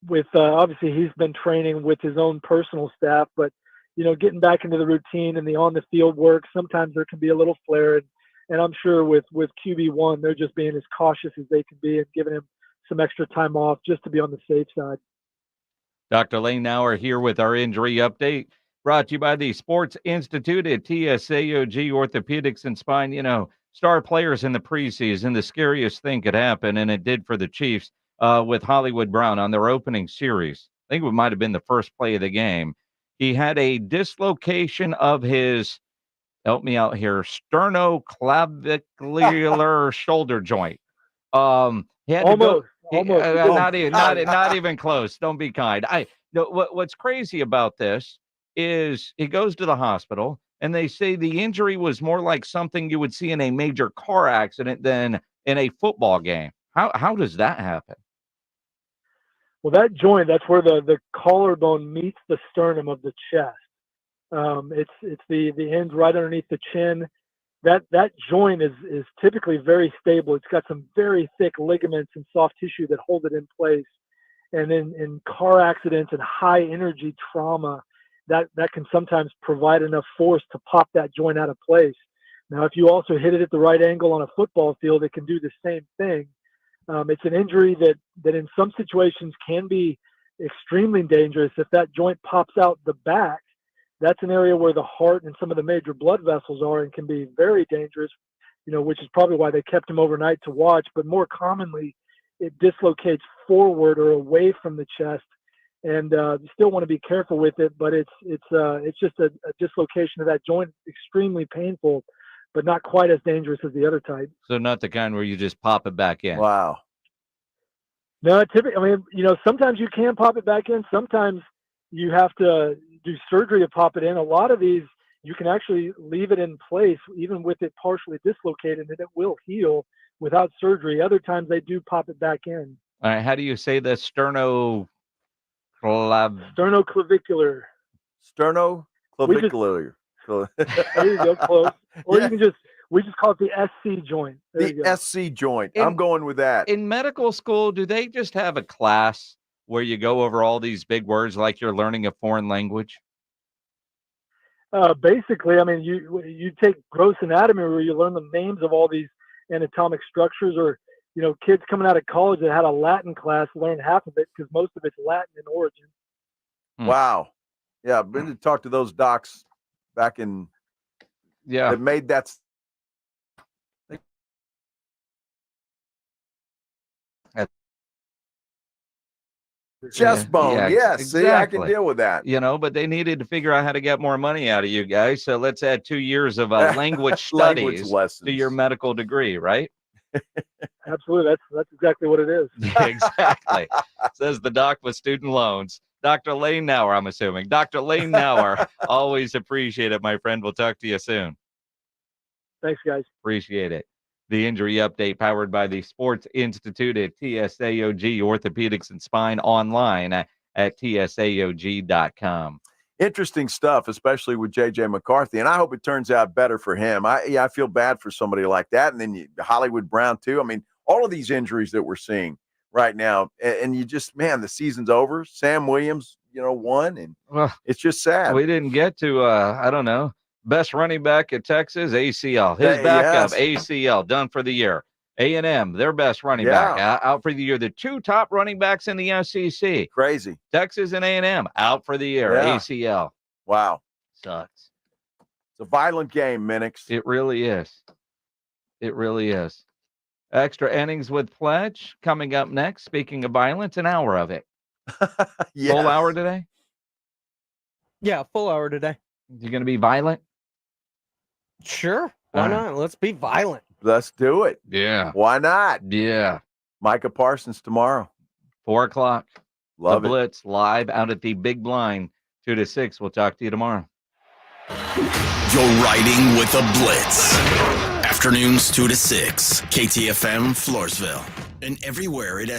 with obviously he's been training with his own personal staff, but, getting back into the routine and the on-the-field work, sometimes there can be a little flare. And I'm sure with QB1, they're just being as cautious as they can be and giving him some extra time off just to be on the safe side. Dr. Lane Nauer here with our injury update, brought to you by the Sports Institute at TSAOG Orthopedics and Spine. Star players in the preseason, the scariest thing could happen, and it did for the Chiefs with Hollywood Brown on their opening series. I think it might have been the first play of the game. He had a dislocation of his, help me out here, sternoclavicular shoulder joint. He had almost. Not even close. Don't be kind. What's crazy about this is he goes to the hospital and they say the injury was more like something you would see in a major car accident than in a football game. How does that happen? Well, that joint, that's where the collarbone meets the sternum of the chest. It's the end right underneath the chin. That joint is typically very stable. It's got some very thick ligaments and soft tissue that hold it in place. And in car accidents and high energy trauma, that can sometimes provide enough force to pop that joint out of place. Now, if you also hit it at the right angle on a football field, it can do the same thing. It's an injury that in some situations can be extremely dangerous. If that joint pops out the back, that's an area where the heart and some of the major blood vessels are and can be very dangerous, which is probably why they kept him overnight to watch. But more commonly, it dislocates forward or away from the chest. And you still want to be careful with it, but it's just a dislocation of that joint, extremely painful. but not quite as dangerous as the other type. So not the kind where you just pop it back in. Wow. No, typically, I mean, sometimes you can pop it back in. Sometimes you have to do surgery to pop it in. A lot of these, you can actually leave it in place, even with it partially dislocated, and it will heal without surgery. Other times they do pop it back in. All right. How do you say the Sternoclavicular. Sternoclavicular. There you go, close. Or Yeah. we just call it the SC joint. There you The go. SC joint. I'm going with that. In medical school, do they just have a class where you go over all these big words like you're learning a foreign language? Basically, I mean, you take gross anatomy where you learn the names of all these anatomic structures, or kids coming out of college that had a Latin class learn half of it because most of it's Latin in origin. Wow. Yeah, I've been to talk to those docs back in. Yeah. That made that. Chest bone. Yeah, Yes. See, I can exactly. deal with that. But they needed to figure out how to get more money out of you guys. So let's add 2 years of language studies Language lessons to your medical degree, right? Absolutely. That's exactly what it is. Exactly. Says the doc with student loans. Dr. Lane Nauer, I'm assuming. Dr. Lane Nauer, always appreciate it, my friend. We'll talk to you soon. Thanks, guys. Appreciate it. The injury update powered by the Sports Institute at TSAOG Orthopedics and Spine, online at TSAOG.com. Interesting stuff, especially with J.J. McCarthy, and I hope it turns out better for him. I feel bad for somebody like that, and then Hollywood Brown too. I mean, all of these injuries that we're seeing right now, and you just, man, the season's over. Sam Williams, won, and it's just sad. We didn't get to, I don't know, best running back at Texas, ACL. His backup, yes. ACL, done for the year. A&M, their best running back, out for the year. The 2 top running backs in the SEC. Crazy. Texas and A&M, out for the year, ACL. Wow. Sucks. It's a violent game, Minix. It really is. It really is. Extra innings with Pledge coming up next. Speaking of violence, an hour of it. Yes. Full hour today? Yeah, full hour today. You going to be violent? Sure. Why not? Let's be violent. Let's do it. Yeah. Why not? Yeah. Micah Parsons tomorrow. 4:00. Love the it. Blitz live out at the Big Blind, 2 to 6. We'll talk to you tomorrow. You're riding with the Blitz. Afternoons 2 to 6. KTFM Floresville. And everywhere it